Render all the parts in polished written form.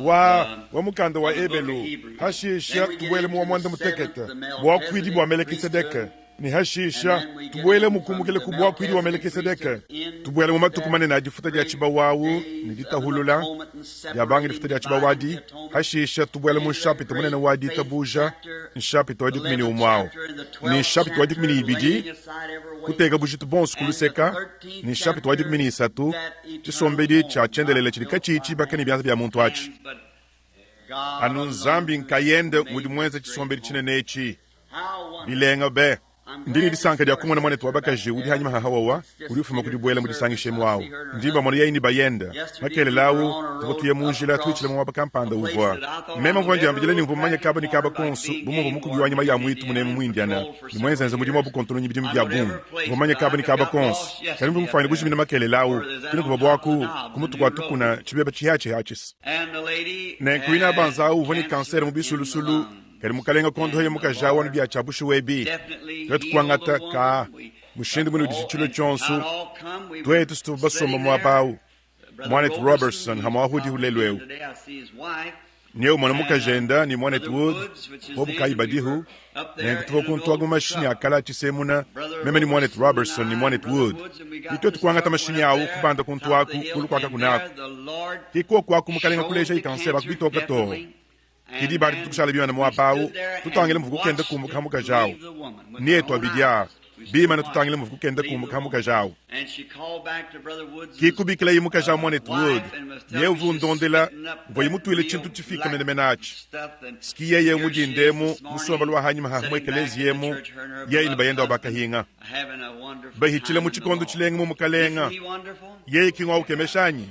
wa mukanda wa ebelu hashisha tubwele mu mwanda mutekete bwa kwidi bwa Melkisedeke ni hashisha tubwele mukumukele kubwa kwidi wa Melkisedeke tubwele mu matukumane na jifuta ya chiba wawu ni ditahulula ya bangi difuta ya chiba wadi hashisha tubwele mu shapi tumune na wadi tabuja nshapi to dik mini umwao ni shapi to dik mini ibidi kutega bujitu bons kuluseka ni shapi to dik mini isatu chisombedi cha chendelele chilikachichi bakeni byanza bya muntu achi anu nzambi nkayende mudi mwenza chisombedi chinenechi bilenga be ndini disanka dia kumona mwane twabakaje udi hanyuma hahawa udi ufuma kudibwela mudi sangi shemu wao ndimba mwana yaini bayenda makele lawo tuvotuye munjila tuichile mwa bakampanda uvwa mema mvonje ambijele ni mvumanya kaba ni kaba konsu bumu mukubiwa nyuma ya mwitu mune mwindiana ni mwenza nza mudi mwa bukontrolo nyibidimu bya bumu mvumanya kaba ni kaba konsu kalimbu mfanya gushi mina makele lawo kile kubabwaku kumutu kwa tukuna chibeba chihache hachis na kuina banza uvoni kanser mubisulusulu kari mukalenga kondo hoye mukajawa nbya chabushu webi yetu kwangata ka mushindi munu dichichulo chonsu twetu stubasoma mwabau Mwanet Robertson hamahudi hulelweu niyo mwana mukajenda ni Mwanet Wood hobu kaibadihu nengutuwa kuntuwagu mashini akala chisemuna meme ni Mwanet Robertson ni Mwanet Wood itotu kwangata mashini yao kubanda kuntuwaku kulu kwaka kunaku kikuwa kwaku mukalenga kuleja ikanseba kubitoka toho kidi bari tukushala biyana mwabau tutangile mvuku kende kumbuka hamuka jao niye twabidia bima na tutangile mvuku kende kumbuka hamuka jao kikubikila yimuka jao Mwanet Wood ye uvundondela voyi mutuile chintu chifika mene menachi skiye ye mujindemu musomba lwa hanyima hamwekelezi yemu ye ilibayenda wabakahinga bahichile muchikondu chilenga mumukalenga ye ikingwa ukemeshanyi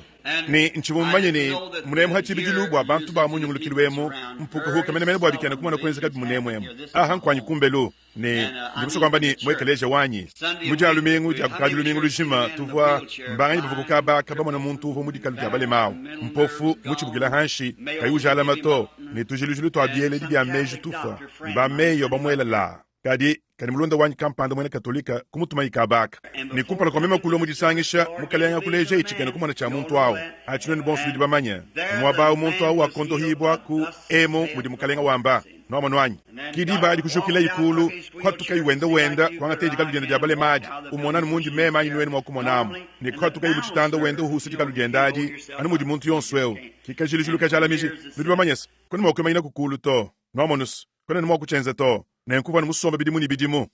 ni nchibumanye ni munemu hachibijilubu abantu ba munyungulukilwemu mpuko huka mene bwa bikena kumana kwenza kabi munemwemu hankwanyi kumbelo ni ndibuso kwamba ni mwekeleje wanyi muja lumengu ja kukadi lumengu lujima tuvwa mbanganyi buvuko kaba mwana muntu uvo mudikalu kabale mao mpofu muchibugila hanshi kayuja alamato ni tujilujilu to abiele bya meju tufa ba meyo bamwela la kadi mulonda wanyi kampanda mwene katolika kumutuma ikabaka ni kumpala kwa mema kulo mujisangisha mukalenga kuleje ichikene kumana cha muntu wao achino ni bonsu bidibamanya mwabao muntu wao wakondo hibwa ku emo mudi mukalenga wamba no manwanyi kidi baadi kushukila ikulu kwatuka wenda kwanga teji kalugenda jabale maji umonani munji mema yinweni mwakumonamu ni kwatuka ibuchitanda wenda uhusiti kalugendaji anu mudi muntu yonsweo kikajilijulu kajala miji bidibamanyas kuni mwakuma ina kukulu to no monus kuni mwakuchenze to na nkuba numusomba bidimu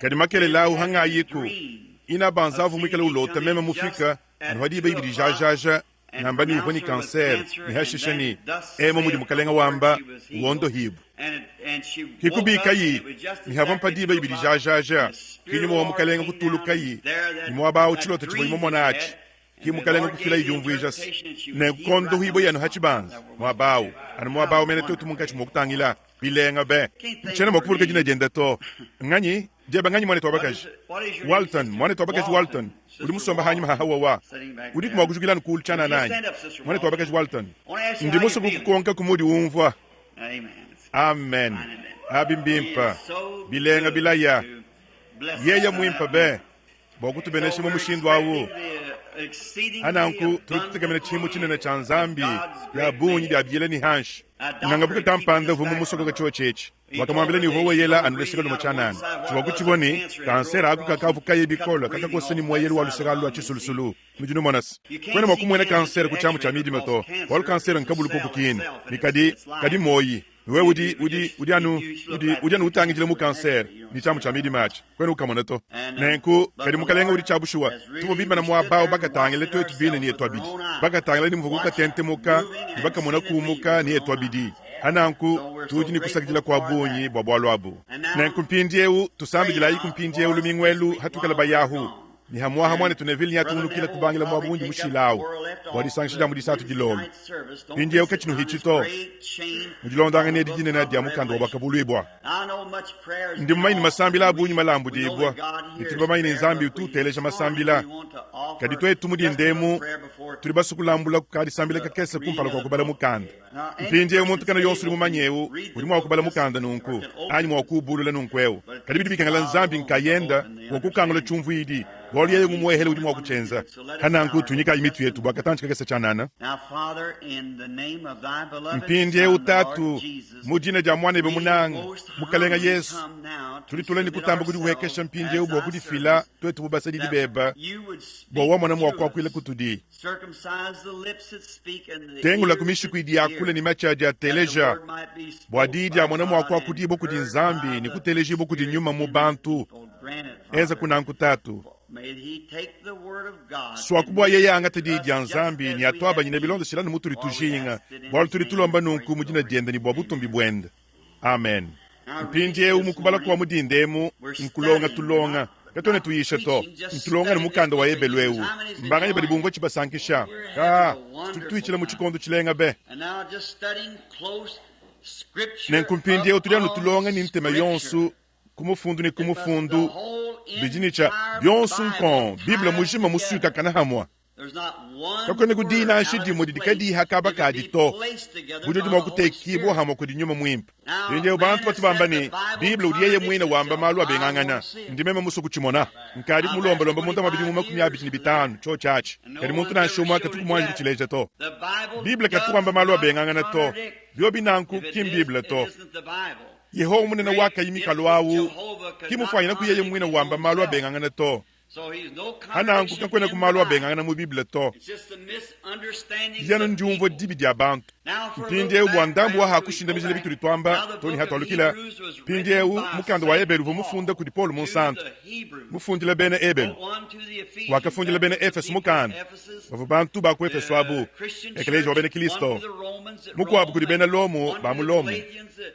kadi makele lau hanga yiku ina banzavu mwikele ulota mema mufika anwadi ba ibidi jajaja namba ni uvoni kanser ni hashishani emo mudi mukalenga wamba uondo hibu kikubika yi ni havampa diba ibidi jajaja kinyumo wa mukalenga kutuluka yi ni mwabao chiloto chibo imomonachi kimukalenga kufila ijumvu ijas ne kondo hibo yanu hachibanza mwabao mene tutu munkachi mwokutangila bilenga be chene mwakufuluka jina jenda to nganyi jeba nganyi mwane tobakaji Walton udi musomba hanyima hahawa udi kumwakujukila nkulu chana nanyi mwane tobakaji Walton ndi musu kukonka kumudi umvwa amen abimbimpa bilenga bilaya yeya mwimpa be bokutu beneshimo mushindu awu ananku turukutegamene chimu chinene cha nzambi ya bunyi ya biele ni hanshi nangabuka tampanda vumu musoko gacho chechi wakamwambile ni vowe yela anulesika lumo chanani chiwaku chivoni kansera aku kakavuka yebikola kakakoseni mwayelu walusikalu wa chisululusulu mjunu monas kwene mwakumwene kansera kuchamu cha midi meto walu kansera nkabulu kuku kini ni kadi moyi we udi anu utangijile mu kanser ni chamu cha midi match kwene ukamoneto nenku kadi mukalenga udi chabushuwa tubo bimba na mwabao bakatangile to etubine ni etwabidi bakatangile ni mvuguka tente muka baka mona kumuka ni etwabidi hananku tujini kusakijila kwa bunyi bwabwalo abu nenku mpindieu tusambijila kumpindieu lumingwelu hatukala bayahu ni hamwa hamwane tunevili nyatu unukila kubangila mwabunji mushilao wadi sangshida mudisatu jilolo pindieu kachinu hichito mujilondanga nedi jine na diamu kando wabakabulu ibwa ndi mmaini masambila abunyi malambu di ibwa itiba maini nzambi ututeleja masambila kadi toe tumudi ndemu tuliba sukulambula kukadi sambila kakese kumpala kwa kubala mukanda mpindieu muntu kana yonsuli mumanyeu ulimu wakubala mukanda nunku anyi mwakubulula nunkweu kadi bidibikangala nzambi nkayenda wakukangula chumvu idi goli yeye ngumwehele udi mwakuchenza hananku tunyika imitu yetu bwakatanchika kesa chanana mpindye utatu mujine ja mwana ibe munanga mukalenga Yesu tulituleni kutamba kudi wekesha mpindye ubwa kudi fila twetu bubasadi dibeba bwa mwana mwakwa kwile kutudi tengu la kumishi kuidi yakule ni macha ja teleja bwa didi ya mwana mwakwa kudi ibo kudi nzambi ni kuteleji ibo kudi nyuma mubantu eza kunanku tatu swakubwa yeye angate didi ya nzambi ni atwaba nyine bilondo shilani mutu ritujinga bwa tulitulomba nunku mujina dienda ni bwa butumbi bwenda amen mpindye umukubala kuwa mudindemu nkulonga tulonga katone tuyishe to ntulonga ni mukanda wa ebelwewu mbanganye bali bumvo chibasankisha tuyichile muchikondo chilenga be nenkumpindye utuliano tulonga ni ntema yonsu kumufundu ni kumufundu bijinicha byonsu nkon biblia mujima musuka kana hamwa kakone kudina shidi mudidikadi hakaba kadito budodi mokuteki hamwa kudi nyuma mwimpa nje ubantu batubambani biblia udiyeye mwina wamba malu abengangana ndimeme musu kuchimona nkadi mulomba lomba muntu mabidi mu 25 cho church kadi muntu na shoma katuku mwanji chileje to biblia katukwamba malu abengangana to byo binanku kim biblia to Yehova munena waka yimikalwawu kimufanya kuyeye mwina wamba malu abengangana to hananku kakwena kumalu abengangana mu biblia to yano njumvo dibi dia bantu mpindye wandambu wa hakushinda mizile bitu litwamba toni hatwalukila mpindye mukanda wa ebelu vumufunda kudi Paulo monsanto mufundile bene ebelu wakafundile bene Efeso mukanda vavu bantu baku Efeso abu ekeleja wa bene Kristo mukwabu kudi bene lomu bamu lomu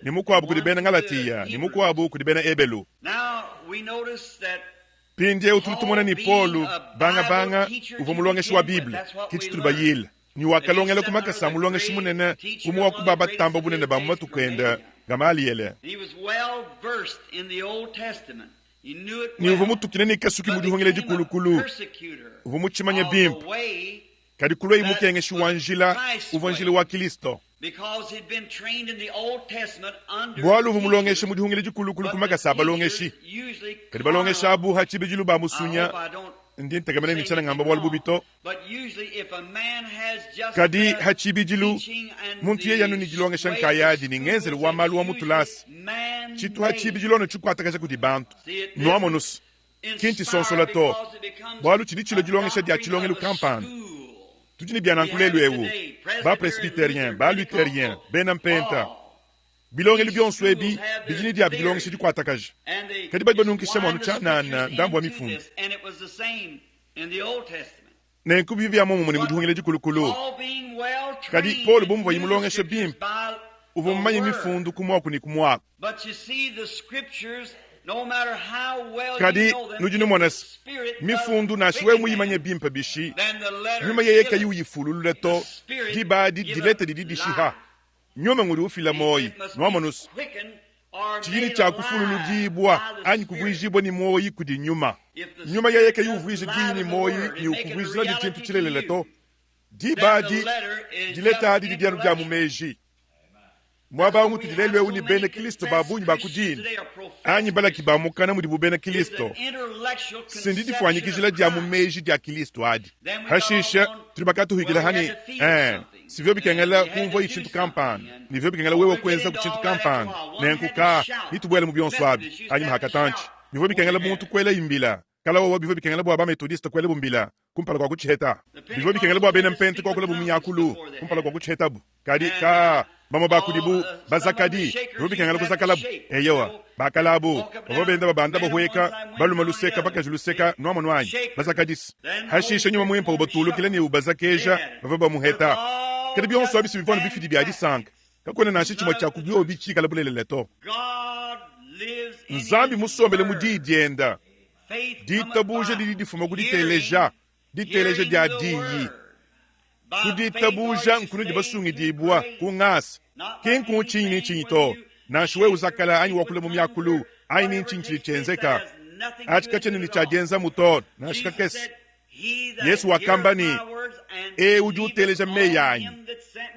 ni mukwabu kudi bene Galatiya ni mukwabu kudi bene ebelu pindye utulutumona ni Paulo banga uvumulongeshi wa Biblia kichi tulibayila ni wakalongela kumakasa mulongeshi munene kumuwa kubaba tamba bunene bamu tukenda Gamaliele ni uvumutukine ni kasuki mudihongele jikulukulu uvumuchimanya bimpu kadi kulwe imukengeshi wanjila uvanjili wa Kristo bwalu uvumulongeshi mudihongele jikulukulu kumakasa balongeshi kadi balongeshi abu hachibijilu bamusunya ndi ntegemene ni chana ngamba bwalu bubito kadi hachibijilu muntu ye yanu ni jilongesha nkayadi ni ngenzele wa malu wa mutulasi chitu hachibijilu ono chukwatakasha kuti bantu nuamonus kinti sonsola to bwalu chilichilo jilongesha dia chilongelu kampani tujini bianankulelu ewu ba presbyterien ba luterien benampenta bilongelu byonsu ebi bijini dia bilongesha jukwatakasha kadi badi banunkisha mwanu chanana ndambu wa mifundu nenkubi vya momo muni muduhungile jikulukulu kadi Paulo bumva yimulongesha bimpu uvumanye mifundu kumwaku ni kumwaku kadi nujini mwanasi mifundu nashiwe muyimanye bimpa bishi nyuma yeyeka yuyifululule to dibadi dilete dididishiha nyuma nguri ufila moyi nwamanus chiyini cha kufululu jibwa anyi kuvuijibwa ni moyi kudi nyuma yeyeka yuvuiji dini moyi ni ukuvuijila di chintu chilelele to dibadi dileta adi didianu jamu meji mwaba ngutu dilelwe uni bene Kristo babunyi bakudini anyi bala kibamukana mudi bubene Kristo sindidi fwanyikijila jamu meji dia Kristo adi hashisha tulibakatu higila hani sivyo bikengela kumvo ichintu kampani nivyo bikengela wewe kwenza kuchintu kampani nenkuka itubwele mubyonso abi anyi mahakatanchi nivyo bikengela muntu kwela imbila kala wawa bivyo bikengela bwa metodista kwele bumbila kumpala kwa kuchiheta bivyo bikengela bwa bene mpente kwa kule bumunyakulu kumpala kwa kuchiheta bu kadi ka bama bakudibu bazakadi bivyo bikengela kuzakalabu eyewa bakalabu bavyo benda babanda bahweka balumaluseka bakajuluseka nuwa manuanyi bazakadis hashisha nyuma mwempa ubatulu kile ni ubazakeja bavyo bamuheta kadi byonso abisi bivyo bifidi byadi sank kakone nashichi mwachakubyo bichi kalabulele to nzambi musombele mudidienda ditabuje didifuma kuditeleja diteleja dia diyi kuditabuja nkunu dibasungi dibwa kungasa kenku chini chinito nashwe uzakala anyi wakule mu myakulu ayi nchinchi chenzeka achikacheni ni chagenza muto nashikakes Yesu wakambani ujuteleja meyanyi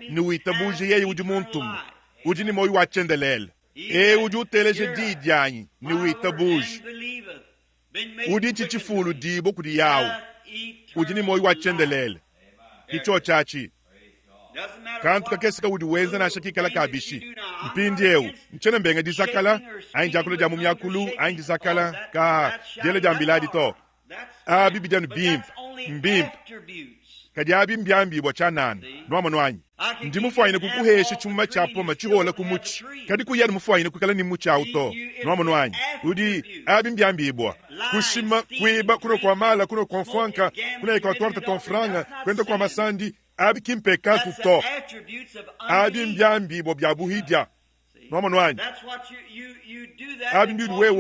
ni witabuje yeye ujumuntum ujini moyo wachendelele ujuteleja didyanyi ni witabuje udi chichifulu dibo kudi yawo udi ni moyo wachendelele icho chachi kantu kakesika udi wenza na shakikala kabishi mpindiewu mchene mbenga disakala ayin jakula jamu myakulu ayin disakala ka jele jambiladi to abi bidanu mbimp kadi abi mbyambi bwachanana nwama nwanyi ndi mufwaine kukuhesha chumuma chapo machihola kumuchi kadi kuyani mufwaine kukala ni muchi auto nwama nwanyi udi abi mbyambi bwa kushima kuiba kuno kwa mala kuno kwa mfwanka kuna ikawatwarta tonfranga kwenda kwa masandi abi kimpekatu to abi mbyambi bwa byabuhidya nwama nwanyi abi mbidu we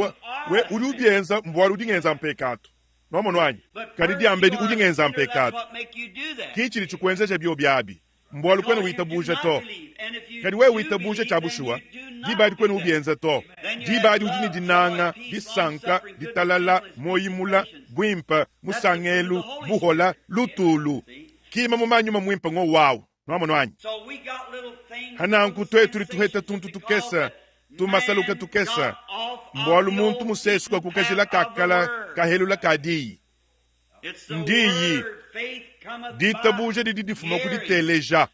udi ubienza mbwari udingenza mpekatu nwama nwanyi kadi diambedi udingenza mpekatu kichili chikuenzesha byo byabi mbwalu kwene witabuje to kadi we witabuje chabushua dibadi kwene ubienza to dibadi udini dinanga disanka ditalala moyimula bwimpa musangelu buhola lutulu kima mumanyuma mwimpa ngo wawu nwama nwanyi hananku twe turi tuheta tuntu tukesa tumasaluka tukesa mbwalu muntu musesukwa kukajila kakala kahelula kadiyi ndiyi ditabuje didifuma kuditeleja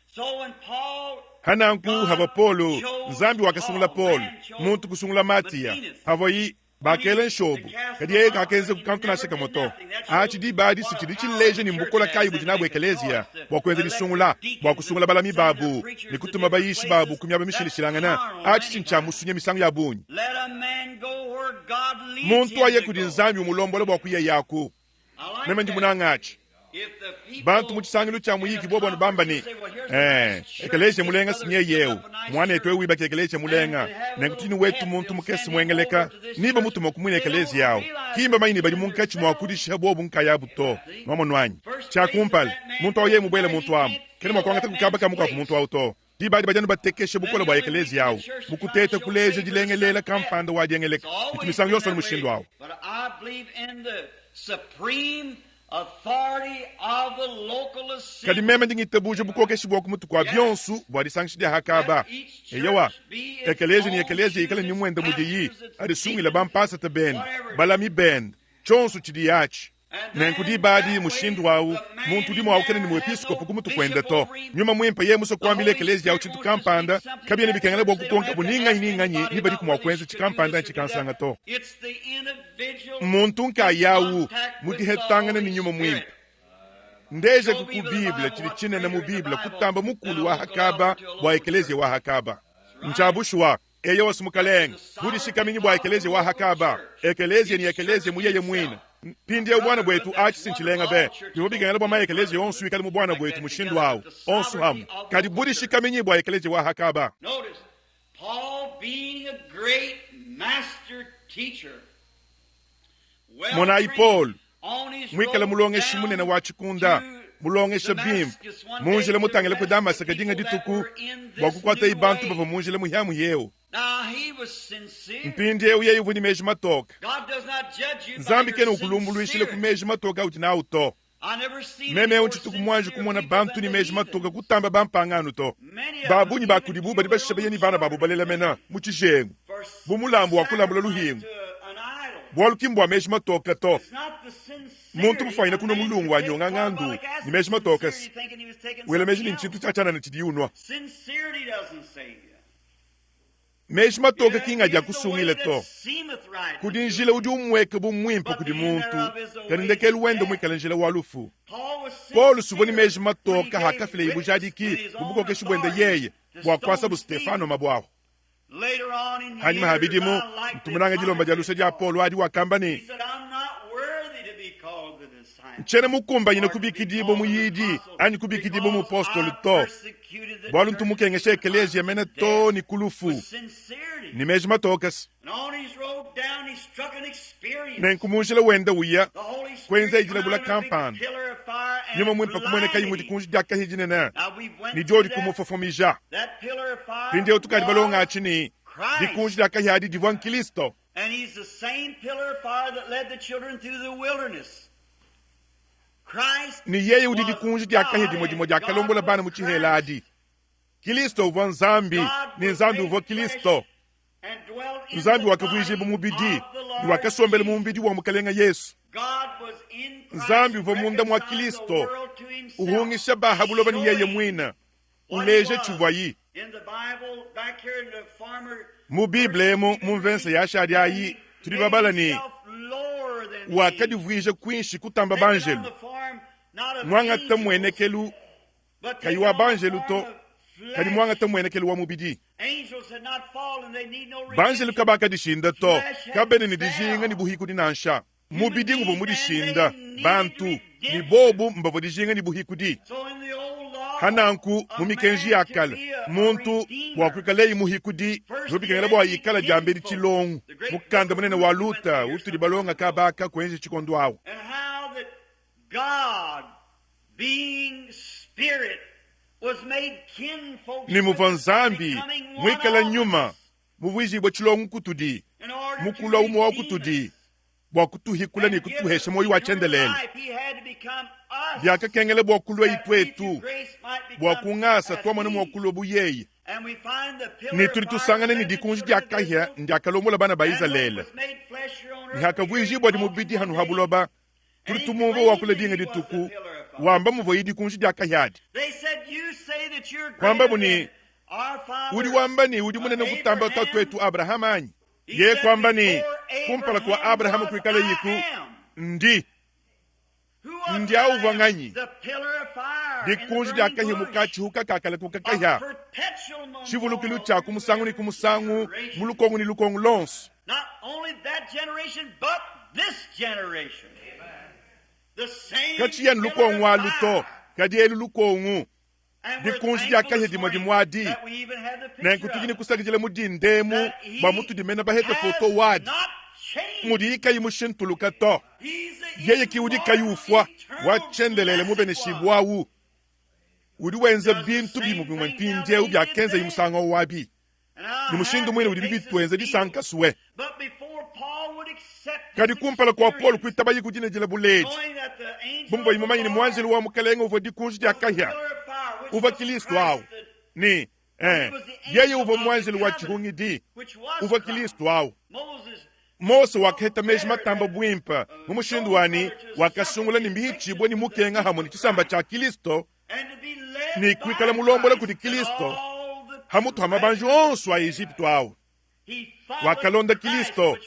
hananku hava polo nzambi wakasungula polo muntu kusungula matiya havoyi bakele nshobu kadi yeye kakenze kukantuna sheka moto achi di badi sichidi chileje ni mbukola kayi bujina bwekelezia bwakwenze disungula bwakusungula balami babu nikutuma bayishi babu kumyaba mishilishilangana achi chinchamusunye misangu ya bunyi muntu aye kudi nzambi umulombola bwakuye yako nema ndi munangachi bantu muchisangilu cha muyiki bobo ni bambani ekeleje mulenga sinye yewu mwana etwe wiba kekeleje mulenga nekutini wetu muntu mukesi mwengeleka niba mutu mokumwine ekeleje yawo kimba mayini bali munkachi mwakudisha bobo nkaya buto nomo nwanyi cha kumpal muntu oye mubwele muntu amu kene mwakwanga tekukaba kamuka ku muntu auto dibadi bajanu batekeshe bukola bwa ekeleje yawo mukutete kuleje dilengelela kampanda wajengeleka itimisangu yoso ni mushindu wawo kadi meme ndingitabuje bukokeshi bwa kumutu kwa byonsu bwa disangshidi hakaba eyewa ekeleje ni ekeleje ikale ni mwenda mudiyi adi sungila bampasa ta ben balami ben chonsu chidiyachi nenkudi badi mushindu wawu muntu dimo wawu kene ni mwepiskopo kumutu kwenda to nyuma mwimpa ye muso kwambile ekeleje yawu chitu kampanda kabye ni bikengele bwa kukonka buninga ininganyi ni badi kumwa kwenza chikampanda nchikansanga to muntu nka yawu muti hetangana ni nyuma mwimpa ndeje kukubibla chili chine na mubibla kutamba mukulu wa hakaba bwa ekeleje wa hakaba mchabushwa eyo wasumukalenga budi shikaminyi bwa ekeleje wa hakaba ekeleje ni ekeleje muyeye mwina pindi bwana bwetu achi sinchilenga be yobigengela bwa ekeleje onsu ikali mu bwana bwetu mushindu wawo onsu hamu kadi budi shikaminyi bwa ekeleje wa hakaba Paul being a great master teacher mona Paul mwikala mulongeshi munene wachikunda mulongesha bimba munjile mutangele ku Damasaka dinga dituku wakukwata ibantu bava munjile muhyamu yewo mpindi yewu yeyu vuni meji matoka nzambi kene ukulumbuluishile ku meji matoka uti na uto meme unchituku mwanji kumona bantu ni meji matoka kutamba bampanganu to babunyi bakudibu badi bashishabe yeni bana babu balela mena muchijengu bumulambu wakulambula luhingu bwalukimbwa meji matoka to muntu mufayina kuno mulungu anyonga ngandu ni meji matoka wela meji ni nchitu chachana nchidiunwa meji matoka kinga ja kusungile to kudinjile udi umweke bumwimpa kudi muntu kanindekele wendo mwikale njile walufu Paul suboni meji matoka hakafile ibujadiki bubukokeshi bwende yeye bwakwasa bu Stefano mabwaho hanyuma habidimu mtumunanga jilomba jaluse ja Paul wadi wakambani nchene mukumba yine kubikidibo muyidi anyi kubikidibo mu apostoli to bwalu ntumukengeshe ekeleje yamene to ni kulufu ni meji matokas nenkumunshile wenda uya kwenza ijile bula kampani nyuma mwimpa kumwene kayi mwiti kunji jaka hijine na ni jodi kumufofomija pindi utukadi balonga achini di kunji jaka hiyadi divan Kilisto and he's the same pillar of fire that led the children through the wilderness. Christ ni yeye udidi kunji jaka hijimo jimo jaka lombola bana muchihela adi Kilisto uva nzambi ni nzambi uva Kilisto nzambi wakavwije mumubidi ni wakasombele mumubidi wa mukalenga Yesu. Nzambi uva munda mwa Kristo uhungisha baha buloba ni yeye mwina uleje chuvwayi mu Bible mumvense yashari ayi turi babala ni wakadivwije kwinshi kutamba banjelu mwanga tamwenekelu kayi wa banjelu to kadi mwanga tamwenekelu wa mubidi banjelu kabaka dishinda to kabene ni dijinga ni buhiku dinansha mubidi ngubo mudishinda bantu ni bobu mbavo dijinga ni buhiku di hananku mumikenji yakala muntu wakwikaleyi muhiku di zobikengela bwa yikala jambeli chilongu mukanda munene wa luta utuli balonga kabaka kwenje chikondo awo. Ni muva nzambi mwikala nyuma muvwiji bwa chilongu kutudi mukula umo wa kutudi bwa kutuhikula ni kutuhesha moyi wa chendelele byaka kengele bwa kulwa itwetu bwa kungasa twa mwana mwa kulwa buyeyi ni turi tusangane ni dikunji dyakahya ndyakalomola bana ba Israeli ni hakavwiji bwa dimubidi hanu habuloba turi tumuvo wa kula dinga dituku wamba muvo yidikunji dyakahyadi kwamba muni udi wamba ni udi munene kutamba tatwetu Abraham anyi ye kwamba ni kumpala kwa Abraham kwikala yiku ndi auvanganyi dikunji dyakahya mukachi hukakakala kukakahya chivulukilu cha kumusangu ni kumusangu mulukongu ni lukongu lonsu kachiyan lukongu wa luto kadielu lukongu dikunji dyakahya dimwadimwadi nankutugini kusagijele mudindemu bamutu dimena bahete foto wadi mudi ikayi mushintuluka to yeye kiudi kayufwa wachendelele mubene shibwawu udi wenze bintu bimubimwe mpinje ubya kenze yimusango wabi ni mushindu mwene udi bibitwenze disanka suwe kadi kumpala kwa Paul kwitaba yikujine jela buleji bumbo yimamanyi ni mwanjelu wa mukalenga uva dikunji dyakahya uva Kristo awo ni yeye uva mwanjelu wa chihungi di uva Kristo awo Mose wakaheta meji matamba bwimpa mumushindu wani wakasungula ni mbihichibwe ni mukenga hamu ni chisamba cha Kristo ni kwikala mulombola kuti Kristo hamutu hamabanju onsu wa Egypto awo wakalonda Kristo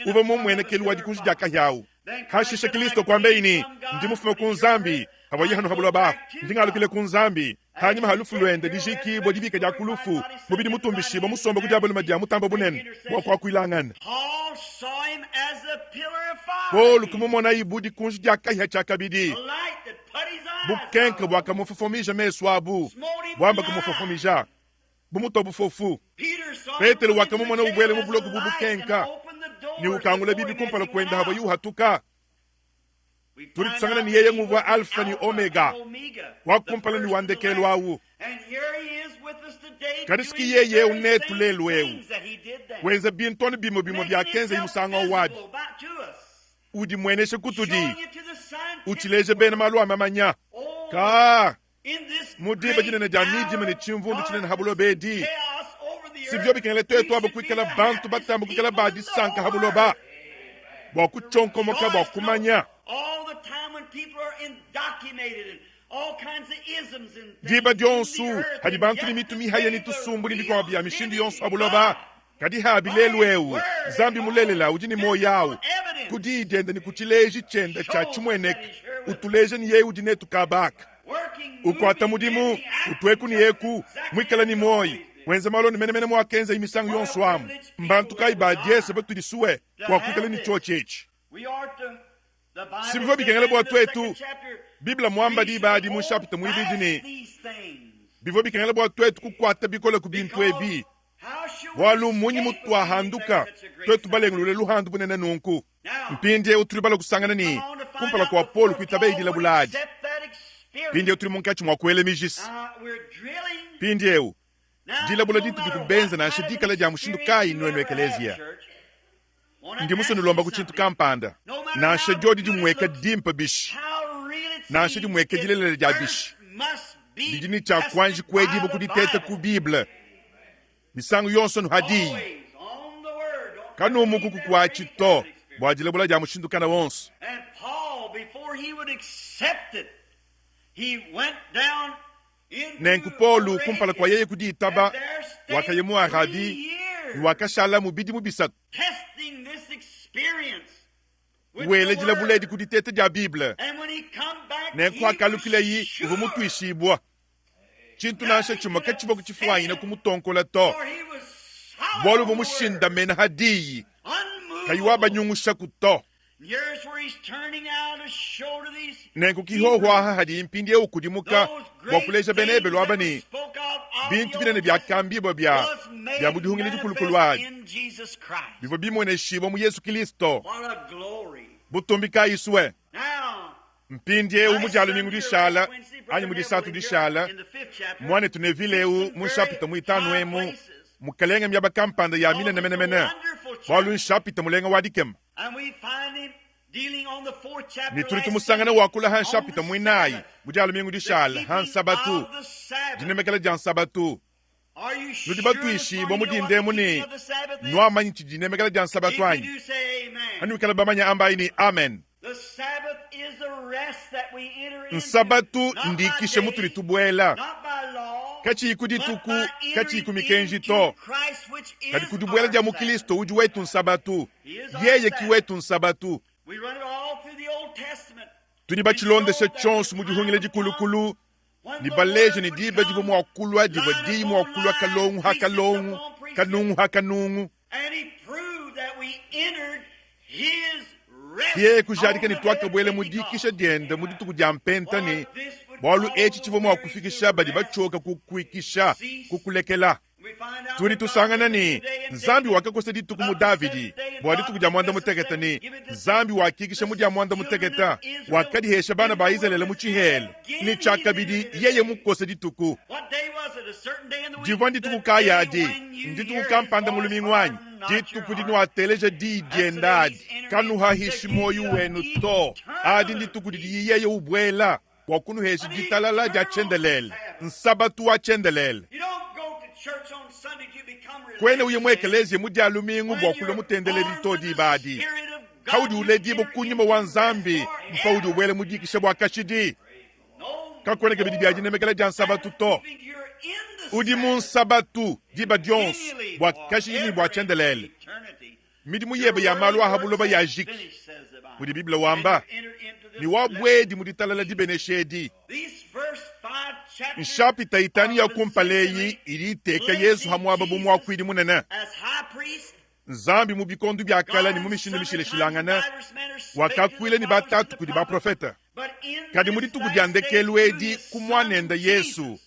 uva mumwenekelu wa dikunji dyakahyawu hashisha Kristo kwambe ini ndimufuma kunzambi hawayi hanu habula ba ndingalukile kunzambi hanyuma halufu lwende dijikibwa dibika dyakulufu mubidi mutumbishiba musomba kudyabulima dya mutamba bunene wakwa kuilangana Paul kumumona ibu dikunji dyakahya chakabidi bukenke bwakamufufomija mesu abu bwamba kumufufomija bumuto bufofu Petero wakamumona ubwele mubuloku bubukenka ni ukangula bibi kumpala kwenda habo yuhatuka turi tusangana ni yeye nguvu alfa ni omega wakumpala ni wandekelu awu kadisiki yeye unetulelu ewu wenza bintoni bimo bya kenza yimusanga wadi udi mweneshe kutudi uchileje bena malwa mamanya ka mudiba jinene jamidi mene chimvundu chinene habulo bedi sivyo bikengele tetu abo kwikala bantu batambu kwikala badi sanka habulo ba wakuchonkomoka wakumanya diba dyonsu hadi bantu ni mitu mihaya ni tusumbu ni bikwa bya mishindu yonsu habuloba kadi habilelu ewu zambi mulelela ujini moyawu kudi idenda ni kuchileji chenda cha chimweneke utuleje ni yewu dinetu kabaka ukwata mudimu utweku ni yeku mwikala ni moyi wenze malo ni mene mwakenza imisangu yonsu amu mbantu kai badyese betudi suwe wakwikala ni chochechi sivyo bikengele bwa twetu Biblia mwamba di badi mushapita mwibidini bivyo bikengele bwa twetu kukwata bikola kubintu ebi walu munyi mutu ahanduka twetu balengulule luhandu bunene nunku mpindie uturi bala kusangana ni kumpala kwa Paul kuitabe idila buladi pindie uturi munkachi mwakwele mijisi pindie u dila buladi tukubenza na shidika la jamushindu kai nwenu ekelezia ndi muso nilomba kuchintu kampanda na shajodi di mweka dimpa bishi na shadi mweka dilele ja bishi dijini cha kwanji kwejibu kuditete ku Biblia misangu yonson hadi kanumuku kukwa chito bwajile bula jamushindukana wonso. And Paul, before he would accept it, he went down into Nenku Paulu kumpala kwa Arabia, yeye kuditaba and there stayed wakayemu 3 Arabi years, wakashala mubidi mubisatu testing this experience with wele the jila word. buledi kuditete ja Bible And when he come back, nenku he was akalukile yi sure, uvumutu ishibwa chintu nanshe chimo kechivoku chifuanyina kumutonkola to for he was bolu solid on the vumushinda word, mena hadiyi kayuwa unmovable. banyungusha kuto Here's where he's turning out to show to these nenku kihohwaha hadi impindi eukudimuka bwakuleja benebe lwabani bintu binene byakambibwa bya budihungile dikulukulwaji bivo bimwene shibo mu Yesu Kristo What a glory. butumbika iswe Now, mpindi eu mujalo mingu dishala anyi mudisatu dishala mwane tunevileu munshapita muitanu emu mukalenga myaba kampanda ya mine nemenemene balu nshapita mulenga wadikema and we find him dealing on the 4th chapter. ni turi last tumusangana Sunday, wakula han on shapita the muinayi Sabbath, mujalo mingu the dishala keeping han sabatu of the Sabbath. jinemekala jan sabatu Are you sure nudi this batuishi morning bomu you know what dinde the muni keeping of the Sabbath is? nwa manyi chijinemekala jan If sabatu you anyi do, say amen. anu kala bamanya ambayi ni amen. The Sabbath is the rest that we enter into. Nsabatu Not by ndikishe day, muturi tubwela not by law, kachi ikudituku but by kachi entering ikumikenji into to Christ, which is kadi kudubwela our ja Sabbath. mukristo uji wetu nsabatu He is our yeye Sabbath. kiwetu nsabatu We run it all through the Old Testament. tuni bachilondeshe chonsu mujihungile jikulukulu When ni the baleje word ni would diba come, jivo mwakulwa jivo line di upon mwakulwa line, kalongu precept hakalongu upon precept, kanungu hakanungu and he proved that we entered his rest yeye kujarika on ni the twaka day of bwele Pentecost. mudikishe diende mudituku jampentani For this would bolu cause echi chivo the mwakufikisha weary badi to rest. bachoka kukuikisha Cease. kukulekela We find out turi that God tusangana given ni today in nzambi David wakakose dituku mu about the davidi seventh day, and bwadi God tuku ja mwanda gives us the mutegeta ni seventh, give it to nzambi wakikisha mudi ya mwanda mutegeta wakadihesha bana ba Israeli muchihele ni chakabidi yeye mukose dituku What day was it? A certain day in the week? jivo The ndituku day kayadi when you ndituku hear kampanda his voice, mulumingwanyi harden not your dituku heart. dinwateleje didiendadi kanuha hishimoyu wenu to adi ndituku didi yeye ubwela wakunuheshi ditalala ja chendelele nsabatu wa chendelele You don't go to church on Sunday to become kwene uye religious. mwekelezie mudi alumingu When bwakule you're mutendele born ditodi with the ibadi Spirit of God, kaudi you uledibo enter kunyima into wa rest nzambi forever. mpaudi ubwele mudikishe bwakashidi No kakweneke bidi byajinemekele ja nsabatu to keeping, you're in the udi mu Sabbath. nsabatu diba dyonse Continually bwakashini forever bwachendelele into eternity. midi muyebe ya malu ahabuloba ya jiki Finished, says the Bible. mudi biblia wamba And you enter into this ni wabwedi mudi talala dibeneshedi These first 5 chapters nshapita itani ya are kumpaleyi specifically ili iteke placing yesu hamwaba Jesus bumwakwidi munene as high priest. nzambi mu bikondu byakala ni mu mishinu mishile shilangana wakakwile ni batatu kudi baprofeta kadi mudi tuku dyandekelwedi kumwanenda yesu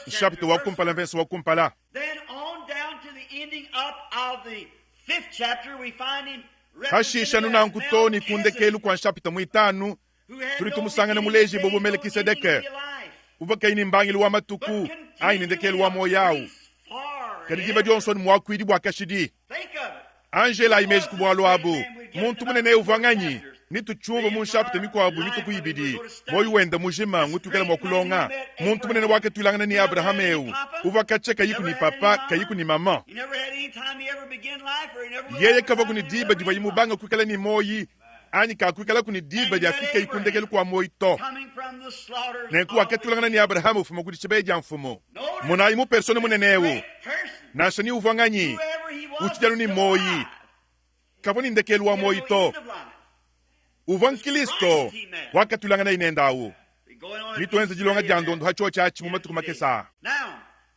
nshapita wakumpala mvenso wakumpala Then on down to the ending up of the 5th chapter, we find him hashishanu represented na as nkutoni kundekelu Melchizedek, kwa nshapita muitanu who had turi no tumusangana beginning muleji of bobo days, no Melkisedeke. beginning of life, uva kaini mbangili wa but matuku aini ndekelu continually wa a moyawu priest forever. kadi diba johnson mwakwidi bwakashidi Think of it. angela imeji kubwalwabu muntu munene uvang'anyi nituchumba munshapita mikwabu mikukuyibidi boyuwenda mujima ngutukela mwakulonga muntu munene wake tuilangana ni abrahamu eu uva kache kayiku ni papa kayiku ni mama He never had any time he ever began life, or he never went yeye over kava time, kuni he diba never diva read yimubanga kwikala ni moyi anyi kakwikala kuni diba diafika ikundekelu kwa moyi to coming from the slaughters nenku of wake the tulangana ni abrahamu ufuma kuti chibeja mfumo Notice munayi mu persone munenewu great person, nasha ni uvang'anyi whoever he was, uchijalu ni was moyi alive. kavo ni ndekelu wa He had moyi no to end of life. uva nkilisto wakatulangana inendawu Going on nitwenze jilonga jandondo hacho chachi mumatuku make saa Now,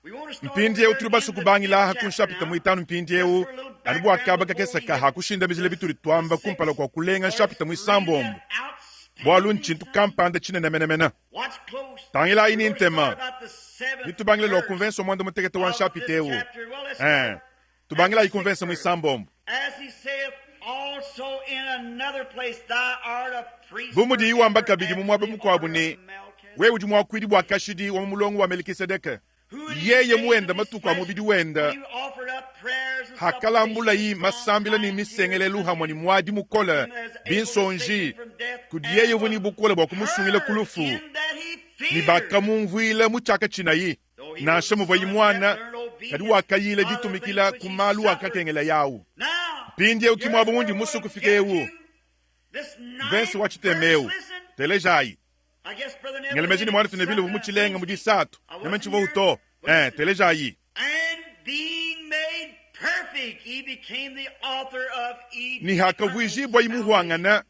we want to start mpindi over eu turi in basuku the bangila 5th hakunshapita chapter muitanu mpindi eu Just for a little alibu background akaba before kakesaka we hakushinda mizile bituri twamba kumpala kwa kulenga nshapita muisambombo Outstanding bwalu nchintu sign. kampanda chinenemenemena Watch close. tangila ini We're gonna ntema start about the 7th nitubangile lo verse konvenso mwanda mutekete wa of nshapita this eu chapter. Well, let's start. tubangila At the ikonvenso 6th verse. muisambombo As he saith also in another place, thou art a priest bumudi iwamba forever kabidi after mumwabe the mukwabu order ni of Melchizedek. wewe uji mwakwidi bwakashidi wa mulongo wa Melkisedeke Who in yeye his days muwenda of his matuku wa flesh, mubidi wenda when he offered up prayers and hakalambula yi supplications masambila ni all night misengelelu and hamwe ni mwadi mukola binsonji kudi yeye vuni bukole bwa kumusungile kulufu ni bakamumvwile muchaka chinayi nashe muva yi mwana kadi wakayile ditumikila kumalu wakakengela yawu Now, mpindi ukimwabo mundi musu kufikewu vensi wachitemeu telejayi ngelemezini mwana tunevile vumuchilenga mudisatu nemenchivo uto telejayi ni hakavuijibwa imuhuangana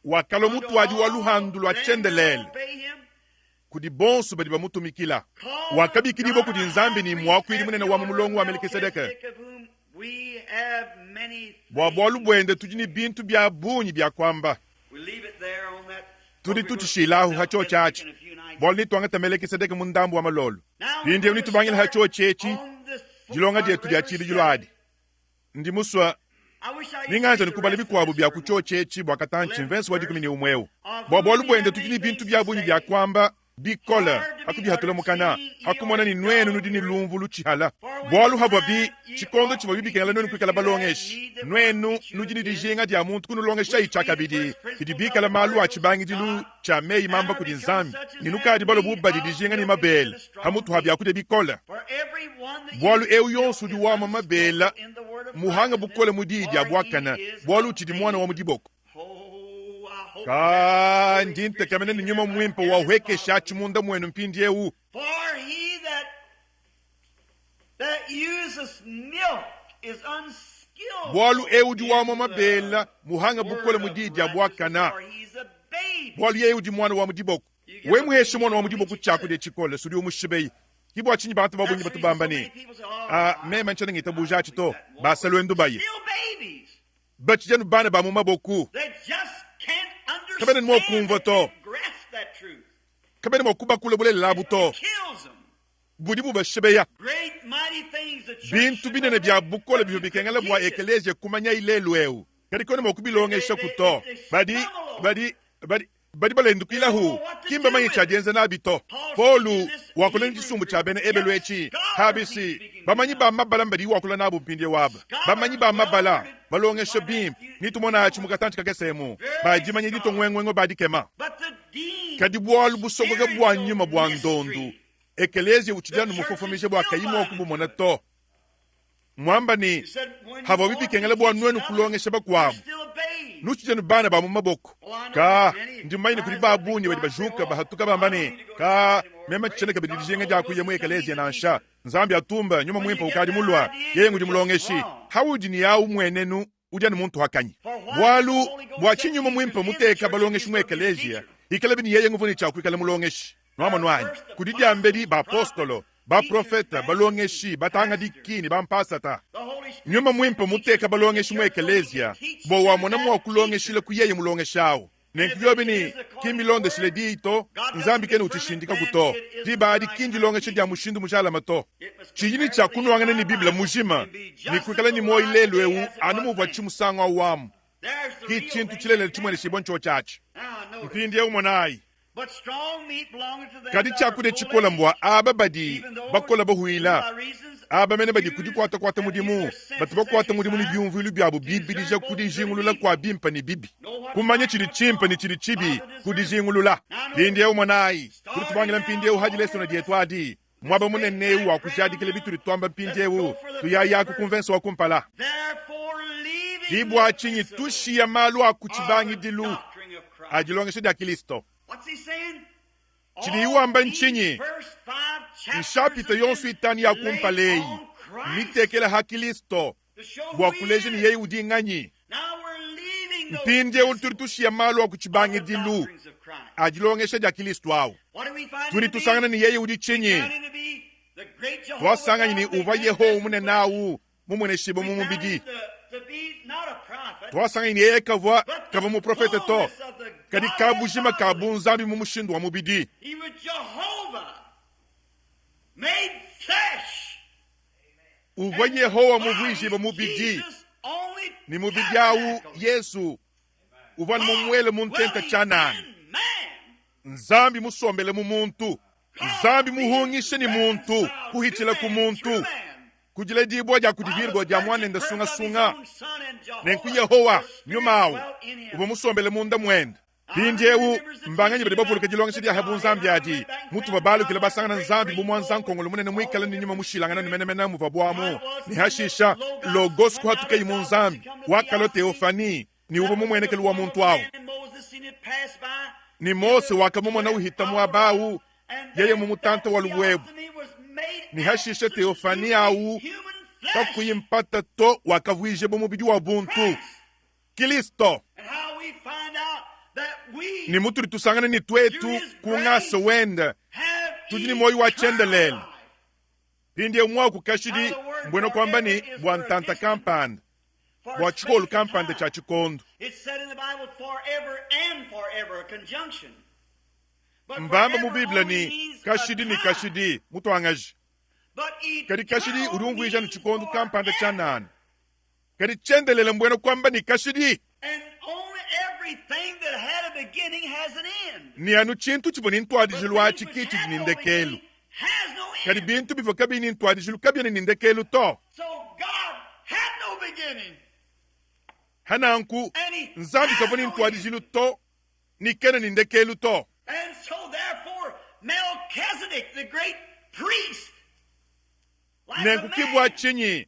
wakalo mutu waji waluhandu lwa chendelele kudi bonsu badi bamutumikila wakabikidibo kudi nzambi ni mwakwiri munene wa mulongo wa Melikisedeke bwabwalu bwende tujini bintu bya bunyi bya kwamba tudi tutishilahu hacho chachi bwali ni tuangata Melikisedeke mundambu wa malolo pindi ni tubangila hacho chechi jilonga dietu dia chili jilwadi ndi muswa ninganza nikubali bikwabu bya kucho chechi bwakatanchi mvensi wadi kumini umweu bwabwalu bwende tujini bintu bya bunyi bya kwamba bikola akubihatula mukana akumona ni nwenu nudini lumvu luchihala bwalu hava bi chikondo chiva bibikengala nonu kwikala balongeshi nwenu nudini dijinga dia muntu kunulongesha ichaka bidi bikala malu achibangi dilu cha mei mamba kudi nzambi ninukadi balo bubadi dijinga ni mabela hamutu habi akude bikola bwalu eu yonsu di wama mabela muhanga bukola mudidi abwakana bwalu chidi mwana wa mudiboko ndinte kamene ni nyuma mwimpa wa weke shachi munda mwenu mpindi ewu for he that uses milk is unskilled bwalu ewu di wama mabela muhanga bukola mudidi abwakana bwalu ewu di mwana wa mudiboko we muheshi mwana wa mudiboko chaku de chikole suri umushibei kibu achinyi batu babunyi batu bambani mema nchana ngita buja chito basalo endubayi bachijanu bana ba mumaboku kabene mo kumva to kabene mo kuba kule bule labu to budi buba shibeya bintu binene bya bukole byo bikengala bwa ekeleje kumanya ilelu eu kadi kono mo kubilonge shakuto badi balendu kilahu kimba manyi chajenza nabito polu wakula njisumbu chabene ebelwechi habisi bamanyi ba mabala mbadi wakula nabu mpindye waba bamanyi ba mabala balonge shabim nitumona achumukatanchi kakesemu bajimanyi dito ngwengwengo badikema kadi bwalu busogoge bwa nyuma bwa ndondu ekelezi uchidanu mufofomishe bwa kayimo okubu monato mwamba ni hava bibikengele bwa nwenu kulonge shaba kwabu nuchijanu bana ba mumaboko ka ndimaine kuri babunye badi bajuka bahatuka bambane ka mema cheneka bidijenga ja kuye mwekelezi na nsha nzambi atumba nyuma mwimpa ukadi mulwa yengu di mulongeshi hawudi ni yawu mwenenu ujani muntu hakanyi bwalu bwachinyuma mwimpa muteka balongeshi mwekelezi ikalabi ni yengu vuni cha kuikala mulongeshi nwama nwanyi kudidi ambedi ba apostolo ba profeta balongeshi batanga dikini ba mpasata nyuma mwimpa muteka balongeshi mwekelezia bo wamona mwa kulongeshile kuyeye mulongeshawo nenkiyobi ni kimilonde shile diito nzambi kene uchishindika kuto dibadi kinji longeshe dia mushindu mushala mato chijini cha kunuangane ni biblia mujima ni kwikala ni moi lelu ewu animuva chimusango awamu kichintu chilele chimwene shiboncho chachi mpindi ewu monai kadi chakude chikola mbwa aba badi bakola bahuila aba mene badi kudi kwata mudimu bati bakwata mudimu ni byumvu ilu byabo bibidija kudi jingulula kwa bimpa ni bibi kumanye chili chimpa ni chili chibi kudi jingulula pindi ewu monai kudi kubangila mpindi ewu haji leso na dietwadi mwaba munene ewu wakujadi kile bitu lituamba mpindi ewu tuyaya kukumvenso wakumpala kibwa chinyi tushi ya malu akuchibangi dilu ajilongeshe dia Kilisto chini iwamba nchinyi nshapita yonsu itani ya kumpalei mitekele hakilisto bwakuleje ni yei udinganyi mpinde ulturitushi ya malu wa kuchibangi dilu ajilongeshe dia Kilisto wao turi tusangana ni yei udichinyi twasanga ni uva yeho umune nawu mumune shibo mumubidi twasanga ni yei kava mu profete to kadi kabujima kabunzambi mumushindu wa mubidi he was Jehovah made flesh uva yehowa muvwishiba mubidi ni mubidi yawu Yesu uva ni mumwele muntenta chanani nzambi musombele mu muntu nzambi muhungishe ni muntu kuhitila ku muntu kujile dibwa ja kudivirgo ja mwane nda sunga nenku yehowa nyumawu uva musombele munda mwenda pinjewu mbanganye bade bafuluka jilonga shidi habu nzambi ati mutu babalu kila basangana nzambi bumu nzankongo lumune mwikala ni nyuma mushilangana ni mena muvabwamo ni hashisha logos kwa hatuka imu nzambi wakalo teofani ni ubo mumwenekele wa muntu wao ni Mose wakamumo na uhitamu abawu yeye mumutanta waluwebu ni hashisha teofani au takuyimpata to wakavuije bomubidi wa buntu Kristo ni mutu litusangana ni twetu kungasa wenda tujini moyo wa chendelele pindi umwa kukashidi mbweno kwamba ni bwantanta kampanda bwa chikolu kampanda cha chikondo mbamba mu Biblia ni kashidi mutu angaji kadi kashidi urumvuisha ni chikondo kampanda cha nane kadi chendelele mbweno kwamba ni kashidi ni anu chintu chiboni ntwadijilu wa chikichi nindekelu kadi bintu bifo kabini ntwadijilu kabini nindekelu to hananku nzambi kaboni ntwadijilu to nikena nindekelu to nenku kibwa chinyi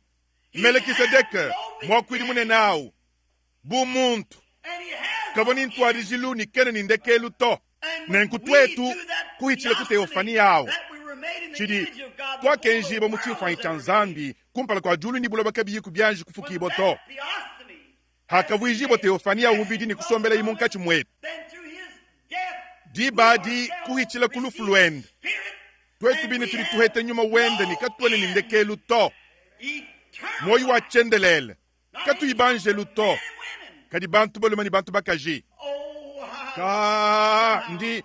Melekisedeka mwakwiri mune nao bumuntu kaboni ntwadijilu nikena nindekelu to nenku twetu kuhichile kuteofani yao chidi twakenjiba muchifanyi cha nzambi kumpala kwa julu ni buloba kabiyi kubyanji kufukibo to hakavuijibo teofani yao ubidi ni kusombela imunka chimwetu dibadi kuhichile kulufu lwende twetu bini tuli tuhete nyuma wende ni katwele nindekelu to moyo wa chendelele katu ibanjelu to kadi bantu boluma ni bantu bakaji ndi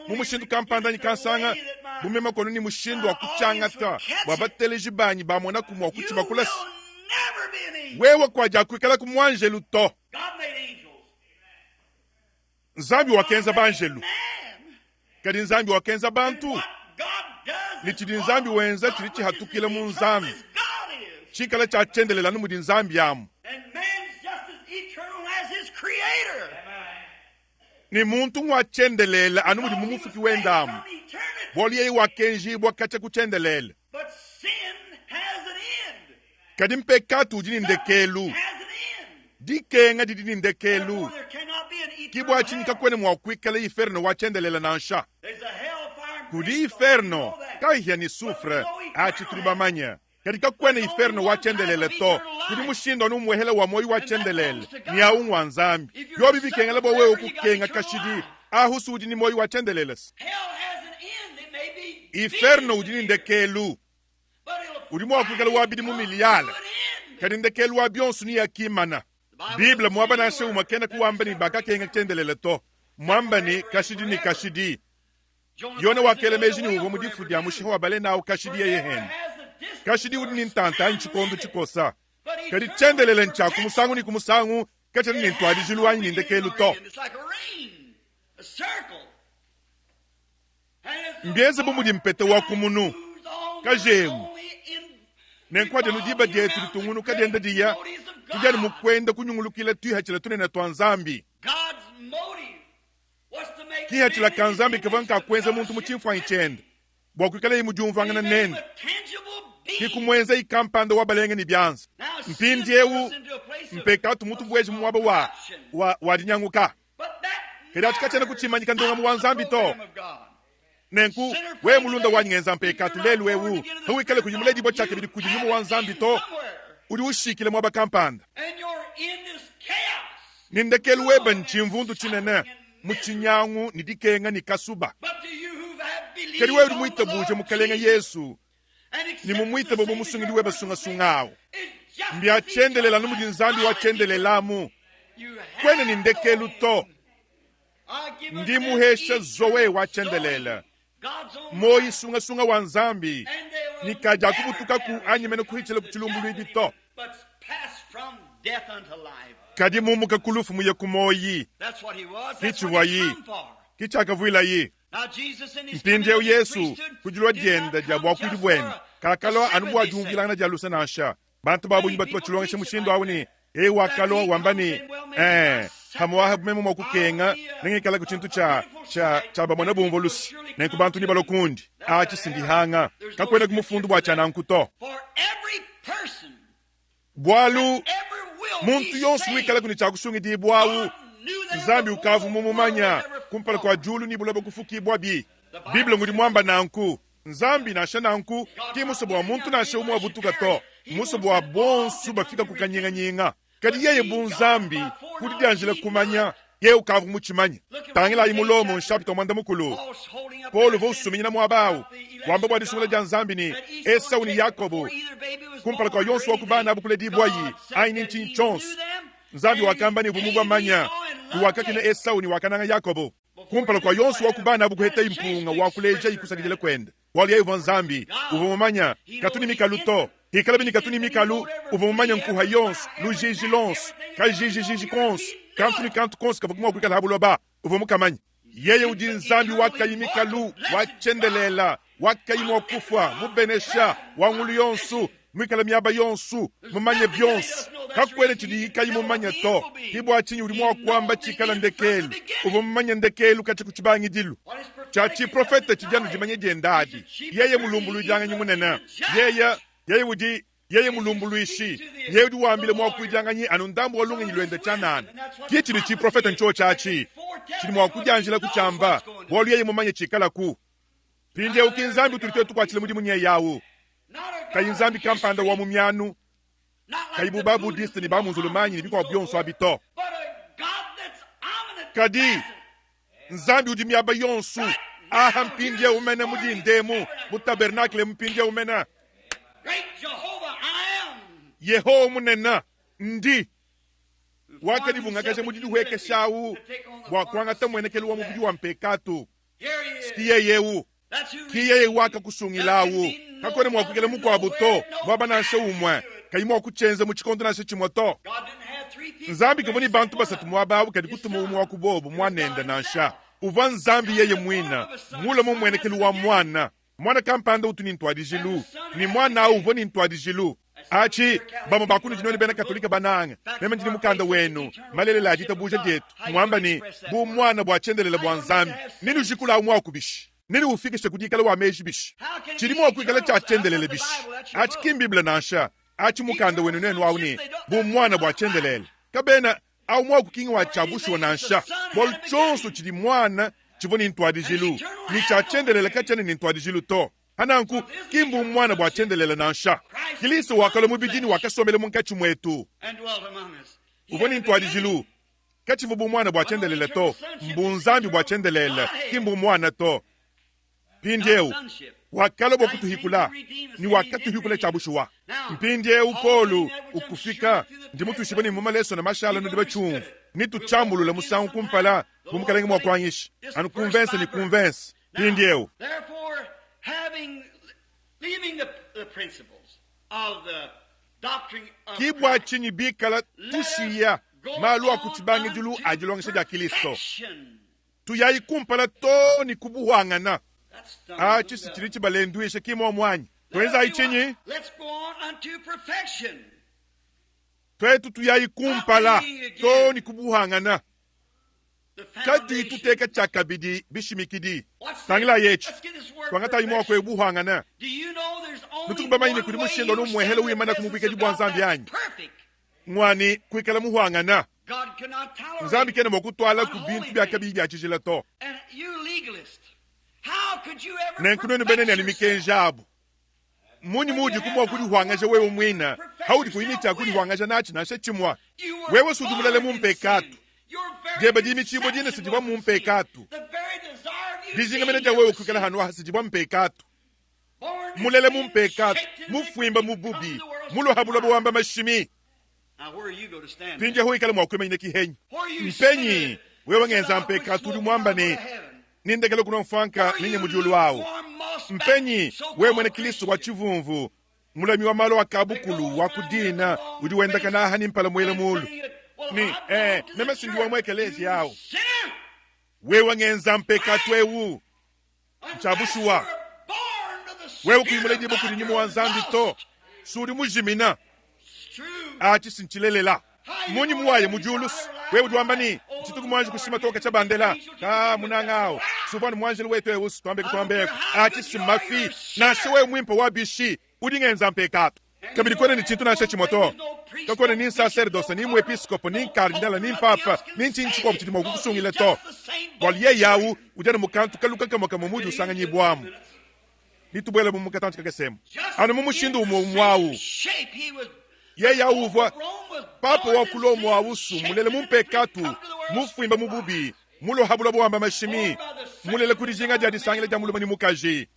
mumushindu kampanda ni kansanga bumema kono ni mushindu wa kuchangata babateleji banyi bamona kumwa kuchiba kulasi wewe kwa jakwikala kumwanjelu to nzambi wakenza banjelu kadi nzambi wakenza bantu lichidi nzambi wenza chilichi hatukile mu nzambi chikala cha chendelela numudi nzambi yamu ni muntu wa chendelela anumudi mumufuki wendamu boli yei wakenji bwakacha kuchendelela kadi mpekatu ujini ndekelu dikenga didini ndekelu kibwa chinika kwene mwakwikala iferno wa chendelela nansha kudi iferno kaihia ni sufre achiturubamanya katika kwene iferno wa chendelele to kudi mushindo numwehele wa moyo wa chendelele ni aunwa nzambi yobi bikengele bo wewe kukenga kashidi ahusu ujini moyo wa chendelele iferno ujini ndekelu udimo wakukala wabidi mumiliyala kadi ndekelu wa bionsu ni yakimana Biblia mwaba na se umakena kuwamba ni baka kenga chendelele to mwamba ni kashidi yone wakele mejini uvo mudifudi amushiho wabale na ukashidi ye hen kashidi udini ntanta nchikondo chikosa kadi chendelele ncha kumusangu ni kumusangu kachani ni ntwadijilu wanyi nindekelu to mbieze bumudi mpete wakumunu kajemu nenkwade nudiba dietu litungunu kadenda diya tujani mukwenda kunyungulukila tuyihachila tunena twa nzambi kihachila kanzambi kavanka kwenza muntu muchimfanyi chende bwakwikala imujumvangana nene kikumwenza ikampanda wabalenge ni byanza mpindiewu mpekatu mutu bweji mwaba wadinyanguka keda chikachana kuchimanyika ndonga muwanzambi to nenku we mulunda wanyenza mpekatu lelu wewu hawikale kujimuledi bochake bidi kujinyumu wanzambi to udi ushikile mwaba kampanda nindekelu weba nchimvundu chinene muchinyangu nidikenga nikasuba kedi we udi muita buje mukalenga Yesu ni mumuita bobo musungidi weba sunga mbia chendelela numudi nzambi wa chendelelamu kwene nindekelu to ndi muhesha zowe wa chendelela moyi sunga wa nzambi nikaja kubutuka ku anyemene kuhichele kuchilumbulu ibito kadi mumuka kulufu muye kumoyi kichiwayi kichakavuila yi mpindieu Yesu kujulwa dienda jabwa kujibwene kakalo anubuwa jungilana jalusa nasha bantu babu nyibatu bachulonga shemushindo awuni wakalo wambani hamoaha memo mwakukenga nengekala ku chintu cha bamona bomvolusi nenkubantu ni balokundi achi sindihanga kakwena kumufundu bwachana nkuto bwalu muntu yonse wikala kuni chakusungi di bwawu nzambi ukavu mumumanya kumpala kwa julu ni bulaba kufukibwa bi biblia ngudi mwamba nanku nzambi nasha nanku ki musobo wa muntu nasha umu wabutuka to musobo wa bonsu bafika kukanyenga kadi yeye bunzambi kudi dianjile kumanya ye ukavu muchimanya tangila imulomo nshapita mwanda mukulu Paulo vo sumina mwabawu wamba bwa disungula ja nzambi ni Esau ni Yakobo kumpala kwa yonsu wakubana abukule dibwayi aini nchin chons nzambi wakamba ni vumugwa manya kuwakakine Esau ni wakananga Yakobo kumpala kwa yonsu wakubana abukuheta impunga wakuleja ikusadijele kwenda wali ya hivyo nzambi uvumumanya katuni mikalu to hikalabi ni katuni mikalu uvumumanya nkuha yonsu lujiji lons kajiji kons kantuni kantu kons kavukuma wakwikala habulo ba uvumukamanya yeye udi nzambi wakayimikalu wachendelela wakayimu wakufwa mubenesha wangulu yonsu mwikala miaba yonsu mumanye byonsu kakwele chidi ikayimumanya to hibu achinyi ulimu wakwamba chikala ndekelu uvumumanya ndekelu kachi kuchibangi dilu chachi profeta chijanu jimanye jendadi yeye mulumbulu ijanga nyimunena yeye mulumbulu ishi yeye udi wambile mwakujanga nyi anundambu walunga nyiluende chanana kie chidi chi profeta ncho chachi chidi mwakujanjila kuchamba walu yeye mumanye chikala ku pinde ukinzambi tulitetu kwa chile mudi munye yawu kayinzambi kampanda wa mumyanu kayibuba budiste ni bamunzulumanyi ni bikwa byonso abito kadi nzambi udi miaba yonsu aha mpindye umena mudi ndemu mutabernakle mpindye umena Yeho munena ndi wakadi bungakaje mudi duhweke shawu wakwanga tamwenekelu wa mubudi wa mpekatu skiye yewu kiye waka kusungilawu kakone mwakukele mukwa buto baba nashe umwe kayimo kuchenze mu chikondo nashe chimoto nzambi keboni bantu basatu mwabawu kadi kutuma umwe wakubobo mwanenda nasha uva nzambi yeye mwina mula mumwenekelu wa mwana kampanda utuni ntwadijilu ni mwana uvo ni ntwadijilu achi bamo bakuni jinoni bena katolika bananga mema njini mukanda wenu malele la jita buje dietu mwamba ni bu mwana bwa chendelela bwa nzambi nini ujikula umwa kubishi nini ufikishe kudikala wa meji bishi chirimo wakwikala cha chendelele bishi achi kimbibla nasha achi mukanda wenu nenu wauni bu mwana bwa chendelele kabena au mwa kukingi wa chabushu wa nasha bol chonso chidi mwana chivoni ntwadijilu ni cha chendelele kachani ni ntwadijilu to hananku kimbu mwana bwa chendelele nansha kiliso wakalo mubidini wakasomele munkachi mwetu uvoni ntwadijilu kachivu bu mwana bwa chendelele to mbunzambi bwa chendelele kimbu mwana to pindeu wakalo bwa kutuhikula ni wakatuhikula chabushuwa mpindeu polu ukufika ndi mutu shibani mumaleso na mashala nudiba chumvu nitu chambulu la musangu kumpala mumukalengi mwa kwanyishi anu convince ni convince pindeu leaving the principles of the doctrine of kibwa chini bikala tushiya malu akuchibangi julu ajilongisha ja Kristo tuyayi kumpala to ni kubuhangana achi sichirichi balenduisha kimo mwanyi tweza ichinyi let's go on unto perfection twetu tuyayi kumpala to ni kubuhangana kati tuteka chakabidi bishimikidi tangila yechi twangata imo kwa buhangana nutukubamanyine kuri mushinga no mwehelo wimana kumubika jibwa nzambi yanyi mwani kwikala muhangana nzambi kene mokutwala ku bintu byakabi byachijila to nenkuno benene alimikenjabu muni muji kumwa kuri hwangaje wewe mwina haudi kuinita kuri hwangaje nachi nashe chimwa wewe sudumulele mumpekatu jeba jimi chibo jine sijibwa mumpekatu dijinga meneja wewe kukala hanwa sijibwa mpekatu mulele mumpekatu mufwimba mububi mulo habulo bwamba mashimi pinje hui kala mwakwema ine kihenyi mpenyi wewe ngenza mpekatu uri mwamba ni nindekele kuno mfanka ninye mujulu wao mpenyi wewe mwene Kristo wa chivumvu mulami wa malo wa kabukulu wa kudina udi wenda kana hani mpala mwele mulu ni meme sindi wa mwekelezi yao wewe ngenza mpekatu wewu mchabushuwa wewe kuimule jibu kuri nimu wanzambi to suri mujimina achi sinchilelela muni muwaye mujulus wewe duambani chituku mwanje kushima toka cha bandela ka munangao subani mwanje wetu eusu twambe kutombe ati simafi na shewe mwimpo wabishi udingenza mpekato kabidi kwene ni chintu na chimoto kakone ni sacerdoce ni mwepiskopo ni cardinal ni papa ni chinchiko kuti mo kusungile to bolye yawu udana mukantu kaluka kama kama mudu sanga nyibwamu litubwele mu mukatanti kakasema ana mumushindu umwawu ye yawu vo papa wa kulomo awusu mulele mumpekatu mufimba mububi mulo habulo bwamba mashimi mulele kurijinga jadi sangile jamulo mani mukaji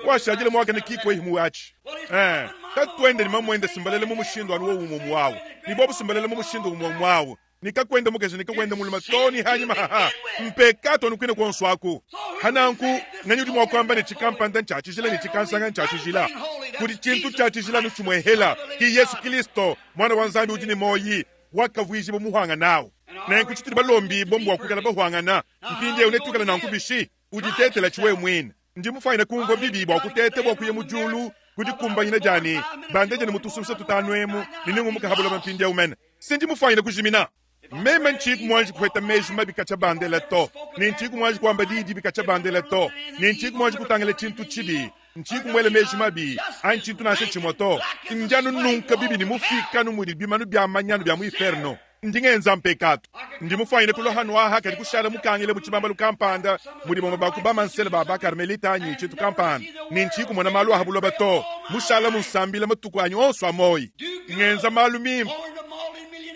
washajile mwaka ni kiko himu wachi katwende ni mamwende simbalele mumushindu anuwo umumu wawu ni bobu simbalele mumushindu umumu wawu nikakwende mukaji nikakwende mulima toni hanyima haha mpekato nukwine kwa nswaku hananku nganyudi mwakwamba ni chikampanda nchachijila ni chikansanga nchachijila kuri chintu chachijila nuchumwehela ki Yesu Kristo mwana wanzambi ujini moyi wakavuijibo muhanga nawo nenku chitiri balombi bombu wakukala bahuangana mpinde unetukala na nkubishi ujitetela chiwe mwina ndimufaina kungo bibi bwakutete bwakuye mujulu kujikumba nyina jani bandeje ni mutusumse tutanwemu niningu mukahabula mpinde umene sindimufaina kujimina meme nchiku mwanji kuheta meji mabikacha bandela to ni nchiku mwanji kuamba didi bikacha bandela to ni nchiku mwanji kutangele chintu chibi nchiku mwele meji mabi an chintu nashe chimoto njanu nunka bibi ni mufika numudi bimanu bya manyanu bya muiferno ndingenza mpekato ndimufaine kulo hanu aha kadi kushara mukangile muchibamba lukampanda muri bomba bakubama nsele baba Carmelita anyi chitu kampanda ni nchiku mwana malu ahabulo bato mushala musambila matuku anyi onso amoyi ngenza malumi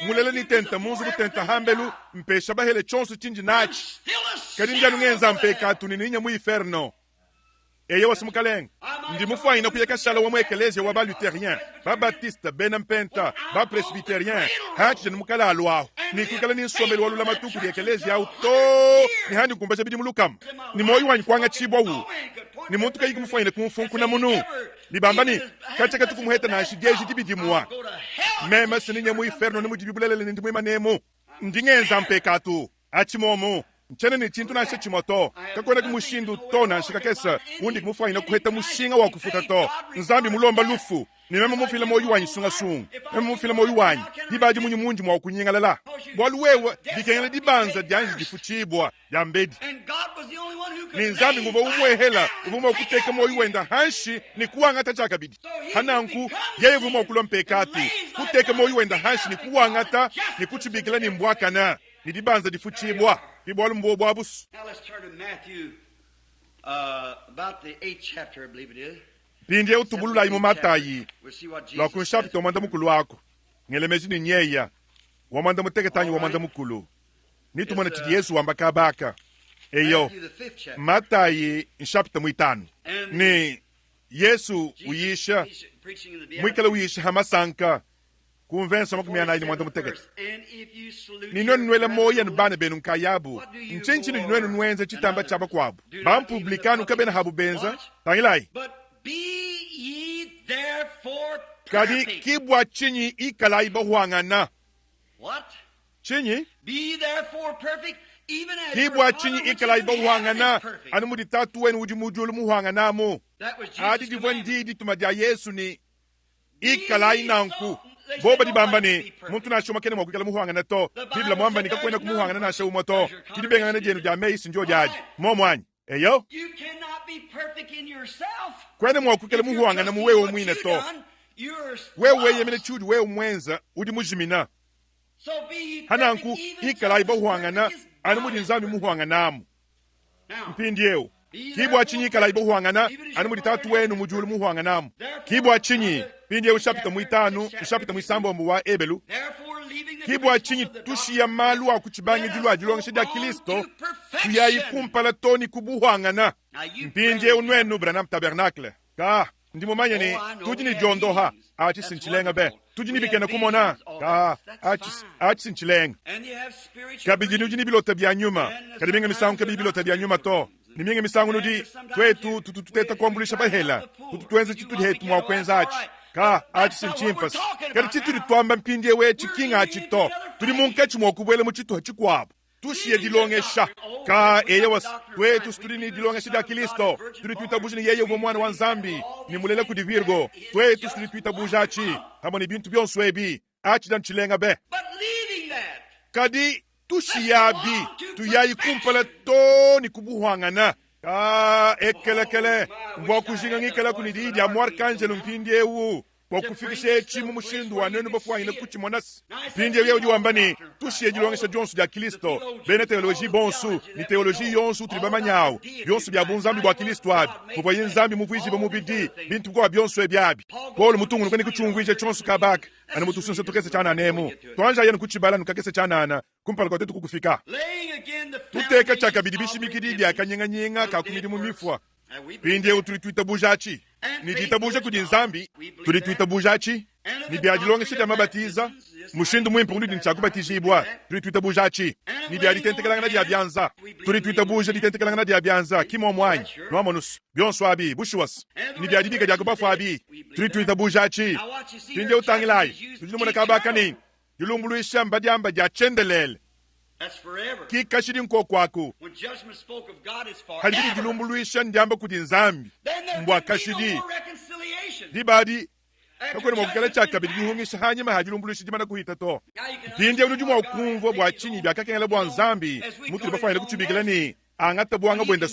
mulele ni tenta munzu kutenta hambelu mpesha bahele chonsu chinji nachi kadi njanu ngenza mpekato ni ninya muiferno eye wasimukalenga ndimufaina kuyeka shala wa mwekelezia wa ba luterien ba baptiste benampenta ba presbyterien hachi nimukala alwaho ni kukala ni nsomeli walula matuku di ekelezia auto ni handi kumbacha bidi mulukam ni moyo wanyi kwanga chibwa wu ni muntu kayi kumufaina kumfunku na munu ni bambani kacha katuku muheta na ashigeji dibidi muwa mema sininye muiferno ni mujibibulele ni ndimu imanemu ndingenza mpekatu achimomo nchene ni chintu na chimoto kakwenda kumushindu to na nshikakesa undi kumufaina kuheta mushinga wa kufuta to nzambi mulomba lufu ni mema mufile moyu wanyi sunga sunga mema mufile moyu wanyi dibaji munyi munji mwa kunyingalala bwaluwewe dikengele dibanza dianji difuchibwa ya mbedi ni nzambi nguva umwehela uvuma kuteka moyu wenda hanshi ni kuwangata chakabidi hananku yeye uvuma kulompekatu kuteka moyu wenda hanshi ni kuwangata ni kuchibikila ni mbwakana ni dibanza difuchibwa Now let's turn to Matthew, about the 8th chapter, I believe it is. Pindie utubulula imu Matayi. We'll see what Jesus la kunshapi to manda mukulu wako. Ngelemezi ni nyeya. Wamanda muteke tanyi wamanda mukulu. Nitu mwana chidi Yesu wambaka baka. Eyo. Matayi nshapita muitanu. Ni Yesu uyisha. Mwikala uyisha hamasanka. Kunvensa makumia ili mwanda muteke. Ninwe nwele moya nbane benu nkayabu. Nchenchi ni nwele nwenze chitamba chaba kwabu. Bampublikanu kabena habu benza. Tangilai. But be ye therefore Kadi perfect. kibwa chinyi ikalai bahuangana. What? Chinyi? Be therefore perfect, even as Kibwa your chinyi Father which ikalai is in heaven bahuangana. is perfect. Anu mudi tatu wenu ujimujulu muhuangana mo. That was Jesus' Adi commandment. divendidi tumadia Yesu ni ikalai nanku. Boba di bamba ni muntu na shoma kene mwakukala muhuangana to. Bibla mwamba ni kakwenda kumuhuangana na shewu moto. Kidibenga na jenu jame isi njo jaji. Mwanyi. Eyo? You cannot be perfect in yourself. Kwene mwakukala If you're muhuangana trusting muwewe what mwine you've to. done, you're Wewe lost. yemene chudi wewe mwenza udi mujimina. So be ye perfect, Hananku even ikalai as bahuangana. perfect as Anu God mudi is nzami perfect. muhuanganamu. Now, Mpindieo. Kibwa chinyi ikalai bahuangana. Anu mudi tatu wenu mujulu muhuanganamu. Kibwa chinyi. Pindieo ushapita muitanu. Ushapita muisambo mbuwa ebelu. therefore, leaving the Kibwa principles chinyi of the tushi ya malu wa kuchibangi julu wa julu shida Kristo. Tuyayi kumpala toni kubuhuangana. Mpinje unwenu branam tabernacle. Ka, ndimo manya ni, tujini jondoha. Achi sinchilenga be. Tujini bikena kumona. Ka, achi sinchilenga. And you have spiritual Kabidi nujini bilota bya nyuma. Kadibinga misangu kabidi bilota bya nyuma to. Niminga misangu nudi, twetu tuteta kuambulisha bahela. Tutuenze chitu hetu mwa kwenza achi. Ka, achi sinchimpas. Kadi chitu ditwamba mpindie we chikinga achi to. Tuli munkechi mwa kubwele mchitu hachi kwabu. Tushiye dilongesha. Ka eye was twetu studini dilongesha da Kristo. Tuli tuita bujini yeye uvo mwana wa nzambi. Ni mulele kudivirgo. Twetu studini tuita bujachi. Hamo ni bintu byonswebi. Achi dan chilenga be. But leaving that, kadi tushiyabi tuyayi kumpala to ni kubuhangana ekelekele mbwa kujinga ngikela kunididi amwar kanjelu mpindi ewu kwa kufikisha chimu mushindu wa nenu bafu wangine kuchi monas mpindi ewu yawudi wambani tushiye jilongesha jonsu ya Kristo bene teoloji bonsu ni teoloji yonsu tulibama nyao yonsu bya bunzambi bwa Kristo wabi mubwa yinzambi muvuishi bamubidi bintu kwa byonsu ebyabi polo mutungu nukweni kuchungwije chonsu kabaka ana mutu sunse tukese chana nemu tuanja yenu kuchibala nukakese chana ana kumpala kwa tetu kukufika tuteka chaka bidibishi mikididi akanyenga kakumidi mumifwa pindi ewu tulituita bujachi nidita buja kudi nzambi tulituita bujachi nibyadilonge shida mabatiza mushindu mwimpu ngundi nchakubatijibwa tulituita bujachi nibyaditentekelanga na diabyanza tulituita buja ditentekelanga na diabyanza kimo mwanyi noamonus byonso abi bushuwas nibyadibika diakubafu abi tulituita bujachi pindi ewu tangilai tujilimona kabakani yulumbuluisha mbadiamba diachendelele kikashidi nkokwako halibidi dilumbuluisha ndiamba kuti nzambi mbwa kashidi dibadi kakwene mwakukala chaka bidi gihungisha hanyima hajilumbuluisha jimana kuhita to pindi ya unujumwa ukumvo bwa chinyi bya kakengela bwa nzambi mutu libafahile kuchubigilani angata buwanga bwenda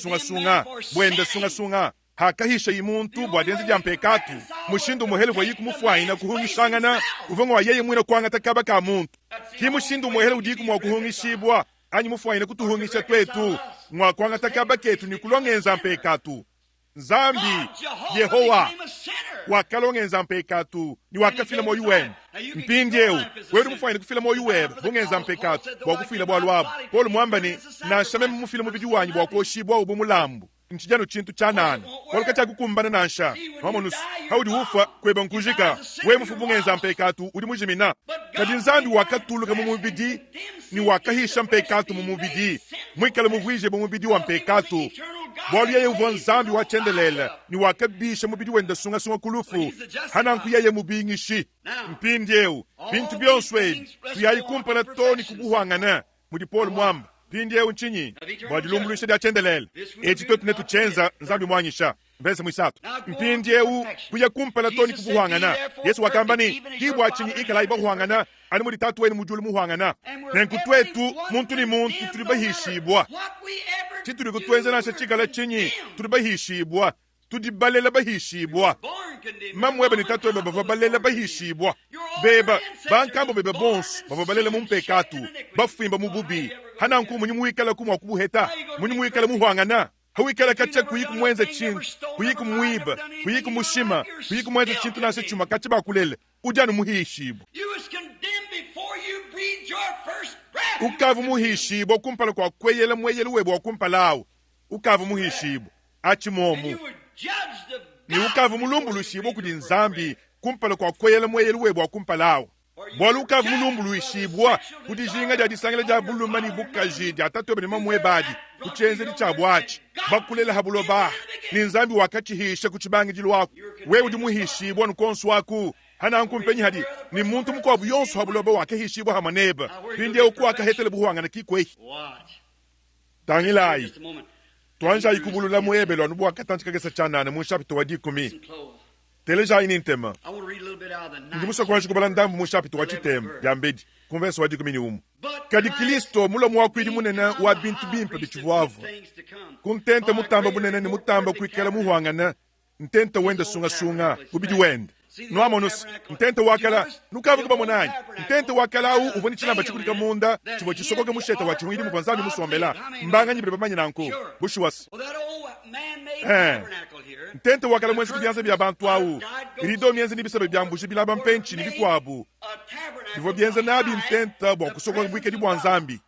sunga hakahisha imuntu bwadenzi dya mpekatu mushindu muhele bwa yiku mufwaina kuhungishangana uvongo wa yeye mwina kuangata kaba ka muntu kimushindu muhele udiku mwa kuhungishibwa anyi mufwaina kutuhungisha twetu mwa kuangata kaba ketu ni kulongenza mpekatu nzambi Yehowa wakalongenza mpekatu ni wakafila mo yuwen mpindyewu wedu mufwaina kufila mo yuweba bungenza mpekatu bwakufila bwa lwabu polo mwambani na shame mufila mubidi wanyi bwakoshibwa ubu mulambu nchijano chintu chanana walika chakukumbana nansha mamonus haudi ufa kweba nkujika we mufubungenza mpekatu udi mujimina kadi nzambi wakatuluka mumubidi ni wakahisha mpekatu mumubidi mwikala muvwije mumubidi wa mpekatu bwalu yeye uvo nzambi wachendelela ni wakabisha mubidi wenda sunga kulufu hananku yeye mubingishi mpindyewu bintu byonswe tuyayikumpana toni kubuhangana mudi polo mwamba pindi ewu nchinyi bwadilumbuluisha diachendelela eci twetune tuchenza nzambi mwanyisha mbense mwisatu mpindi ewu kuya kumpala toni kubuhangana Yesu wakambani kibwa chinyi ikala ibahuhangana ani mudi tatu weni mujulu muhangana nenku twetu muntu ni muntu tulibahishibwa chituli kutwenza nasha chikala chinyi tulibahishibwa tudibalela bahishibwa mamweba ni tatu eba bavabalela bahishibwa beba bankambo beba bonsu bavabalela mumpekatu bafimba mububi hananku munyi muikala kumwa kubuheta munyi muikala muhwangana hawikala kacha kuyiku mwenza chintu kuyiku mwiba kuyiku mushima kuyiku mwenza chintu nase chuma kacha bakulele ujanu muhishibwa ukavu muhishibwa kumpala kwa kweyela mweyela webo wakumpalawo ukavu muhishibwa achimomu ni ukavu mulumbulushibwa kudi nzambi kumpala kwa kweyela mweyela webo wakumpalawo bwala ukavu mulumbulushibwa kudi jinga dia disangela dia bulumani bukaji dia tatu bani mamwebadi kuchenze di chabwachi bakulela habulo ba ni nzambi wakachihisha kuchibangi jilwako wewe di muhishibwa nukonsu waku hana nkumpenyi hadi ni muntu mukwabu yonsu habulo ba wakahishibwa hamaneba pindi uku akahetele buhuanga na kikwehi tangilai tuanja ikubulula muebelo nubu wakatanchika kesa chanana mushapito wadikumi teleja inintema ndimusa kwa shikubala ndambu mushapito wachitema yambedi konverso wadikumi ni umu kadi Kristo mula mwakwidi munena wa bintu bimpa bichivuavu kuntenta mutamba bunena ni mutamba kuikala muhuangana ntenta wenda sunga ubidi wenda noamonus ntenta wakala nukavu kuba monanyi ntenta wakala u uvoni chilamba chikulika munda chivo chisokoke musheta wachi mwidi muvanzambi musombela mbanga nyibire bamanyi nanku bushuwas ntenta wakala mwenzi kubyanza bya bantu au irido mienzi nibisabe byambushi bilaba mpenchi nibikwabu ivo byenza nabi ntenta bwa kusokoke bwike di bwanzambi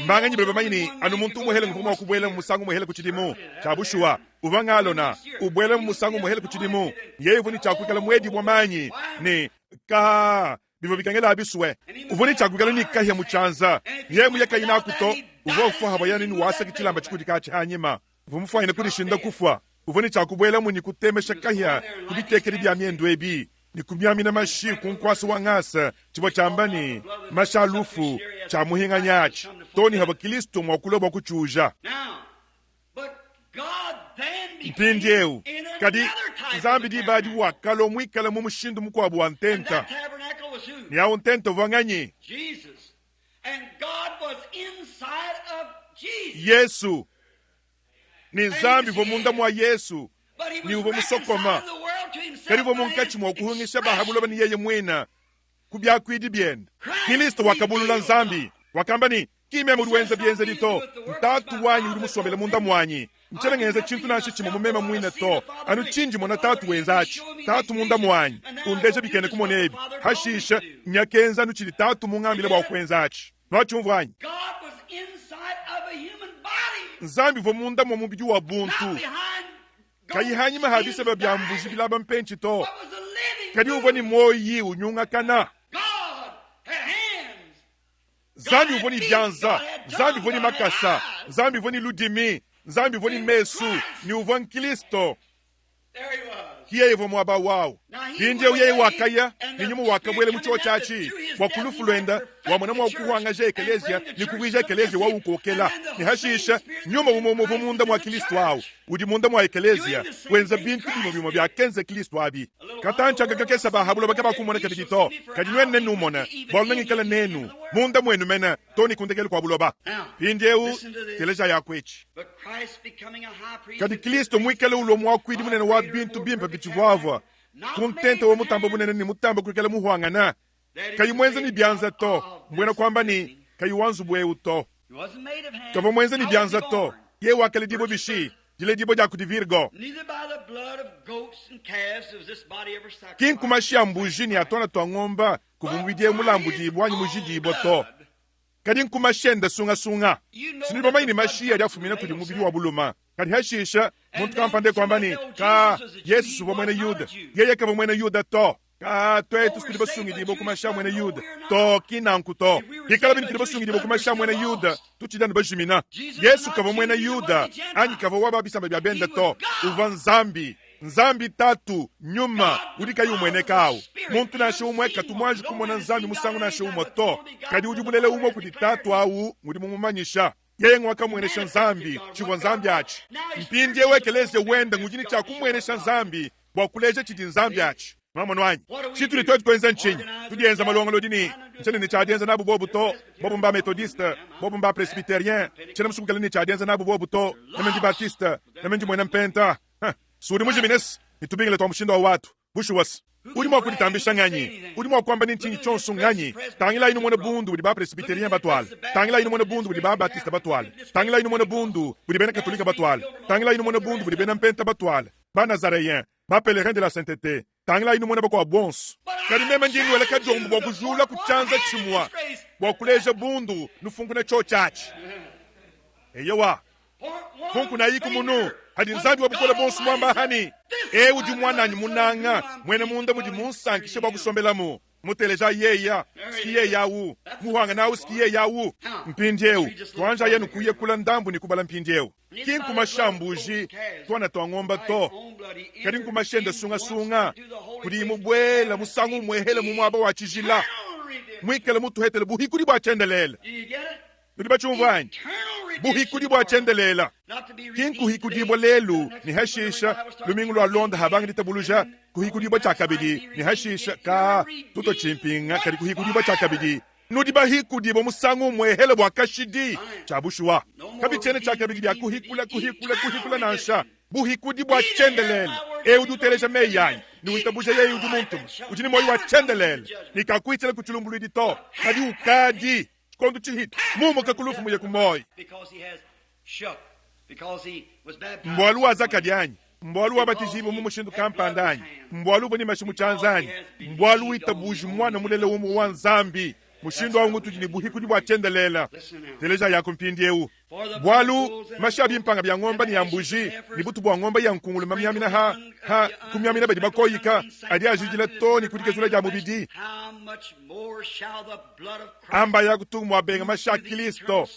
mbanga nyibire bamanyi ni anu muntu muhele ngufuma wakubwele musangu muhele kuchidimu chabushuwa uvangalona ubwele musangu muhele kuchidimu yeye uvoni chakwikala mwedi mwamanyi ni ka bivo bikangela abiswe uvoni chakwikala ni kahya muchanza yeye muyaka inakuto uvofu habayani ni wasa kichilamba chikudika chanyima uvumufu ina kudishinda kufa uvoni chakubwele muni kutemesha kahya kubitekeri bya miendo ebi ni kumyamina mashi kunkwasi wangasa chivo chambani mashalufu cha muhinga nyachi toni haba Kristo mwakuloba kuchuja mpindyewu kadi nzambi di badi wakalo mwikala mumushindu mukwabu wa ntenta ni awu ntenta vanganyi Yesu ni nzambi vomunda mwa Yesu ni uvomusokoma kari vomunkachimwa okuhungisha bahabuloba ni yeye mwina kubyakwidi byenda Kristo wakabulula nzambi wakamba kime muruwenza byenze lito mtatu wanyu uri musombele munda mwanyi mchele ngenze chintu nashi chimo mumema mwina to anu chinji mona tatu wenzachi tatu munda mwanyi undeje bikene kumonebi hashisha nyakenza anu chili tatu mungambile bwa kwenzachi nwachumvanyi nzambi vomunda mwa mubiji wa buntu kayihanyi mahadise babyambuji bilaba mpenchi to kadi uvoni moyi unyunga kana nzambi uvoni byanza nzambi uvoni makasa nzambi uvoni ludimi nzambi uvoni mesu ni uvoni Kristo kiye ivo mwaba wao hinje uyeye wakaya ni nyumu wakabwele mucho chachi wakulufu lwenda wamona mwa kuhwangaje ekelezia ni kuwija ekelezia wa ukokela ni hashisha nyuma umumunda mwa Kristo wao udi munda mwa ekelezia wenza bintu bimo bya kenze Kristo abi katancha gakesa bahabulo bakaba kumona kabidito kadinwenne numona bolngi kala nenu munda mwenu mena toni kundekele kwa buloba pindeu keleja yakwechi kadi Kristo mwikele ulo mwa kwidi munene wa bintu bimpa bichivava kuntente wa mutambo munene ni mutambo kurikele muhwangana kayi mwenza ni byanza to mwena kwamba ni kayi wanzu bwe uto kava mwenza ni byanza to ye wakale dibo bishi jile dibo jaku di virgo kin kumashi ambuji ni atona to ngomba kuvumwidie mulambu dibo wanyu mujidi ibo to kadi nkumashenda sunga sinibo maini mashi ya fumina kudi mubiri wa buluma kadi hashisha muntu kampande kwamba ni ka Yesu subo mwene Yuda yeye kava mwene Yuda to ka twetu skiriba sungi dibo kumasha mwene Yuda to kinanku to hikala bini kiriba sungi dibo kumasha mwene Yuda tuchidana bajimina Yesu kava mwene Yuda anyi kava waba bisamba bya benda to uva nzambi tatu nyuma udika yumwene kao muntu nashe umweka tumwaji kumona nzambi musangu nashe umoto kadi ujibulele umo kuti tatu au ngudi mumumanyisha yeye ngwaka mwenesha nzambi chibwa nzambi achi mpindie wekeleze wenda ngujini cha kumwenesha nzambi bwakuleje chiti nzambi achi mama nwanyi chitu litoe tukwenza nchinyi tudienza malonga lodini nchene ni chadienza nabu bobu to bobu mba metodiste bobu mba presbyterien chene msukukale ni chadienza nabu bobu to nemenji batiste nemenji mwena mpenta suri mujimines nitubingile twa mshindo wa watu bushuwas uri mwa kuditambisha nganyi uri mwa kwamba nchinyi chonso nganyi tangila inu mwene bundu budi ba presbyterien batwala tangila inu mwene bundu budi ba batiste batwala tangila inu mwene bundu budi bena katolika batwala tangila inu mwene bundu budi bena mpenta batwala ba nazareyen ba pelerin de la sainteté tangila inu mwene bakwa bonso kadi meme njini wele kadombu bwa kujula kuchanza chimwa bwa kuleja bundu nufungune cho chachi eyewa funku na yiku munu hadi nzambi wabukola bonsu mwamba hani uji mwananyi munanga mwene munda muji munsankishe bwa kusombelamu muteleja yeya skiye yawu muhanga nawu skiye yawu mpindeu twanja yenu kuye kula ndambu ni kubala mpindeu kinku mashambuji twana twangomba to kadi nkumashenda sunga kudi mubwela musangu mwehele mumwaba wachijila mwikele mutu hetele buhikudi bwa chendelela nudi bachumvanyi buhikudi bwa chendelela kinku hikudi bwa lelu ni hashisha lumingu lwa londa habangi ditabuluja kuhikudi bwa chakabidi ni hashisha ka tuto chimpinga kadi kuhikudi bwa chakabidi nudi bahikudi bwa musangu mwehele bwa kashidi chabushuwa kabi chene chakabidi bya kuhikula nansha buhikudi bwa chendelela uduteleja meyanyi ni witabusha yeye udu muntu ujini moyi wa chendelela ni kakuitele kuchulumbulu idito kadi ukadi kondu chihit mumo kakulufu muye kumoyi mbwalu wa zakadyanyi mbwalu wa batijibu mumushindu kampandanyi mbwalu boni mashimu chanzanyi mbwalu itabuji mwana mulele umu wa nzambi mushindu wa ngutu jini buhikudi bwa chendelela teleja yako mpindiewu mbwalu mashabi mpanga bya ngomba ni yambuji ni butu bwa ngomba ya nkungulu mamyamina ha kumyamina badi bakoyika adi ajijile toni kudike ja mubidi amba ya kutumwa benga masha Kristo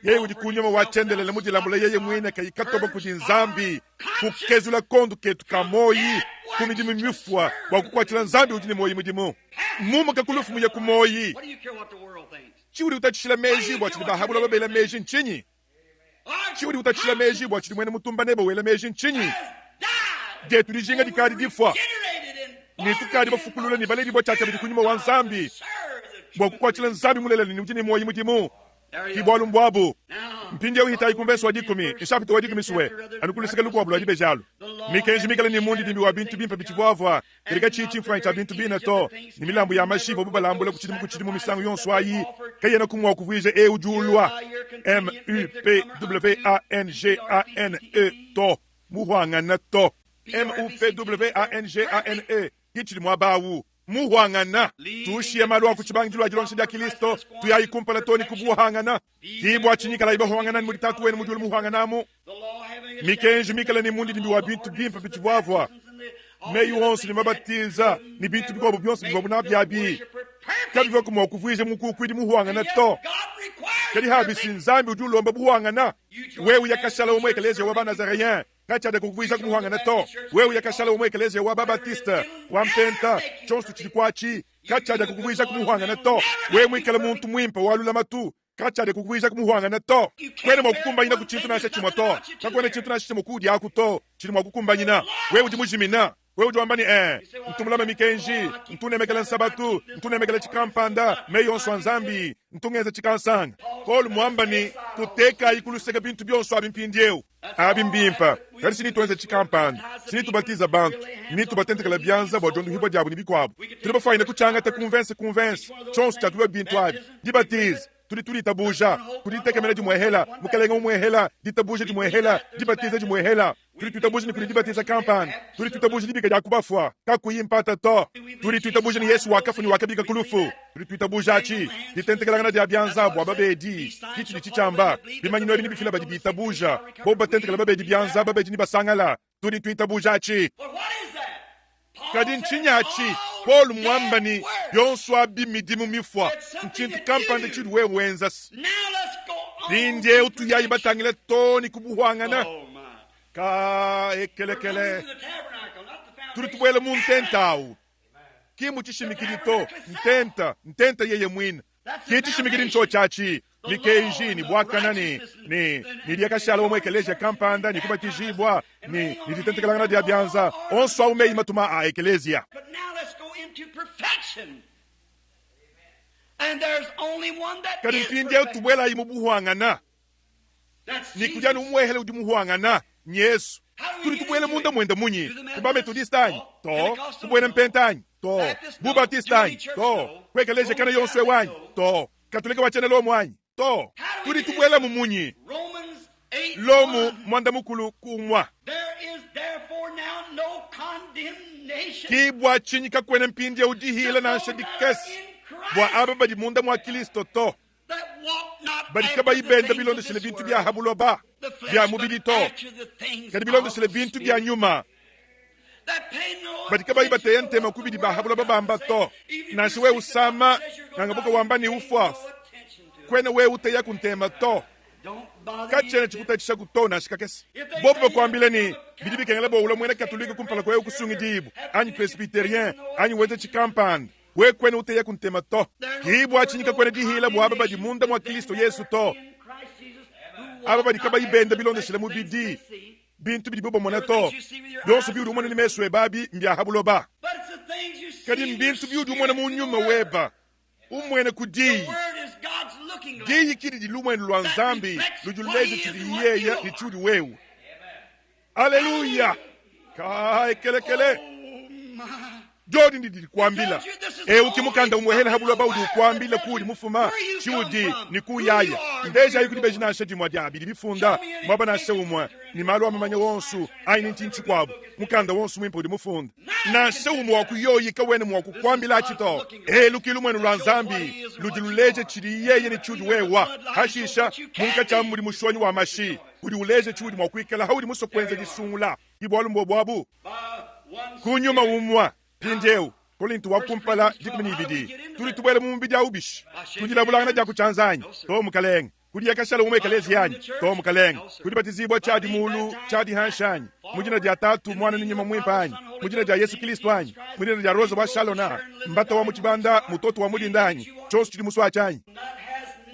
yeye udikunyoma wa chendelela mudilambula yeye mwene kayikatoba kudi nzambi kukezula kondu ketu kamoyi kumidimi mifwa wakukwatila nzambi udini moyi mudimu mumu kakulufu muye kumoyi chiuri utachila meji bwa chili bahabula babela meji nchinyi chiuri utachila meji bwa chili mwene mutumba nebo wela meji nchinyi getu dijinga dikadi difwa ni tukadi bafukulula ni baledi bwa chakabidi kunyuma wa nzambi bwa kukwatila nzambi mulele ni udini moyi mudimu kibolu mbwabu mpinde uhita ikumbeso wadikumi ishapito wadikumi suwe anukulisika luku wabula dibejalo mikenji mikala ni mundi dimbi wa bintu bimpa bichivwavwa kereka chichi mfrancha bintu bina to ni milambu ya mashivo bubalambula kuchidimu misangu yonswayi kayena kumwa kuvwije ujulwa MUPWANGANE to muhwangana to MUPWANGANE kichili mwabawu muhwangana tushie malwa kuchibangilwa jilonshi ya Kristo tuyayikumpala toni kubuhangana kibwa chinyikala ibahwangana ni mulitatu wenu mujulu muhwanganamu mikenji mikala ni mundi nimbi wa bintu bimpa bichivwavwa meyu wonsi ni mabatiza ni bintu bikobu byonsi bibabu nabyabi kabiva kumwa kuvwije mukukwidi muhwangana to kadi habisi nzambi ujulomba buhwangana wewe yakashala omwekeleze wa Nazarien kachade kukuvwisa kumuhwangana to wewe yakashala omwekeleze wa Baptiste wa mpenta chonsu chilikwachi kachade kukuvwisa kumuhwangana to wewe mwikala muntu mwimpa walula matu kachade kukuvwisa kumuhwangana to kwene mwakukumba ina kuchintu nashe chimwa to kakwene chintu nashe chimukudi akuto chili mwakukumba ina wewe ujimujimina wewe ujwambani mtumulama mikenji mtune mekala nsabatu mtune mekala chikampanda meyonso nzambi mtungeza chikansanga Paul mwambani kuteka ikuluseka bintu byonso abimpindieu abimbimpa kali sini tuenze chikampanda sini tubatiza bantu ni tubatentekala byanza bojondo hibo jabu nibikwabo tuliba faina kuchanga te convince chonso chatuwe bintu abi dibatize tuli tabuja tulitekemela jimwehela mukalenga umwehela ditabuja jimwehela dibatiza jimwehela tuli ni dibatiza kampani tuli libika jakubafwa kakuyimpata to tuli ni Yesu wakafu ni wakabika kulufu tuli chi ditentekelana dia byanza bwa babedi kichi chichamba bimanyino bini bifila badibitabuja bo batentekela babedi byanza babedi ni basangala tuli chi kadi nchinyachi Paul mwambani yonswa bimidimu mifwa nchintu kampande chidu wenzas rindye utu yayi batangile toni kubuhwangana ka ekelekele turi tubwele mu ntentawu kimu chishimikiri to ntenta yeye mwina kichishimikiri ncho chachi mikenji ni bwakana ni liyakashala omwekeleje kampanda ni kubatijibwa ni ditentekelana dia byanza onswa umeyi matuma a ekelezia kadi mpinde utubwela imubuhwangana ni kujani umwehele udimuhwangana Yesu turi tubwele munda mwenda munyi kuba metodistani to kubwele mpentani to bubatistani to kwekeleje kana yonswe wanyi to katolika wachene lo mwanyi to turi tubwele mumunyi lomu mwanda mukulu kumwa kibwa chinyika kwene mpindi ya ujihila na nshadikesi bwa aba badi munda mwa Kristo to badi kaba ibenda bilondo shile bintu bya habuloba bya mubili to kadi bilondo shile bintu bya nyuma badi kaba ibate yente makubidi ba habuloba bamba to na shiwe usama na ngabuka wambani ufuafu kwene we uteya kuntema to kachene chikuta chisha kutona shikakesi bobo kwambile ni bidibi kengele bo ulo mwene katolika kumpala kwa kusungi dibu anyi presbyterien anyi wete chikampanda we kwene uteya kuntema to hibu achinyika kwene dihila bu ababa di munda mwa Kristo Yesu to ababa di kaba ibenda bilonde shile mubidi bintu bidi bobo mwana to yonsu biudu mwana ni meswe babi mbya habuloba kadi mbintu biudu mwana munyuma weba umwene kudii geyi kiri di lumwene luanzambi lujuleze chiliyeya ni chudi wewu Haleluya kai kelekele jodi ndi kwambila ukimukanda umwehela habula baudi kwambila kuli mufuma chudi ni kuyaya ndeja yikudi bejina shedi mwadiabi bifunda mwaba na shewumwa ni malu amamanya wonsu aini ntinchi kwabo mukanda wonsu mwimpo di mufunda na shewumwa kuyoyi kawene mwa kukwambila chito lukilu mwenu lwanzambi lujiluleje chidi yeye ni chudi wewa hashisha munka chamuri mushonyi wa mashi udi uleje chudi mwa kuikala haudi muso kwenze jisungula ibolu mbobwabu kunyuma umwa pindeu kolintu wakumpala dikmini bidi tuli tubwele mumbidi ya ubishi tujila bulangana jaku chanzanyi to mukaleng kudi yakashala umekelezi yanyi to mukaleng kudi batizibwa chadi mulu chadi hanshanyi mujina dia tatu mwana ninyima mwimpa anyi mujina dia Yesu Kristo anyi mujina dia Rosa wa Shalona mbata wa muchibanda mutoto wa mudindanyi chosu chidi muswa chanyi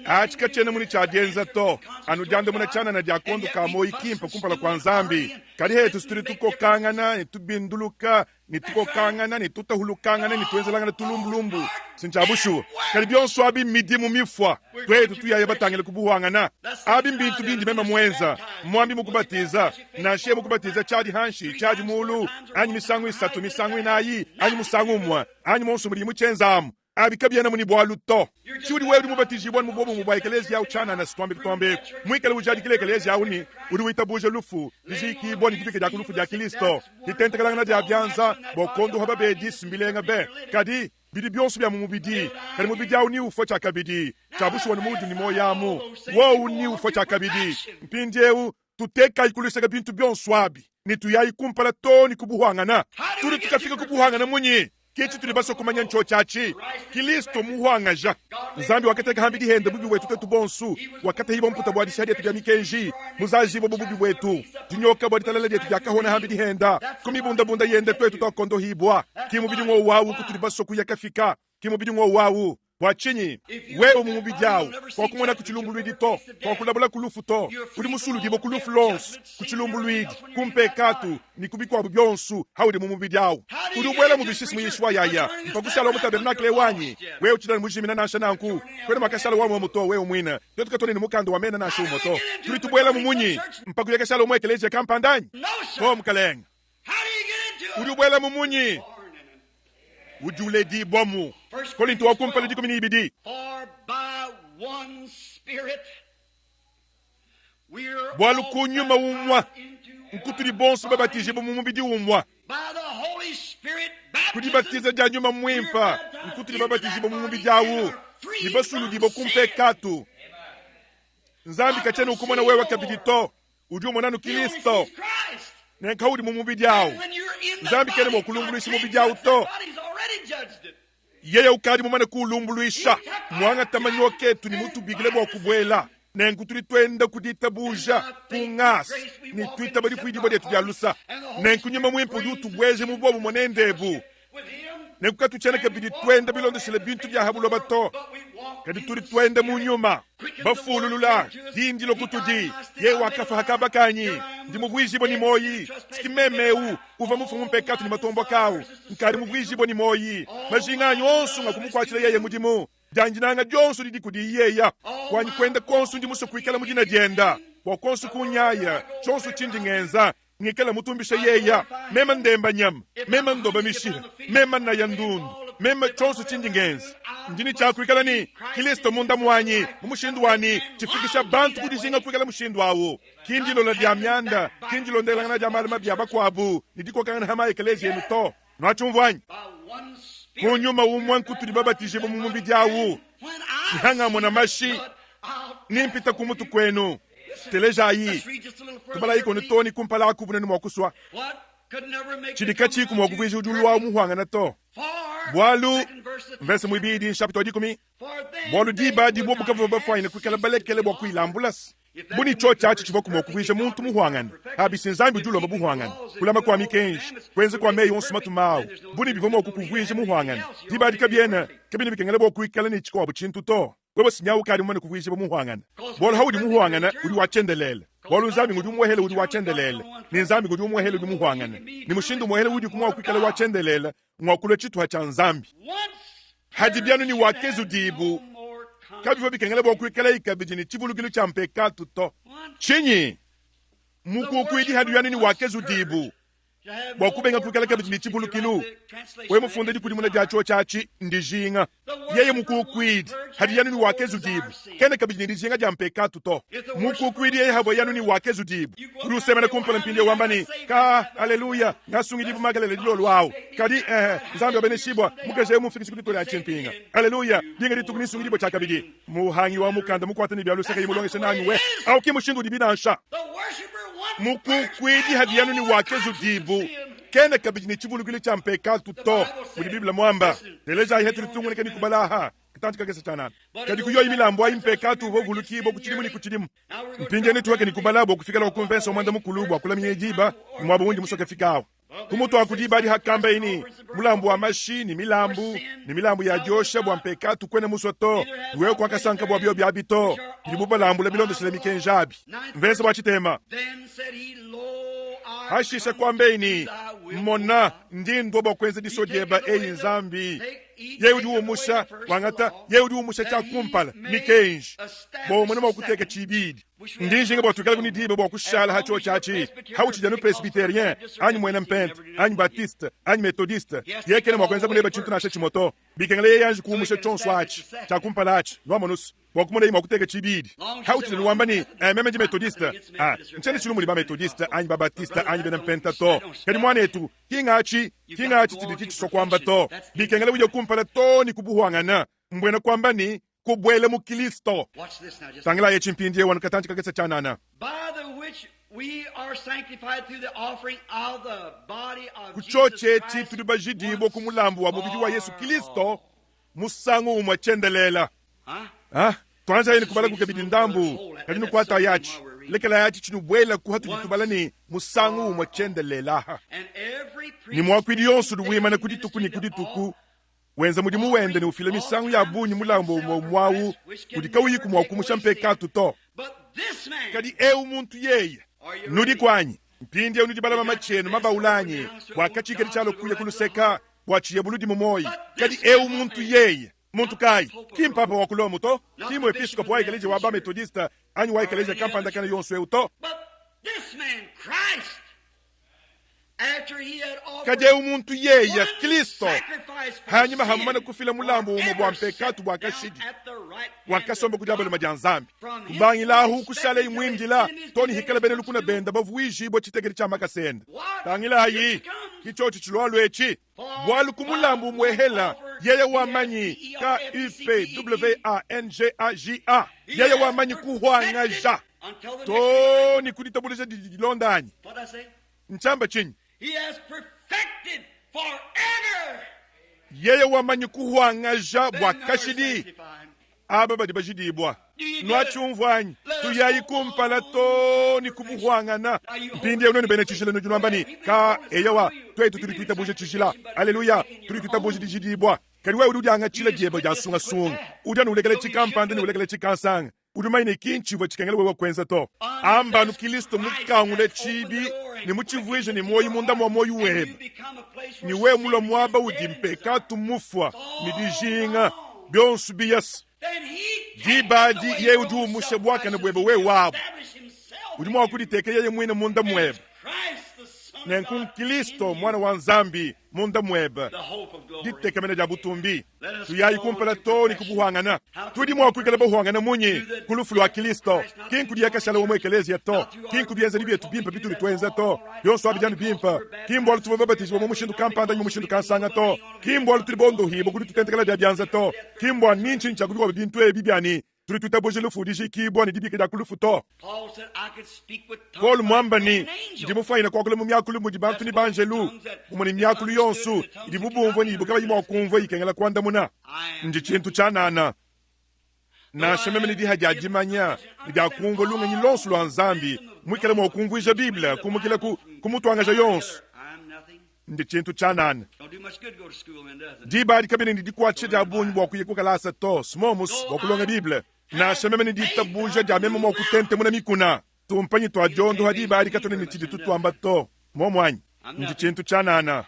achika chene muni chadienza to anu jande muna chana na diakondo ka moi kimpa kumpala kwa nzambi kali hetu sturi tuko kangana ni tubinduluka ni tuko kangana ni tutahulukangana ni tuenzelangana tulumbulumbu sinchabushu kali byonso abi midimu mifwa twetu tuyaye batangele kubuhangana abi mbintu bindi mema mwenza mwambi mukubatiza na shie mukubatiza chadi hanshi chadi mulu anyi misangu isatu misangu inayi anyi musangu mwa anyi monsu muri muchenzamu abikabyana muni bwaluto churi wewe mubatiji bwana mubobo mubwa ekelezi yao chana na sitombe kutombe mwikele ujadi kile ekelezi yao ni uri witabuje lufu dijiki boni kipike ja kulufu ja Kristo ditentekala na ja byanza bokondo hababe dismbilenga be kadi bidi byonso bya mumubidi kali mubidi yao ni ufo cha kabidi chabushi wani mudu ni moyamu wo ni ufo cha kabidi mpinjeu tuteka ikulisega bintu byonso abi ni tuyayi kumpala toni kubuhangana turi tukafika kubuhangana munyi kichi tuli baso kumanya ncho chachi Kristo muhwangaja nzambi wakateka hambidi hende bubi wetu tetu bonsu wakata hibo mputa bwadi shadia tujamikenji muzaji bo bubi wetu dinyoka bwadi talala dia tujakahona hambidi henda kumibunda bunda yende kwetu tokondo hibwa kimubidi ngo wawu kutuli baso kuyakafika kimubidi ngo wawu wachinyi wewe mumubijao kwa kumona kuchilumbulwidi to kwa kulabula kulufu to uli musulu dibo kulufu lons kuchilumbulwidi kumpekatu ni kubikwa byonsu hawudi mumubijao uli ubwela mubishisi mwishwa yaya mpakushala wa mutabernakle wanyi wewe uchidani mujimina na shananku kwene makashala wa muto wewe mwina yotu katoni ni mukando wa mena na shumoto tuli tubwela mumunyi mpakuyakashala umwekeleje kampandanyi to mkalenga uli ubwela mumunyi ujule di bomu kolinto wakumpala di kumini ibidi bwalu kunyuma umwa nkutuli bonsu babatije bomu mubidi umwa kudibatiza ja nyuma mwimpa nkutuli babatije bomu mubidi awu nibasulu dibo kumpekatu nzambi kachene ukumona wewe kabidito uju mwananu Kristo nenkawudi mumubidi awu nzambi kene mokulumbuluishi mubidi awu to yeye ukadi mumane kulumbuluisha mwanga tamanyo ketu ni mutu bigile bwa kubwela nenkutuli twenda kuditabuja kungas ni twita badi fuidi badi tujalusa nenkunyuma mwimpo yutu bweje mubobu mwanendebu nenkukatu chene kabidi twenda bilondo shile bintu bya habulo bato kadi tuli twende munyuma bafululula dindilo kutudi ye wakafa hakaba kanyi ndi mubwijibo ni moyi sikimemeu uva mufumu mpekatu ni matombo kawu nkari mubwijibo ni moyi majinga nyonsu ngakumukwachira yeye mudimu janjinanga jonsu didi kudi yeya kwanyi kwenda konsu ndi muso kuikala mudina jenda kwa konsu kunyaya jonsu chindi ngenza ngikala mutumbisha yeya mema ndemba nyama mema ndoba mishira mema na yandundu mema chonsu chindi ngenzi ndini cha kuikala ni Kristo munda mwanyi mumushindu wani chifikisha bantu kudishinga kuikala mushindu wawo kinjilo la diamyanda kinjilo ndelangana jamalima byaba kwabu nidiko kangana hama ekelezi yenu to nwachumvwanyi kunyuma umwanku tuli babatije bo mumubidi yawu ihanga mwana mashi nimpita kumutu kwenu telejayi kubala iko nitoni kumpala akubune ni mwakuswa chidika chiku mwakuviji ujulu wa umuhuanga na to bwalu mvese mwibidi shapito dikumi bwalu diba dibo bukavu bafwa ina kwikala balekele bwa kuilambulas buni chocha chichiboku mwakuviji muntu muhuanga habisi nzambi ujulu wa muhuanga kulama kwa mikenji kwenze kwa meyi onsumatu mao buni bivomo wakukuviji muhuanga diba dikabiena kabini bikengele bwa kuikala ni chiko wabu chintu to wewe sinyawu kari mwene kuviji muhuanga bwalu hawudi muhuanga uri wachendelele bwalu nzambi ngudi umwehele udi wachendelele ni nzambi ngudi umwehele udi muhuangane ni mushindu umwehele udi kumwa kwikala wachendelele mwakule chitu hacha nzambi hadibianu ni wakezu dibu kabifo bikengele bwa kwikala ikabiji ni chivulugilu cha mpekatu to chinyi mukukwidi hadibianu ni wakezu dibu bwakubenga kwikala kabiji ni chivulugilu we mufunde dikudi muna jacho chachi ndijinga yeye mukukwidi hadibianu ni wakezu dibu kene kabiji ndijinga ja mpekatu to mukukwidi yeye habo yanu ni wakezu dibu kuri usemene kumpala mpinde wambani ka haleluya ngasungi dibu magalele dilolo wao kadi nzambi wabene shibwa mukeje mufikisi kutitole ya chimpinga haleluya dinga ditukuni sungi dibu chakabidi muhangi wa mukanda mukwatani byalu seka yimulongeshe nanyu we au kimushindu dibinansha mukukwidi hadibianu ni wakezu dibu kene kabiji ni chivulugili cha mpekatu to muri biblia mwamba teleja ihetri tungune kani kubalaha kitantika kesa chana kadi kuyo imilambo impekatu vovulukibo kuchilimu ni kuchilimu mpinje ni tuwake ni kubalabo kufikala wakumvesa umanda mukulubu akula minyejiba mwabo wundi musoke fikao kumutu akudibadi hakamba ini mulambu wa mashi ni milambu ya josha bwa mpekatu kwene musoto niwewe kwa kasanka bwa bio byabito ndibuba lambu la milondo sile mikenjabi mvese bwa chitema hashisha kwambe ini mona ndindwa bwa kwenze disodieba eyi nzambi yeudi umusha wangata yeudi umusha cha kumpala mikenji bo mwana wakuteka chibidi ndinjinga bwa tukala kuni dibe bwa kushala hacho chachi hauchi janu presbyterien anyi mwena mpent anyi baptiste anyi methodiste yekene mwa kwenza kuneba chintu na chimoto bikengele yanji kumusha chonswachi cha kumpala achi nomonus bwa kumuna ima kuteka chibidi hauchi janu wambani memenji methodiste nchene chilu muli ba methodiste anyi ba baptiste anyi bena mpenta to kadi mwana etu kingachi chiditi chisokwamba to bikengele wije kumpala to ni kubuhwangana mbwena kwamba ni kubwele mu Kristo tangila ye chimpindie wan katanchi kakesa chanana kuchoche chitu dibajidibo kumulambu wa mubidi wa Yesu Kristo musangu umachendelela twanza yini kubala kukabidi ndambu kadinu kwata yachi lekela yachi chinu bwela kuhatu jitubala ni musangu umachendelela ni mwakwidi yonsu duwima na kudituku wenza mudimu wende ni ufile misangu ya bunyi mulambo mwawu kudikawi kumwakumusha mpekatu to kadi muntu yeye nudi kwanyi mpindi ya unudibala mamachenu mabaulanyi wakachikeri chalo kuya kuluseka wachiye buludi mumoyi kadi muntu yeye muntu kai kimpapa wakulomu to kimu episkopo waikaleje waba metodista anyi waikaleje kampanda kana yonsu euto kade umuntu yeya Kristo hanyuma hamumana kufila mulambo umo bwa mpekatu bwa kashidi wakasomba kujabalo majanzambi kubangi lahu kushala imwindila toni hikala bene lukuna benda bavuiji bo chitegeri cha makasenda tangila yi kichochi chilwalo echi bwalu kumulambo umwehela yeye wamanyi KUPWANGAGA yeye wamanyi kuhwangaja toni kuditabuleza dilondanyi nchamba chinyi He has perfected forever. Yeye wamanyi kuhwangaja bwa kashidi aba badi bajidibwa nwachumvanyi tuyayi kumpala to ni kubuhwangana mpindi unoni bene chishila nujunwambani ka eyawa twetu tulituita buje chishila haleluya tulituita buje dijidibwa kariwe ududi anga chila jeba jasunga sunga udanu ulegele chikampande ni ulegele chikansanga udumaine kinchivo chikengele wewe kwenza to amba nu Kristo mukangule chibi ni muchivuije ni moyi munda mwa moyi weba ni we mulo mwaba udimpeka tumufwa ni dijinga byonsu biyas dibadi ye udu mushe bwaka na bweba we wabo udimu wakuditeke yeye mwine munda mweba nenkun Kristo mwana wa nzambi munda mweba diteke mene jabutumbi tuyayi kumpala toni kubuhangana tudi mwa kwikala buhangana munyi kulufulu wa Kristo kinku diaka shala umwe ekelezia to kinku bienza libye tubimpa bitu bitwenza to yonso abijani bimpa kimbo altuva batizwa mu mushindu kampanda mu mushindu kansanga to kimbo altubondo hibo kudi tutentekala dia bianza to kimbo aninchi nchagulwa bintu ebibyani turi tutabojelo fudishi kibwa ni dibike da kulufu to Paul mwambani ndimufaina kwa kule mu myakulu mu dibantu ni banjelu umuni myakulu yonsu ndibubumvo ni ibukaba yimo kumvo ikengela kwanda muna ndi chintu chanana na shememe ni dihajajimanya ndia kumvo lunga ni lonsu lwa nzambi mwikele mwa kumvuija Biblia kumukile kumutwanga yonsu ndi chintu chanana dibadi kabini ndikwache dabunyi bwa kuyekukalasa to smomus wakulonga Biblia na shememe ni ditabuja jameme mwa kutente muna mikuna tumpanyi twa jondo hadibadi katone ni chidi tutwamba to momwanyi ndi chintu chanana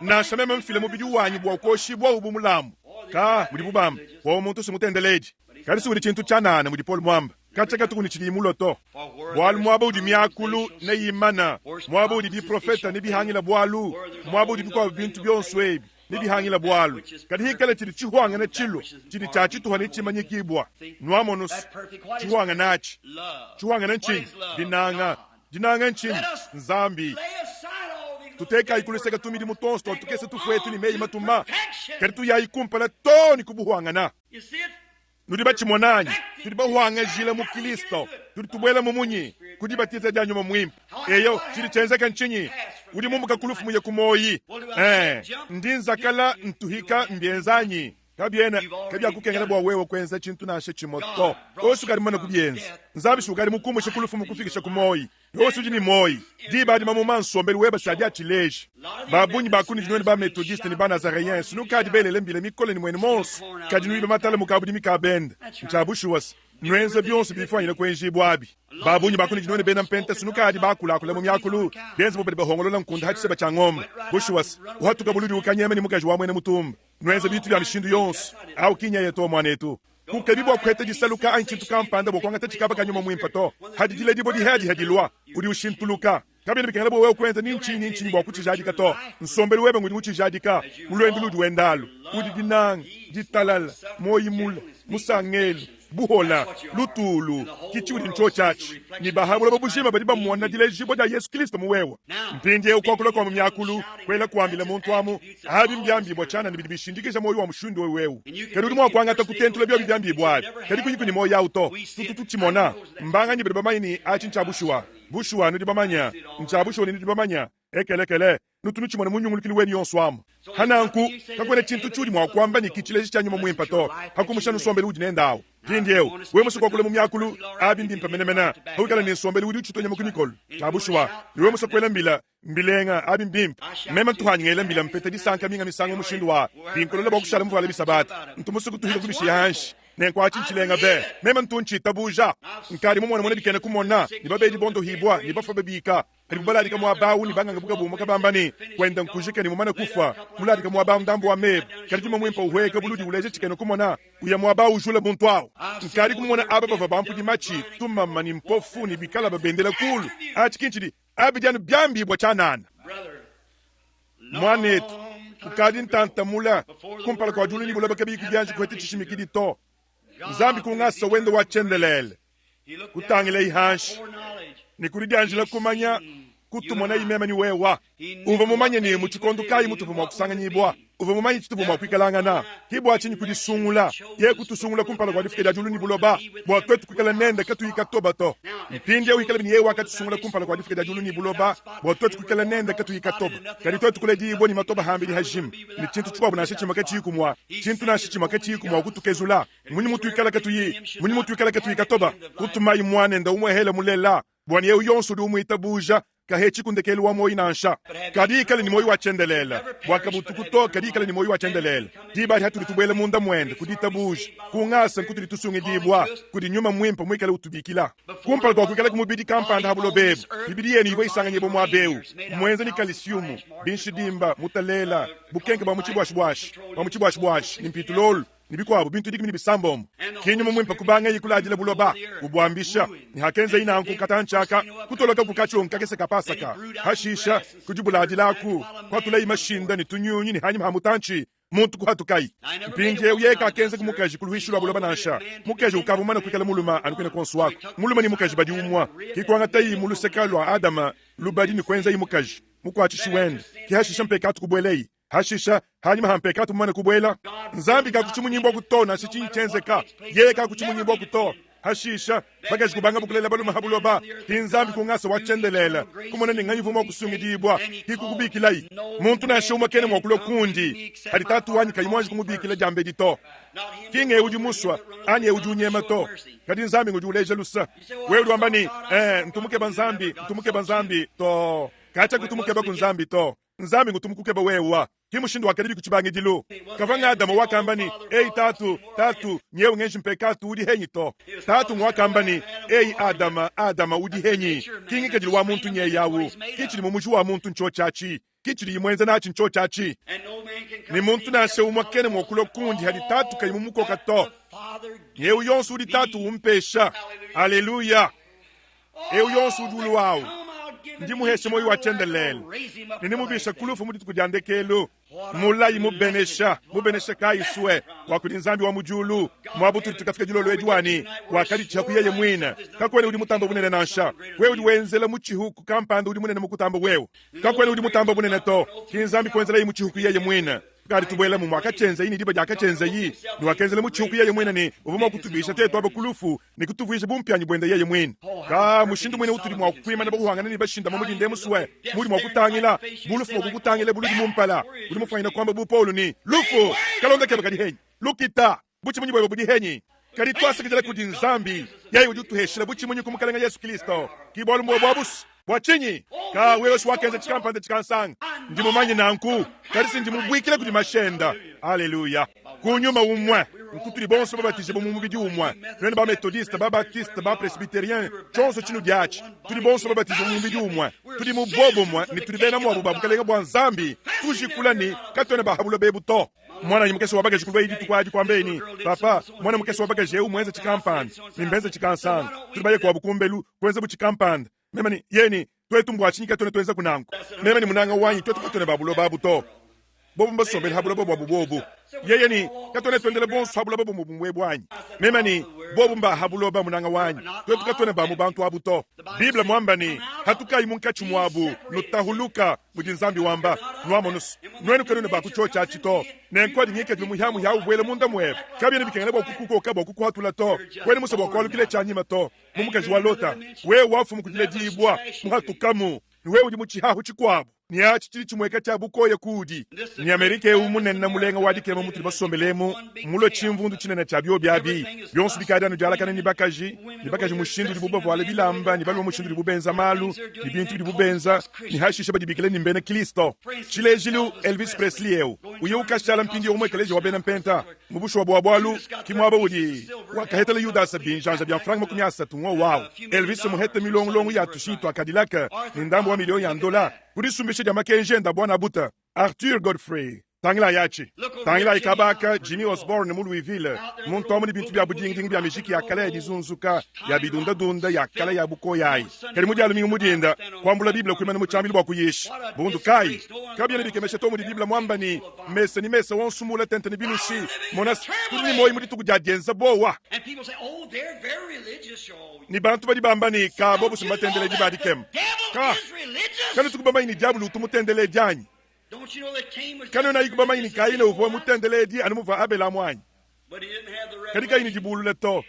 na shememe mfile mubidi wanyi bwa koshi bwa ubumulamu ka mudi bubamba bwa omuntu simutendeleji kali suri chintu chanana mudi Paul mwamba kachaka tukuni chidi muloto bwalu mwaba udi myakulu na yimana mwaba udi di profeta ni bihangila bwalu mwaba udi bikwa bintu byonswebi ni bihangila bwalu kadi hikala chidi chihwanga na chilo chidi chachi tuhani chimanyikibwa nwamonus chihwanga nachi chihwanga na nchini dinanga nchini nzambi tuteka ikuliseka tumidi mutonsto tukese tufwetu ni meyi matuma kadi tuyayi kumpala toni kubuhwangana nudiba chimonanyi tudiba huanga jila mu Kristo tuditubwela mu munyi kudibatiza janyo mu mwimpa eyo chiri chenzeka nchinyi udimumbuka kulufu muye kumoyi ndinza kala ntuhika mbienzanyi kabyena kabya kukengela bwa wewe kwenza chintu nashe chimoto osukali mana kubyenza nzambi shukali mukumu shikulufu mukufikisha kumoyi yosu jini moyi diba di mamu mansombeli weba sadia chileji babunyi bakuni jinweni ba metodiste ni ba nazarien sinu kadi bele lembile mikole ni mweni monsu kadi nuibe matala mukabudi mikabenda mchabushi wasi nwenze byonse bifanyile kwenji bwabi babunyi bakuni jinweni bena mpenta sinu kadi bakula akula mu myakulu benze bobele bahongolola nkunda hati seba changomba bushi wasi uhatuka buludi ukanyeme ni mukaji wa mwene mutumba nwenze bitu bya mishindu yonse au kinya yeto mwanetu kukebibwa kwete jisaluka anchintu kampanda bokwanga tachikaba kanyuma mwimpato hadi jile dibo di hadi lwa udi ushintuluka kabine bikengela bo wewe kwente ninchi bwa kuchijadika to nsombeli webe ngudi kuchijadika mulwendi ludi wendalo udi dinang ditalala moyimula musangeli buhola lutulu kichudi ncho chachi ni bahabula babushima badi bamwana dile jibo da Yesu Kristo muwewa mpindye ukwakulo kwa myakulu kwela kwambila muntu amu habi mbyambi bwachana nibidi bishindikisha moyo wa mushundo wewe kadi mwa kwanga takutentula byo byambi bwali kadi kuyiku ni moyo auto tutu chimona mbanga nyibidi bamayini achincha bushwa nudi bamanya nchabushwa nudi bamanya ekelekele nutunu chimona munyungulukili weni yonswamu hananku kakwene chintu chuli mwa kwamba ni kichile chanyuma mwimpato hakumushanu sombeli udi nendawo Pindieu, we must go to Mumiakulu, Abin Pamenemena, who can insombe with you to Yamukunikol, Tabushua, we must go to Mbila, Mbilenga, Abin Bimp, Memantuan, Milam, Petty San coming and Sang Mushindua, Pinkola Bokshalam for Sabat, and to Musuku to Hilakushi, Nenquachi Chilenga Bear, Memantunchi, Tabuja, and Karimon, when it can come on now, the baby Bondo Hibwa, the Buffer Babika, and Buladika Mwaba, Bangabukabambani, when the Kushika and Manakufa, Muladika Mwabam Dambo Meb, Kadima Wimpo, where Kabulu, Legit can come on now, we are Mwaba Ujula Buntua. Nkari kumona aba baba bampu di machi tuma mani mpofu ni bikala babendela kulu achikinchidi abijanu byambi bwachanana mwanet ukadi ntanta mula kumpala kwa julu ni bula bakabi kujanji kwete chishimikidi to zambi kungasa wendo wa chendelele kutangile ihanshi ni kurijanjila kumanya kutumona imema ni wewa uva mumanye ni muchikondo kai mutuvu mwa kusanga nyibwa uva mumanye chituvu mwa kuikalanga na hibwa chini kudisungula ye kutusungula kumpala kwa difike julu ni buloba mwa kwetu kukala nenda katu ikatoba to mpindi ya wikala bini ye wakati sungula kumpala kwa difike julu ni buloba mwa kwetu kukala nenda katu ikatoba kari kwetu kule jibo ni matoba hambili hajim ni chintu chukwa buna shichi makachi ikumwa chintu na shichi makachi ikumwa kutukezula muni mutu ikala katu yi muni mutu ikala katu ikatoba kutumai mwane nda umwe hele mulela bwani ye uyonsu du umu itabuja kahechi kundekeli wa moyi nansha kadikale ni moyi wa chendelela wakabutukuto kadikale ni moyi wa chendelela dibari hatu litubwele munda mwende kuditabuj kungasa nkutu litusungi dibwa kudi nyuma mwimpa mwikale utubikila kumpala kwa kwikale kumubidi kampanda habulo bebu bibidi yeni iwa isanga nyebo mwa beu mwenze ni kalisiumu binshidimba mutalela bukenke ba muchibwash nimpitulolu nibikwabo bintu dikimi nibisambom kinyu mumwimpa kubanga yikulajile buloba ubwambisha ni hakenza inanku katanchaka kutoloka kukachonka kese kapasaka hashisha kujibulajila ku kwatula imashinda ni tunyunyi ni hanyima hamutanchi muntu kuhatukai mpinje uyeka akenze kumukaji kuluhishula buloba nansha mukaji ukavumana kwikala muluma anukwene konsuwako muluma ni mukaji badi umwa kikwanga tayi mulusekalwa adama lubadi ni kwenza imukaji mukwachishi wende kihashisha mpekatu kubwelei hashisha hanyuma hampekatu mwana kubwela nzambi kakuchimu nyimbo kutona sichincenzeka yeka kuchimu nyimbo kuto hashisha bagaji kubanga bukulela baluma habuloba hinzambi kungasa wachendelela kumona ninganyivuma kusungidibwa hikukubikilai muntu nashuma kene mwakulo kundi hadi tatu wanyi kayimwanji kumubikila jambe dito kinge uji muswa anye uji unyema to kadi nzambi nguji uleje lusa wewe wambani ntumuke banzambi to kacha kutumuke bakunzambi to nzambi ngutumukuke ba wewa kimushindu wakalibi kuchibangi dilu kavanga adama wakambani tatu nyewe ngenshi mpekatu udi henyi to tatu mwakambani adama udi henyi kingi kajili wa muntu nye yawu kichili mumuju wa muntu ncho chachi kichili imwenza nachi ncho chachi ni muntu nashe umakene mwakulo kundi hadi tatu kaimumuko kato nyewe yonsu udi tatu umpesha haleluya yonsu udulu wawu ndi muheshe moyi wa chendelele nini mubisha kulufu mudi tukujandekelu mulayi mubenesha kai suwe wakudi nzambi wa mujulu mwabutu tukafika jilo lwejuwani wakadi chaku yeye mwina kakwene udi mutambo bunene nansha wewe udi wenzela muchihuku kampanda udi munene mukutambo wewe kakwene udi mutambo bunene to kinzambi kwenzela yi muchihuku yeye mwina kadi tubwela mu mwakachenza yi nidiba jakachenza yi ni wakenzela muchihuku yeye mwina ni uvuma kutubisha tetu abakulufu ni kutuvuisha bumpyanyi bwenda yeye mwina ka mushindu mwina utuli mwakukwima na bakuhangana ni bashinda mamudi ndemu suwe mudi mwakutangila bulufu mwakutangile buludi mumpala udi mufanyina kwamba bupolu ni lufu kalonda keba kadi henyi lukita buchimunyi bwebo budi henyi kadi twasekejela kuti nzambi yayi ujutuheshela buchimunyi kumukalenga Yesu Kristo kibolu mwe bwabus bwachinyi ka wewe siwakenze chikampande chikansanga ndimumanye nanku kadi sindimubwikile kuti mashenda. Haleluya. Kunyuma umwe nkutuli bonso babatije bo mumubidi umwe nene ba methodiste ba baptiste ba presbyterien chonso chinu dyachi tuli bonso babatije mu mubidi umwe tuli mu bobo umwe ni tuli bena mu babukalenga bwa nzambi tujikulani katone bahabulo bebuto mwana yimukesi wabagaje kulwa idi tukwaji kwambeni papa mwana mukesi wabagaje umwenze chikampande nimbenze chikansanga tuli baye kwa bukumbelu kwenze buchikampande memani yeni twetu mbwachinyika tone twenza kunangu memani munanga wanyi twetu katone babulo babuto bobu mbasombele habulo bobu yeye ni katone twendele bonso habulo bobu mubumwe bwanyi memani bobu mba habulo ba munanga wanyi twetu katone ba mubantu abuto Biblia mwamba ni hatukai munkachi mwabu nutahuluka mujinzambi wamba nwamonus nwenu kanone ba kuchocha chito nenkodi nyeke tumuhamu ya ubwele munda mwe kabye nibikengele bo kukuko kabo kuku hatula to kweni musebo kwa kile chanyima to mumukaji walota we wafu mukujile jibwa muhatukamu niwe udi muchihahu chikwabo ni achi chili chimweka cha bukoye kudi ni Amerika umunene na mulenga wadikema mutuli basombelemu mulo chimvundu chinene cha bio byabi byonsu bikadano jalakana ni bakaji mushindu libuba vwale bilamba ni balwa mushindu libubenza malu ni bintu libubenza ni hashisha badibikele ni mbene Kristo chilejilu Elvis Presley eu uyuka shala mpindi omwekeleje wabena mpenta mubusho wabwalu kimwaba udi wakahetele Judas bin Jean bien franc mokumyasa tungo wow Elvis muhete milongo ya tushito akadilaka ni ndambo wa milioni ya $. Kurisumbishe dia makenjenda bwana buta Arthur Godfrey tangila yachi tangila ikabaka Jimmy Osborne mu Louisville muntomo ni bintu bya budingding bya mishiki ya kala ya dizunzuka ya bidunda ya kala ya buko yayi kali mujalo mingu mudinda kwambula Biblia kwimana muchambili bwa kuyishi bundu kai kabya ni bikemeshe to mu Biblia mwamba ni mesa wonsumula tente ni binushi monas kuni moyi muditu kujajenza bowa and people say oh they're very religious ni bantu badi bamba ni ka bobu simatendele dibadi kem ka kanu tukubamba ni diablo tumutendele janyi. Don't you know that Cain was kano na ikubama ini kaina uvo mutendele di anumuva abela mwanyi but he didn't have the kadika ini jibulu leto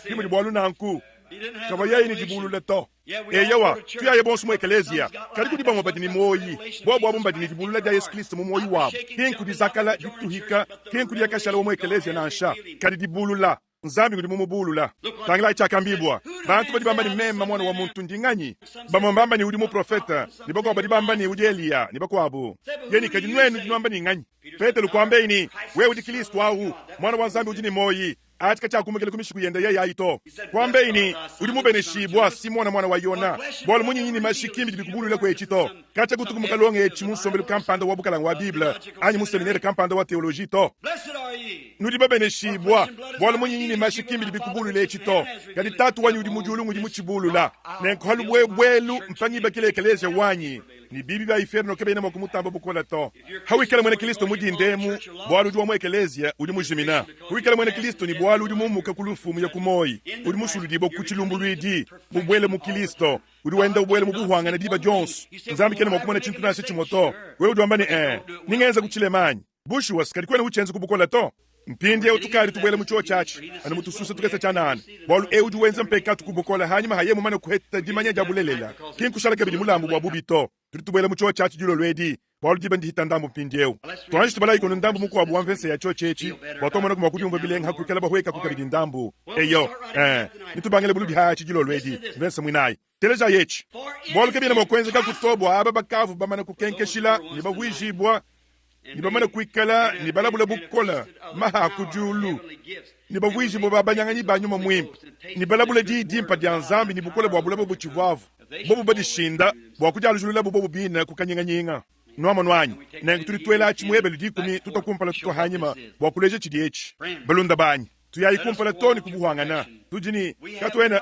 kimu jibwalu nanku kaba ya ini jibulu leto yawa tuya yebonsu mwekelezia kadiku dibango badini moyi bobo abo badini jibulu le Yesu Kristo mu moyi wabo kinku dizakala dituhika kinku yakashala mwekelezia nansha kadi dibulu la nzambi ngudi mumubulula tangila ichakambibwa bantu badi bamba ni mema mwana wa muntu ndinganyi bamambamba ni udi mu profeta nibako badi bamba ni udi Elia nibako abu yeni kadi nwenu dinwamba ni nganyi Petero kwambe ini we udi Kristo au mwana wa nzambi udi ni moyi atika cha kumekele kumishiku yenda ya ito kwambe ini udi mubeneshibwa si mwana wa Yona bol munyinyini mashikimbi bikubulula kwa echito kacha kutukumukalonge echimusombele kampanda wabukala wa Biblia anyi museminere kampanda wa theology to nudi babeneshibwa bol munyinyini mashikimbi bikubulula echito kadi tatu wanyu udi mujulungu udi muchibulula nenko halubwe bwelu mpangi bakile ekeleze wanyi ni bibi ba iferno kebe ina mokumutamba bukola to hawikala mwene Kristo mujindemu bwalu udi wamwekelezia udi mujimina hawikala mwene Kristo ni bwalu udi mumuka kulufumu ya kumoyi udi musulu dibo kuchilumbu lwidi mubwele mu Kristo udi wenda ubwele mubuhwanga na diba Jones nzambi kene mokumana chintu nasi chimoto we udi wambani ningenza kuchilemanyi bushu wasikali kwene uchenzi kubukola to mpindi utukari tubwele mucho chachi ana mutususa tukese chanana bolu udi wenza mpeka tukubukola hanyuma hayemu mane kuheta dimanya jabulelela kinkushala kebidi mulambu bwa bubito tubwele mucho chachi julo lwedi bolu dibandi hitandambu mpindi eu twanji tubala ikono ndambu muko abu amvense ya chochechi botomo nakuma kudumba bilenga hakukela bahweka kukabidi ndambu eyo nitubangele buludi hachi julo lwedi vense mwinai teleja yechi bolu kebina mokwenze kakutobwa aba bakavu bamana kukenkeshila nibawujibwa nibamana kuikala nibalabula bukola maha kujulu nibawiji bo babanyanganyi banyuma mwimbi nibalabula di mpa dia nzambi nibukola bwabula bo buchivavu bobu badishinda bwakujala bobu bina kukanyinganyinga nwama nwanyi nengi tulitwela chimwebe lidikumi tutakumpala tutohanyima bwakuleje chidiechi balunda banyi tuyayikumpala toni kubuhangana tujini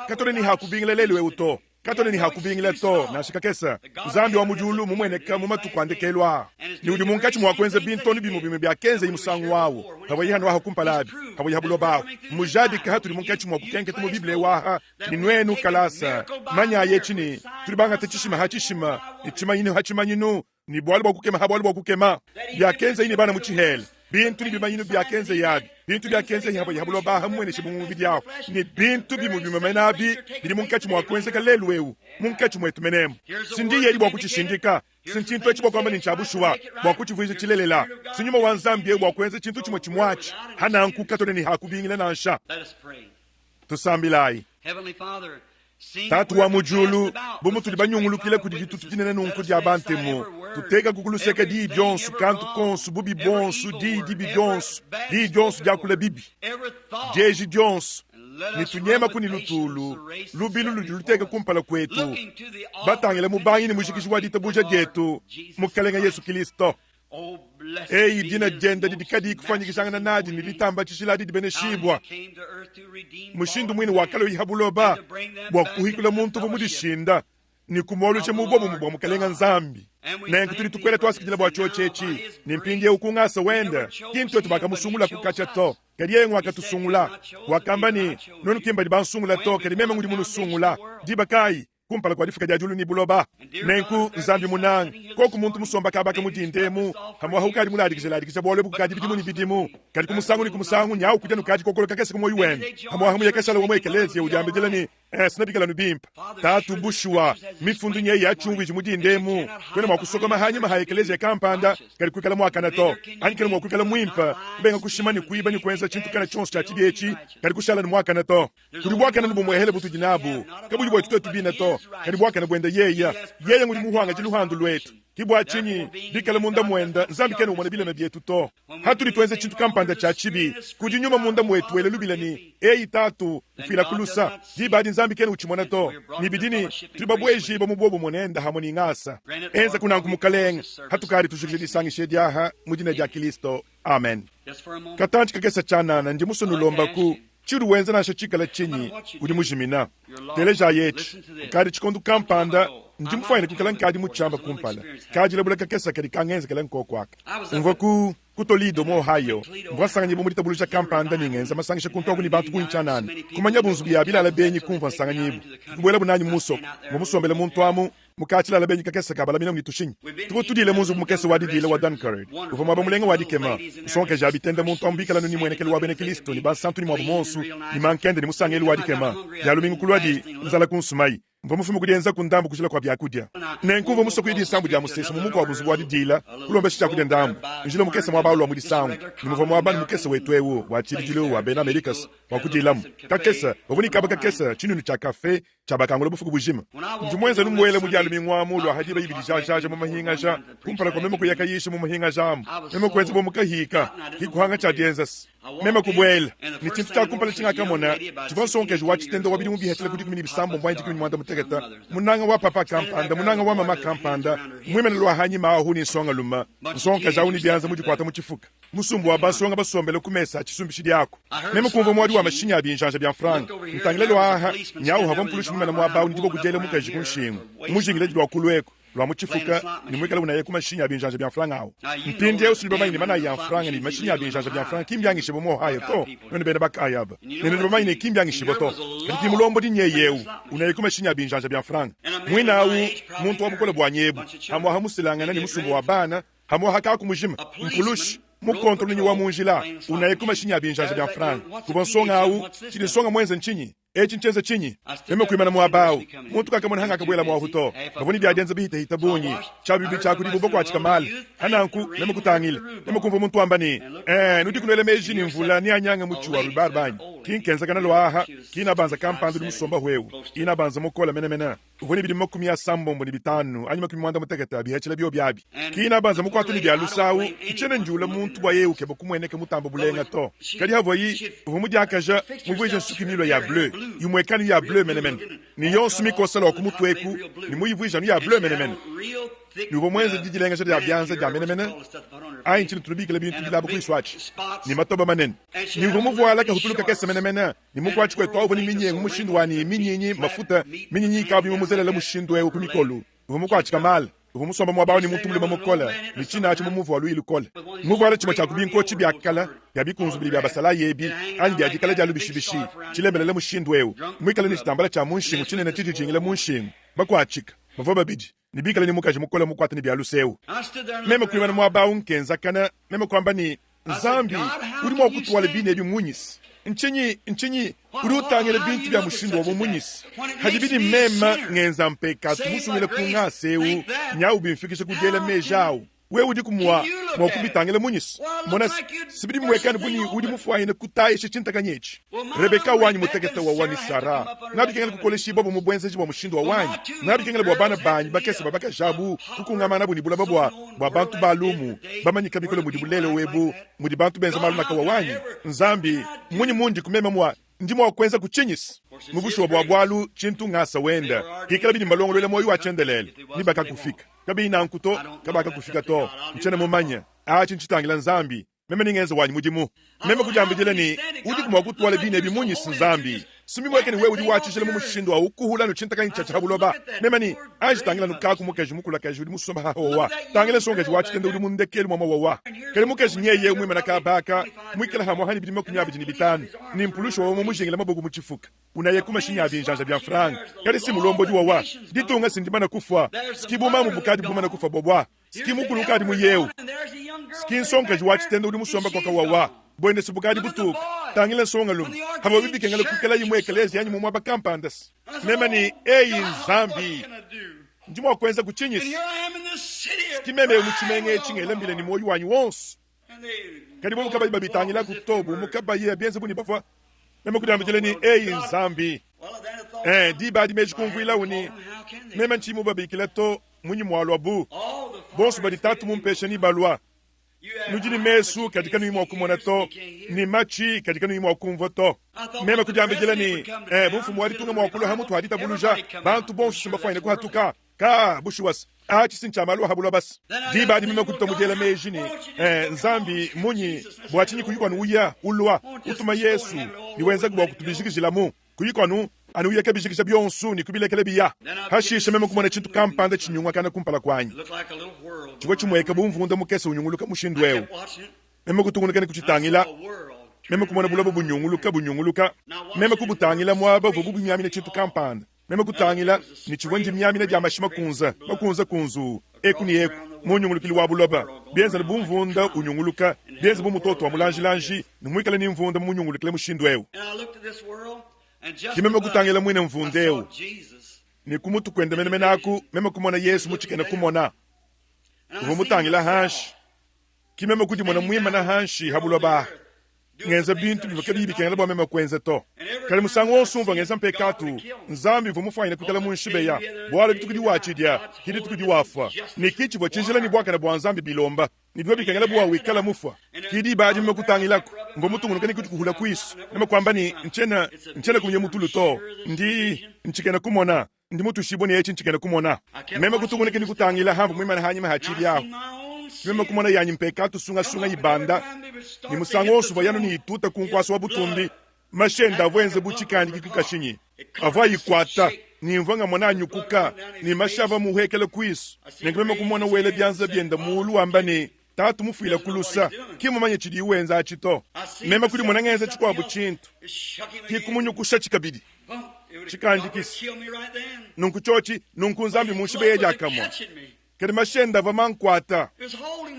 katore ni hakubingile lelwe uto katole ni hakubingile to na shikakesa nzambi wa mujulu mumweneka mumatukwandekelwa ni udi munkachi mwakwenze bintoni bimu byakenze imusangu wawo habayihano hakumpalabi habayihabulo bawo mujadi kahatuli munkachi mwakukenke tumu Biblia waha ni nwenu kalasa manya yechini tulibanga techishima hachishima ichima yinu hachima yinu ni bwali bwakukema habwali bwakukema byakenze ini bana muchihele bintu bimanyinu byakenze yabi bintu byakenze habayihabulo baha mwene shibumu bidyawo ni bintu bimu bimemenabi bili munkachi mwakwenze kalelwewu munkachi mwetumenemu sindiye ili bwakuchishindika sinchintu echi bwakwamba ni nchabushwa bwakuchivuisha chilelela sinyuma wa nzambi bwakwenze chintu chimwe chimwachi hananku katone ni hakubingile nansha tusambilai tatu wa mujulu bomu tuli banyungulukile kudi ditutu dinene nunku dia bantemo tuteka kukuluseka di byonsu kantu konsu bubi bonsu di byonsu dia kule bibi jeji byonsu nitunyema kuni lutulu lubilu luteka kumpala kwetu batangile mubangi ni mushikishwa ditabuja dietu mukalenga Yesu Kristo eyi dina jenda didikadi kufanyikishanga nadi nilitamba chishiladi dibeneshibwa mushindu mwini wakalo yihabuloba bwakuhikula muntu vumudishinda nikumoloshe mubobo mubwa mukalenga nzambi nenke tuli tukwele twasikijila bwa chochechi nimpingie ukungasa wenda kintu etu bakamusungula kukacha to kaliyengu akatusungula wakambani nonu kimba dibansungula to kalimeme ngudi munu sungula dibakai kumpala kwa difika jajulu ni buloba nenku nzambi munang koku muntu musomba kabaka mudindemu hamwa hukadi muladikisela dikisha bole bukadi bidimu ni bidimu kadi kumusangu ni kumusangu nyau kujanu kadi kokolo kakese kumo yuwen hamwa hamu yakesala wamwe kelezi ya ujambe dilani sinabikala nubimpa tatu bushwa mifundu nye ya chungu jimudindemu kwena mwakusoko mahanyi mahayekelezi ya kampanda kadi kuikala mwakanato anikele mwakukala mwimpa benga kushimani kuiba ni kwenza chintu kana chonsu cha chibiechi kadi kushala ni mwakanato kudi mwakana nubu mwehele butu jinabu kabu jibwa tuto tubina to kadi mwakana bwenda yeya ngudi muhuanga jiluhandu lwetu kibwa chinyi bikala munda mwenda nzambi kene umwana bila mebietu to hatuli tuenze chintu kampanda cha chibi kudi nyuma munda mwetu wele lubila ni eyi tatu ufila kulusa jibadi nzambi kene uchimona to nibidini tulibabweji bamubobo monenda hamoni ngasa enza kunangu mukalenga hatukari tushikili sangi shediaha mudina ja Kristo amen katanchi kakesa chanana nje musunulomba ku chiru wenza na shachikala chinyi udi mujimina teleja yechi kadi chikondu kampanda njimufayina kikala nkadi muchamba kumpala kaji labula kakesa kadi kangenza kala nkokwaka ngoku kutolido mo hayo mbwasanga nyibo muri tabulisha kampanda ningenza masangisha kuntoku ni bantu kunchanana kumanya bunzu bya bilala benyi kumva nsanga nyibo kubwela bunanyi muso ngomusombele muntu amu mukachila la benyi kakesa kabala mina mnitushinyi tuko tudile munzu mukese wadi dile wa Dunkard uvo maba mulenga wadi kema sonke jabi tende muntu ambikala nuni mwene kele wabene Kristo ni bansantu ni mwabu monsu ni mankende ni musangeli wadi kema yalumingu kulwadi nzala kunsumai mva mufumu kudienza kundambu kuchila kwa byakudya nenkumva muso kuyidi nsambu dya musese mumuko wa bunzu wadi dila kulombe chicha kudya ndamu njilo mukese mwabalo wa mudisangu ni muva mwabani mukese wetwewo wa chilidilo wa Ben Americas wa kudilamu kakesa wavuni kaba kakesa chinu ni cha kafe chabakangulo bufuku bujima njumwenza numwele mujalu mingwamu lwa hadiba yibidi jajaja mu mahinga ja kumpala kwa memo kuyaka yishe mu mahinga jamu memo kwenza bo mukahika kikuhanga cha dienzas mema kubwela ni chintu cha kumpala chinga kamona chivonsonke jwa chitendo wabidi mubihetele kudi kumini bisambo mbwa njikuni mwanda mutegeta munanga wa papa kampanda munanga wa mama kampanda mwimene lwa hanyi maahuni nsonga luma nsonga jauni bianza mujikwata muchifuka musumbu wa basonga basombele kumesa chisumbishidi yako mema kumva mwadi wa mashinya binjanja bya franga ntangilelo aha nyau hava mpulushi mwimene mwabao ndibo kujele mukaji kunshingu mujingile jidwa kulweko lwa muchifuka ni mwikala unaye kumashinya binjanja bya franga awo mpindi yesu nibo mayini mana ya franga ni mashinya binjanja bya franga kimbyangishe bomo hayo to none bene bakayaba nene nibo mayini kimbyangishe boto kiti mulombo di nyeyewu unaye kumashinya binjanja bya franga mwinawu muntu wa mukole bwanyebu hamwa hamusilanga nani musumbu wa bana hamwa haka kumujima mpulushi mukontroli wa munjila unaye kumashinya binjanja bya franga kubonsonga awu chili songa mwenze nchinyi echi nchenze chinyi meme kuimana mwabao muntu kakamona hanga kabwela mwahuto bavuni byadenza bihita hitabunyi chabibi chakudi bubo kwa chikamali hananku meme kutangile meme kumva muntu ambani nudi kunele meji ni mvula ni anyanga muchuwa rubarbanyi kinkenza kana lwaha kina banza kampandu ni musomba hwewu ina banza mukola menemena uvuni bidi mokumi ya sambombo ni bitanu anyuma kumwanda mutegeta bihechele byo byabi kina banza mukwatu ni byalusawu ichene njula muntu wa yewu kebo kumweneke mutambo bulenga to kali havoyi uvumujakaja muvuje sukimilo ya bleu yumwekani ya bleu menemen ni yonsu mikosala okumutweku ni muyivuje ya bleu menemen ni uvomwenze dijilenga shade ya byanza ja menemene ayi nchini tulubikile bintu bilabo kuiswachi ni matoba manene ni uvomuvuala ka hutuluka kese menemene ni mukwachi kwetu awo ni minyengu mushindu wani minyinyi mafuta minyinyi kabi mumuzelele mushindu ewu kumikolu uvomukwachi kamala uvomusomba mwabao ni muntu mulima mukola ni china achi mumuvuala uyilukola muvuala chima cha kubinko chibyakala yabikunzu bili byabasala yebi ani byajikala jalu bishibishi chilembelele mushindu ewu mwikala ni chitambala cha munshingu chinene chijingile munshingu bakwachika bavoba biji nibikala ni mukaji mukola mukwata ni byalusewu meme kuimana mwabao nkenza kana meme kwamba ni nzambi uli mwa kutwala bine ebi munyisi nchinyi urutangele bintu bya mushindo wa munyisi hajibidi mema ngenza mpekatu musungele kungasewu nyau bimfikishe kudele mejau wewe udi kumwa mwakubitangele munyisi mona sibidi mwekani buni udi mufuayine kutaye shichinta kanyechi Rebeka wanyi mutekete wa wani Sara nabi kengele kukoleshi bobo mubwenzeji wa mushindo wa wanyi nabi kengele bwabana banyi bakese babaka jabu kukungamana buni bula babwa bwabantu balumu bamanyika bikole mudibulele webu mudibantu benza maluma ka wa wanyi nzambi munyi mundi kumema mwa ndimo wakwenza kuchinyisi mubushu wa bwabwalu chintu ngasa wenda kikela bidi malongo lele moyo wachendelele nibaka kufika kabi inankuto kabaka kufika to mchene mumanya chinchitangila nzambi meme ningenza wanyi mudimu meme kujambijele ni udi kumwakutwale bine bimunyisi nzambi sumi mwekeni wewe udi wachishele mumushindo wa ukuhula nuchinta kanyicha chabuloba meme ni tangila nukaku mukeji mukula keji udi musoma hawa tangile songeji wachitende udi mundekeli mwa wawa kele mukeji nyeye umwima nakabaka mwikela hamo hani bidime kunyabi jini bitani ni mpulusho wa mumushingila mabogu muchifuka unayekuma shinyabi njanja bya franga kele si mulombo di wawa ditunga sindimana kufa skibuma mubukadi bumana kufa bobwa skimukulukadi muyewu skinsonga jiwachitende udi musomba kwa kawawa bwende subukadi butuka tangile songa lumu hama bibi kengele kukela yimwe ekelezi yanyi mumwa bakampandas mema ni nzambi ndimo wakwenza kuchinyisi skimeme umuchimenge chingele mbile ni moyo wanyi wonsu kadi bomu kaba babitangila kutobu mukaba ye bienze buni bafa mema kudambijele ni nzambi di badi meji kumvila uni mema nchimu babikileto munyi mwalwa bu bonsu baditatu mumpeshe ni balwa nujini mesu katika nuimu wakumona to ni machi katika nuimu wakumvo to mema kujambijele ni bumfu mwari tunga mwakulu hamutu hadita buluja bantu bonsu simbafaine kuhatuka ka bushuwas sinchamalu habulwa bas di badi mema kututa mujele mejini nzambi munyi bwachinyi kuyikwa nuuya ulwa utuma Yesu niwenza kuwa kutubishikijilamu kuyikwa nu anuye kabishikisha byonsu nikubilekele biya hashisha mema kumona chintu kampanda chinyungwa kana kumpala kwanyi chikwa chimweka bumvunda mukese unyunguluka mushindwewu mema kutungunukane kuchitangila mema kumona bulabo bunyunguluka mema kubutangila mwaba vubu myamine chintu kampanda mema kutangila ni chivonji myamine dya mashima kunza kunzu eku ni eku munyungulukili wa buloba bienza bumvunda unyunguluka bienza bumutoto wa mulanjilanji nimwikale ni mvunda munyungulukile mushindwewu kimeme kutangila mwine mvundeu ni kumutu kwende mene menaku meme kumona Yesu muchikene kumona uvo mutangila hanshi kimeme kuti mona mwima na hanshi habuloba ngenza bintu bivoke bibikengela bwa meme kwenze to kali musango wonsumva ngenza mpekatu nzambi vo mufanyine kutala munshibeya bwala bitukudi wachidya kidi tukudi wafa ni kichi vo chinjila ni bwaka na bwa nzambi bilomba nibyo bikengela bwa wikala mufa kidi baji meme kutangilako ngo mutungunukani kuti kuhula kwisu nema kwamba ni nchena kumye mutulu to ndi nchikena kumona ndi mutu shiboni yechi nchikena kumona meme kutungunukani kutangila hamvu mwima na hanyima hachidi yao meme kumona yanyi mpekatu sunga ibanda ni musango osuva yano ni ituta kunkwaso wa butumbi mashenda avoenze buchikandi kikikashinyi ava yikwata ni mvanga mwana nyukuka ni mashava muhekele kwisu nengimeme kumona wele byanza byenda muulu amba ni tatu mufila kulusa kimu manye chidi uwenza achito mema kuli mwana ngenza chikwa buchintu kikumunyukusha chikabidi chikandikisi nunkuchochi nunkunzambi munshibe yeja akamwa kedi mashenda ava mankwata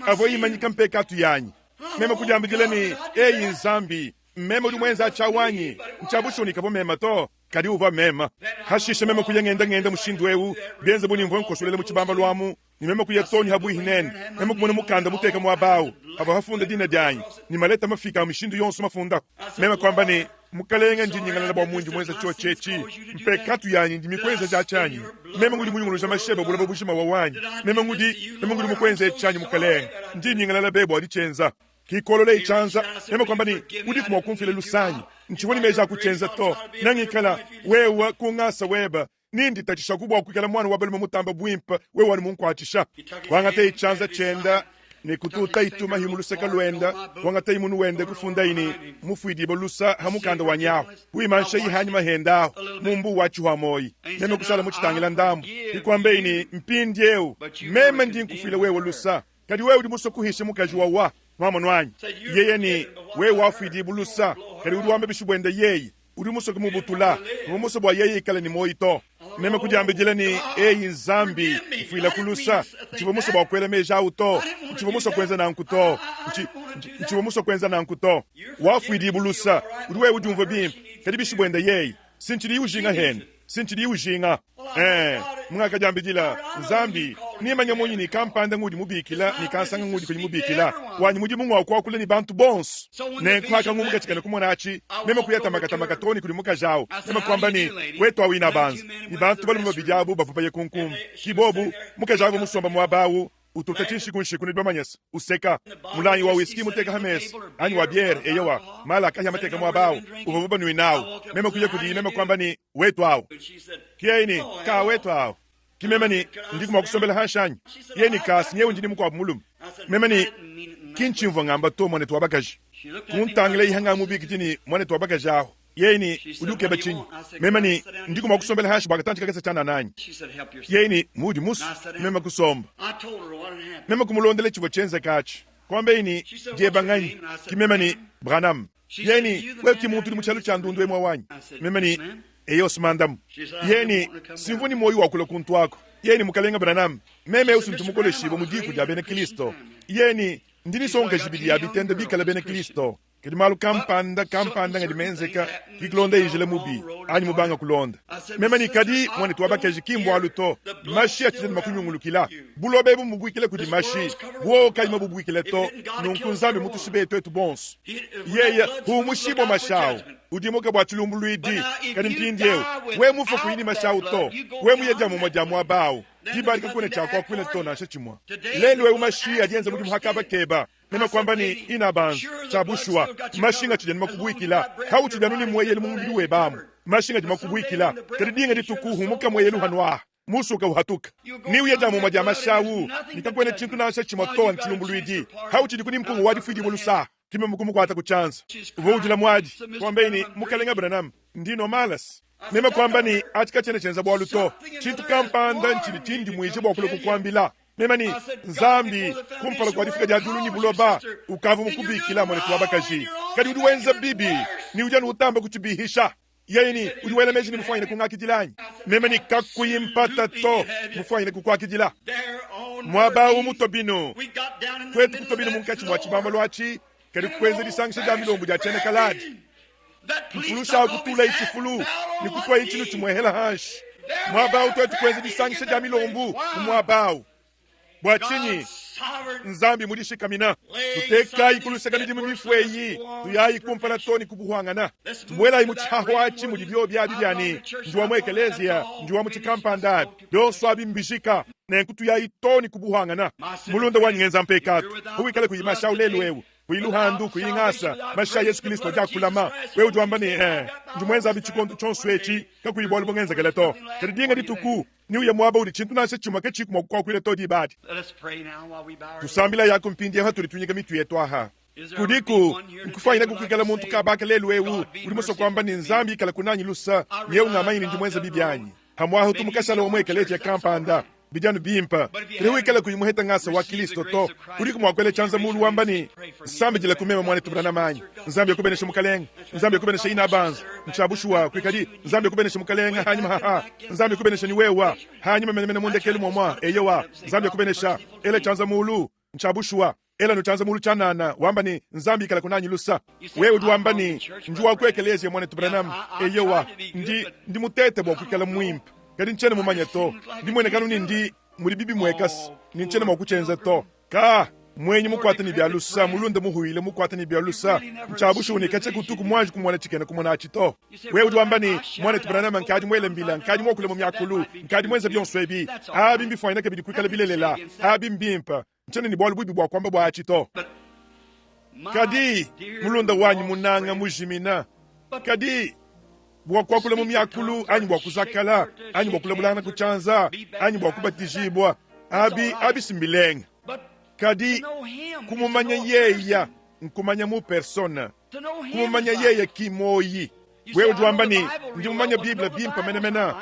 avo yimanyika mpekatu yanyi mema kujambijile ni nzambi mema uli mwenza achawanyi nchabushunika vo mema to kadi uva mema hashisha mema kuya ngenda mushindwewu bienze buni mvo nkosulele muchibamba lwamu ni mema kuya toni habu hinene mema kumona mukanda muteka mwabawu ava hafunda dina dyanyi ni maleta mafika mishindu yonsu mafunda mema kwamba ni mukalenga njinyingana bwa munji mwenza cho chechi mpekatu yanyi ndi mikwenza jachanyi mema ngudi munyungulu za masheba bulaba bushima wawanyi mema ngudi mukwenza echanyi mukalenga njinyingana la bebo adichenza kikolole ichanza mema kwamba ni udi kumwakumfile lusanyi nchiwoni meja kuchenza to nangikala wewa kungasa weba nindi tachisha kubwa kukela mwana wabalima mutamba bwimpa wewa ni munkwachisha wangate ichanza chenda ni kututa ituma himuluseka lwenda wangate imunu wende kufunda ini mufuidi bolusa hamukanda wanyaho wimansha yihanyuma hendaho mumbu wachi wa moyi meme kusala muchitangila ndamu ikwambe ini mpindyeu meme ndi nkufile wewa lusa kadi wewe udi muso kuhishe mukaji wawa mama nwanyi yeye ni wewe wafuidi bolusa kadi udi wambe bishubwende yeye udi muso kumubutula muso bwa yeye ikale ni moyi to mema kujambejela ni nzambi kufuila kulusa chivomuso bakwele meja uto chivomuso kwenza na nkuto chivomuso kwenza na nkuto wafuidi bulusa uduwe ujumva bim kadi bishibwenda yei sinchiri ujinga hen sinchiri ujinga mwaka jambejela nzambi ni manyamonyi ni kampanda ngudi mubikila ni kansanga ngudi kwenye mubikila wanyi mudi mungu wakwa kule ni bantu bons ne kwaka ngumuka chikana kumonachi mema kuyata makatama toni kuli muka jao mema kwamba ni wetu awina banzi ni bantu bali mubijabu bafupaye kunkum kibobu muka jao musomba mwabawu ututachishi kunshi bamanyesa useka mulanyi wa whisky muteka hames ani wa biere eyowa mala kahya mateka mwabawu uvuba ni nawo mema kuye kudi mema kwamba ni wetu awo kieni ka wetu awo kimema ni ndikuma kusombela hashanyi yeni kasi nyewe ndini mukwa mulum mema ni kinchimvo ngamba to mwane twabakaji kuntangile ihanga mubikitini mwane twabakaji aho yeni uduke bachinyi mema ni ndikuma kusombela hashi bakatanchika kesa chana nanyi yeni mudi musu mema kusomba mema kumulondele chivo chenze kachi kwambe ini jebanganyi kimema ni Branham yeni weki muntu ni muchalu chandu emwa wanyi mema ni eyos mandamu yeni simvuni moyo wakule kuntu wako yeni mukalenga Branham meme usuntu mukole shibo mudiku ja bene Kristo yeni ndini songa jibidi ya bitende bikala bene Kristo kedi malu kampanda ngadi menzeka kiklonda injile mubi ani mubanga kulonda meme ni kadi mwani tuwabake jikimbo aluto mashi ya chideni makunyungulukila bulobe bumugwikile kudi mashi wo kalima bubwikile to nunkunzambi mutu shibeto etu bonsu yeye humushibo mashao udimoka bwa chulumbuluidi kadi mpindiewu we mufa kuini mashao to we muyeja mumajamu abao kibarika kune chakwa kwile to na shechimwa lelu we umashi adienza mudimu hakaba keba mema kwamba ni inabanza chabushwa mashinga chijani makubwikila hau chijanuni mweyelu mumbidu webamu mashinga chijani makubwikila kadidinga ditukuhu muka mweyelu hanwa musuka uhatuka ni uyeja mumaja mashawu nikakwene chintu na shechimatoa nchilumbuluidi hau chidikuni mkungu wadi fuidi bolusa kime mkumu kwa hata kuchanza uvujila mwadi kwamba ini mukalenga Branham ndino malas mema kwamba ni atika chene chenza bwaluto chintu kampanda nchili chindi mwishe bwakule kukwambila mema ni nzambi kumpala kwa difika jadulu ni buloba ukavu mukubikila mwane tuwabakaji kadi uduwenza bibi ni ujanu utamba kuchibihisha yeni uduwele meji ni mufanyine kungakijilanyi mema ni kakuyimpata to mufanyine kukwakijila mwabawu mutobino kwetu kutobino munkachi mwachibamba lwachi kadi kwenze disangisha jamilombu jachene kaladi mfulusha kutula ichifulu ni kutwa ichinu chimwehela hanshi mwabawu kwetu kwenze disangisha jamilombu mwabawu bwachinyi nzambi mudishikamina tuteka ikuluseka midimu mifweyi tuyayi kumpala toni kubuhwangana tumwela imuchahwachi mudibyo byabi byani njuwa mwekelezia njuwa muchikampanda byonso abimbishika nenkutu yayi toni kubuhwangana mulunda wanyenza mpekatu uwikale kuyimasha ulelu ewu kuiluhandu kuyingasa masha Yesu Kristo jakulama wewe ujwamba ni njumwenza bichikondo chonswechi kakuyibolo bongenza keleto kedinga dituku ni uye mwaba uri chintu nase chuma ke chiku mwa kwile to dibadi tusambila yako mpindi ha turi tunyega mitu yetu aha kudiku nkufanyina kukikala muntu kabaka lelu ewu ulimuso kwamba ni nzambi kala kunanyi lusa yewu ngamaini njumwenza bibyanyi hamwaho tumukashala omwekelechi ya kampanda bijanu bimpa kile kuyimuheta ngasa wa Kristo to uri kumwakwele chanza mulu wambani sambe jile kumema mwane tubrana manyi nzambe kubenesha mukalenga nzambe kubenesha inabanza nchabushwa kwikadi nzambe kubenesha mukalenga hanyuma haha nzambe kubenesha niwewa hanyuma mene munde kele mwa eyowa nzambe kubenesha ele chanza mulu nchabushwa ela no chanza mulu chanana wambani nzambe kala kunanyi lusa wewe duwambani njuwa kwekeleze mwane tubrana eyowa ndi mutete bwa kwikala mwimpa kadi nchene mumanya to ndimwene kanuni ndi muri bibi mwekas ni nchene mwakuchenza to ka mwenye mukwata ni byalusa mulunde muhuile mukwata ni byalusa nchabushu ni kache kutuku mwanji kumwana chikene kumwana achito wewe duambani mwana tubranama nkaji mwele mbila nkaji mwakule mumyakulu nkaji mwenza byonswebi abi mbifanyina kebidi kwikala bilelela abi mbimpa nchene ni bwalu bibi bwa kwamba bwa achito kadi mulunda wanyi munanga mujimina kadi bwakwakule mumyakulu anyi bwakuzakala anyi bwakule bulana kuchanza anyi bwakubatijibwa abi simbilenga kadi kumumanya yeya nkumanya mu persona kumumanya yeya kimoyi wewe duambani ndimumanya Biblia bimpa menemena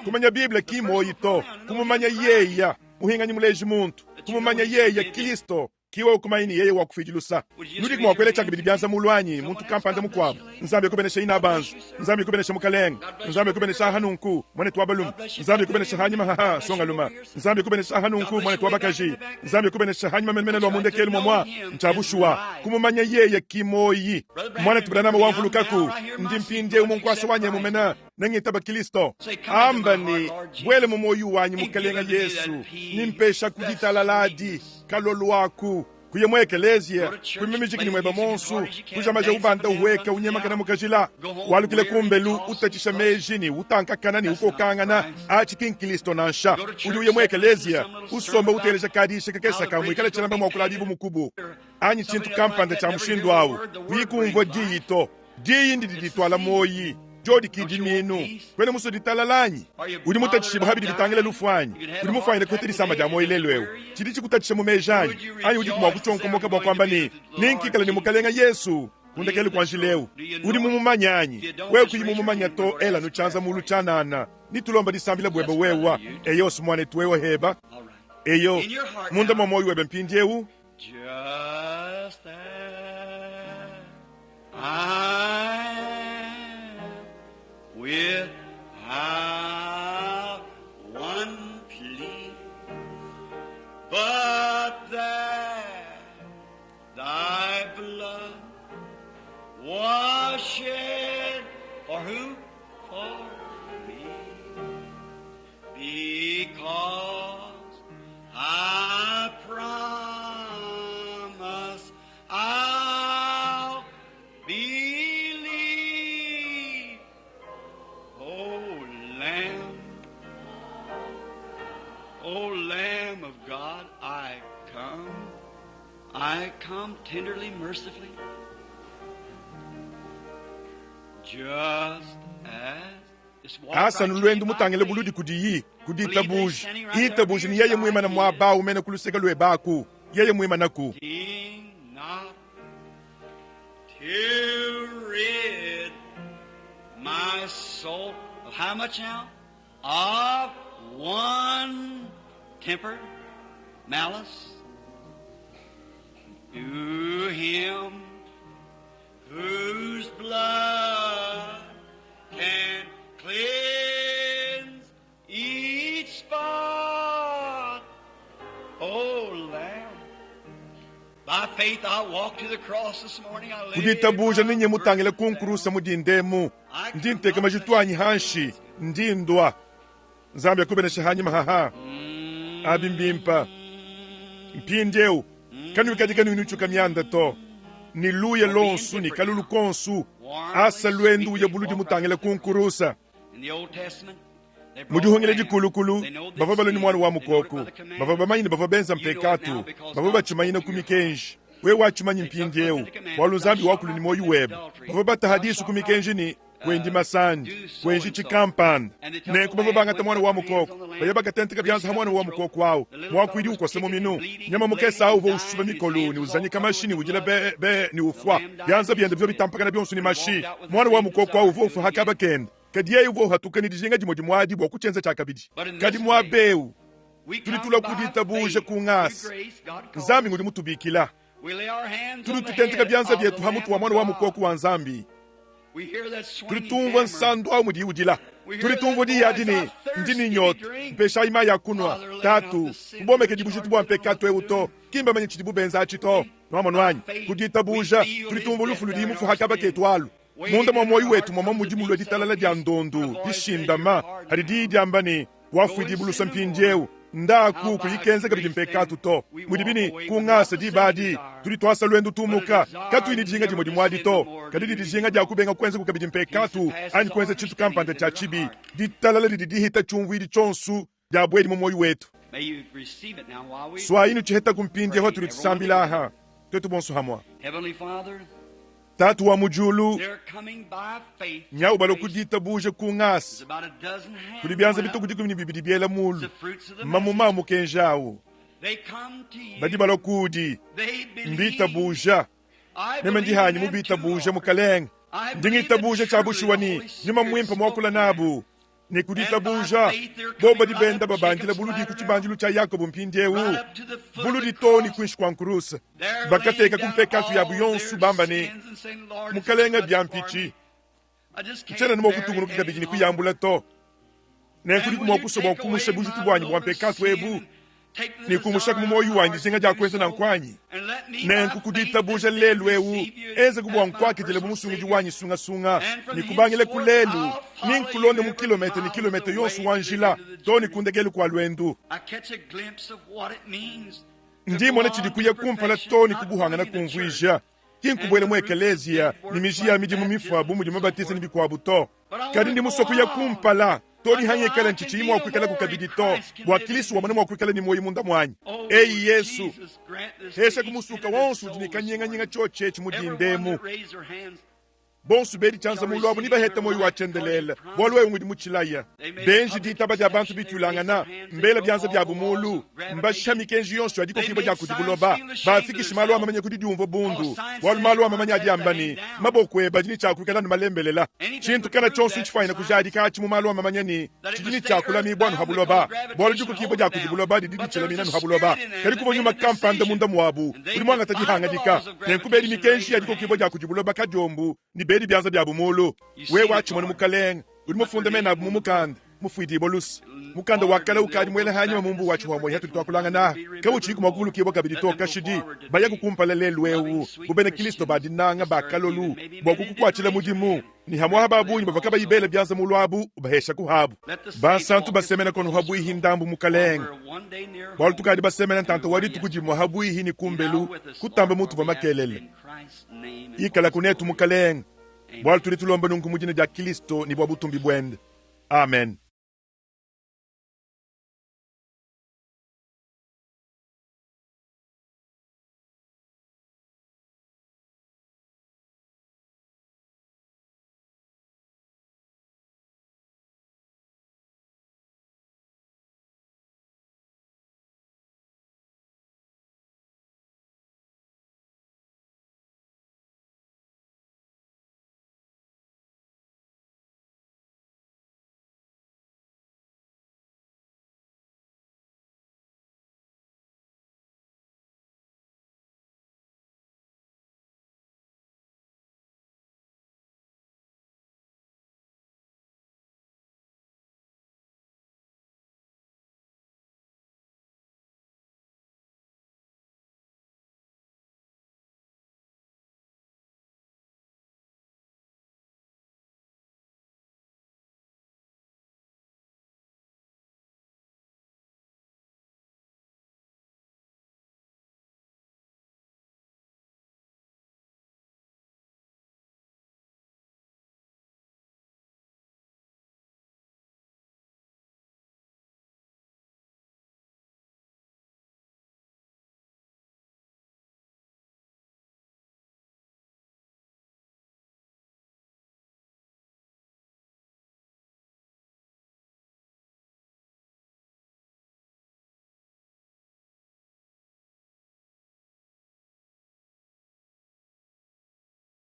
kumanya Biblia kimoyi to kumumanya yeya muhinganyi muleji muntu kumumanya yeya Kristo kiwa ukumaini yeye wakufijilusa nudi kumwakwelecha kibidi byanza mulwanyi muntu kampanda mukwabo nzambe kubenesha inabanzu nzambe kubenesha mukalenga nzambe kubenesha hanunku mwane twabalum nzambe kubenesha hanyuma haha songaluma nzambe kubenesha hanunku mwane twabakaji nzambe kubenesha hanyuma menmene lwa mundekeli momwa nchabushuwa kumumanya yeye kimoyi mwane tubiranama wamvulukaku ndi mpinde umunkwasa wanye mumena nangitaba Kristo ambani bwele mumoyu wanyi mukalenga Yesu nimpesha kujitalaladi kalolu waku kuye mwekelezia kumimijiki ni mweba monsu kujamaja ubanda uweka unyemakana mukajila walukile kumbelu utachisha mejini utankakanani ukokangana achikinkilisto nansha uli uye mwekelezia usomba uteleja kadisha kakesa kamwe kale chanamba mwakuladibu mukubu anyi chintu kampanda cha mshindu awu wikumvo diyito diyi ndididitwala moyi jodi kidiminu kwene muso ditalalanyi uli mutachishiba habidi bitangile lufwanyi uli mufanyile kuhitirisa majamo ilelwewu chidi chikutachisha mumejanyi anyi udi kumwa kuchonkomoka bwa kwamba ninkikala ni mukalenga Yesu kundekeli kwanjilewu uli mumumanyanyi wewe kuyi mumumanya to ela nuchanza mulu chanana nitulomba disambila bwebe wewa eyo sumwane tuwewa heba eyo munda momoyi webe mpindyewu just as without one plea, but that thy blood was shed for who? For me. Because I promise I'll believe. O Lamb of God, I come tenderly, mercifully, just as asa nulwendu mutangile buludi kudiyi kuditabuji itabuji ni yeye mwema na mwaba umene kuluseka lwebaku yeye mwema naku not to rid my soul of how much now? Of one temper, malice, to him whose blood can cleanse each spot. Oh, Lamb, by faith I walk to the cross this morning. I lay kuditabuja ninye mutangile kunkurusa mudindemu ndinteke majitwanyi hanshi ndindwa nzambe kubenesha hanyuma haha abimbimpa mpindyeu kanuikadikanu inuchuka myanda to niluye lonsu ni kalulu konsu asa lwendu uye buludi mutangile kunkurusa mudihungile jikulukulu bava baloni mwana wa mukoku bava bamanyine bava benza mpekatu bava bachimanyine kumikenji we wachimanyi mpindyeu walunzambi wakulu ni moyu weba bava batahadisu kumikenji ni kwendi masandi kwenji chikampanda nenku bava bangata mwana wa mukoko baya bagatenteka byanza mwana wa mukoko wawo mwakwidi ukosemo minu nyama mukesa uvo ushuba mikoluni uzanyika mashini ujila be ni ufwa byanza byende byo bitampakana byonsu ni mashi mwana wa mukoko wawo uvo ufu hakaba kenda kadiye uvo hatukani dijinga jimodi mwadi bwa kuchenza chakabidi kadi mwabeu tulitula kuditabuje kungasa nzambi ngudi mutubikila tulitutenteka byanza byetu hamutu wa mwana wa mukoko wa nzambi tulitumva nsandu au mudi ujila tulitumva di yadini ndini nyoto mpesha ima ya kunwa tatu mbomeke dibushi tubuwa mpekatu euto kimba manyi chidibu benza achito nwama nwanyi kuditabuja tulitumva lufu ludimu fuhakaba ketwalu munda mwamoyi wetu mwama mujimu lwe ditalala dia ndondu dishindama hadidi diambani wafu idibulusa mpindyeu ndaku kuyikenze kabidi mpekatu to mudibini kungasa dibadi tulitwasa lwendu tumuka katu ini dijinga dimodi mwadi to kadidi dijinga dia kubenga kwenze kukabidi mpekatu ani kwenze chitu kampanda cha chibi ditalala didihita chumvu idi chonsu dia bwedi momoyi wetu swainu chiheta kumpindye ho tulitusambilaha twetu bonsu hamwa tatu wa mujulu nyau balo kuditabuje kungasa kulibyanza bitu kudikumi bibidi biela mulu mamu kenjao badi balo kudi mbitabuja nemendi hanyi mubitabuja mukalenga ndingi tabuja chabushuwani nyuma mwimpa mwakula nabu ni kudita buja boba di benda babanjila buludi kuchibanjilu cha Yakobo mpindiewu buludi toni kuishi kwa nkurusa bakateka kumpekatu ya buyonsu bamba ni mukalenga byampichi mchana nimo kutungunu kikabigini kuyambula to nenkudi kumokusoba okumusha bujutu bwanyi bwampekatu ebu ni kumusha kumumoyu wanyi zinga jakwenza na nkwanyi nenku kudita buja lelu ewu eze kubwa nkwaki jile bumusungu juwanyi sunga sunga ni kubangile kulelu ni nkulonde mu kilometer yonsu wanjila toni kundegelu kwa lwendu ndimo ne chidi kuye kumpala toni kubuhanga na kumvuija kinkubwele mu ekelezia ni mijia miji mu mifabu mu mabatiza ni bikwabu to kadi ndi musoku ya kumpala toni hanye kala nchichi imo akwikala kukabidi to wakilisi wa mwanamo akwikala ni moyi munda mwanyi eyi Yesu hesha kumusuka wonsu jinikanyenga nyenga choche chimudindemu bonsu bedi chanza mulo abu niba heta moyi wachendelela bolwe umudi muchilaya benji ditaba ja bantu bitulangana mbela byanza bya bumulu mbashami kenji yonsu adiko kiba ja kudibuloba bafiki shimalo amamanya kudidiumvo bundu wal malo amamanya adiambani mabokwe bajini cha kwikala ni malembelela chintu kana chonsu nchifanya kujadi kachi mu malo amamanya ni chijini cha kula mi bwanu habuloba bolu juko kiba ja kudibuloba didi chela mina habuloba kali kubo nyuma kampanda munda mwabu ulimwanga tajihanga dika nenkubedi mikenji adiko kiba ja kudibuloba kajombu ni bedi byanza bya bumulu we wachimoni mukalenga uri mufunda mena mumukanda mufwidi bolus mukanda wakala ukadi mwele hanyuma mumbu wachi wa moya tutakulanga na kawu chiku magulu kibo kabidi toka shidi baya kukumpala lelwewu bubene Kristo badinanga bakalolu bokukwachila mudimu ni hamwa hababu nyuma bakaba ibele byanza mulwabu ubahesha kuhabu basantu basemena kono habu hindambu mukalenga bolu tukadi basemena tanto wadi tukujimu habu hini kumbelu kutamba mutu bamakelele ikala kunetu mukalenga bolu tulitulomba nungu mujine ja Kristo ni bwabutumbi bwende amen.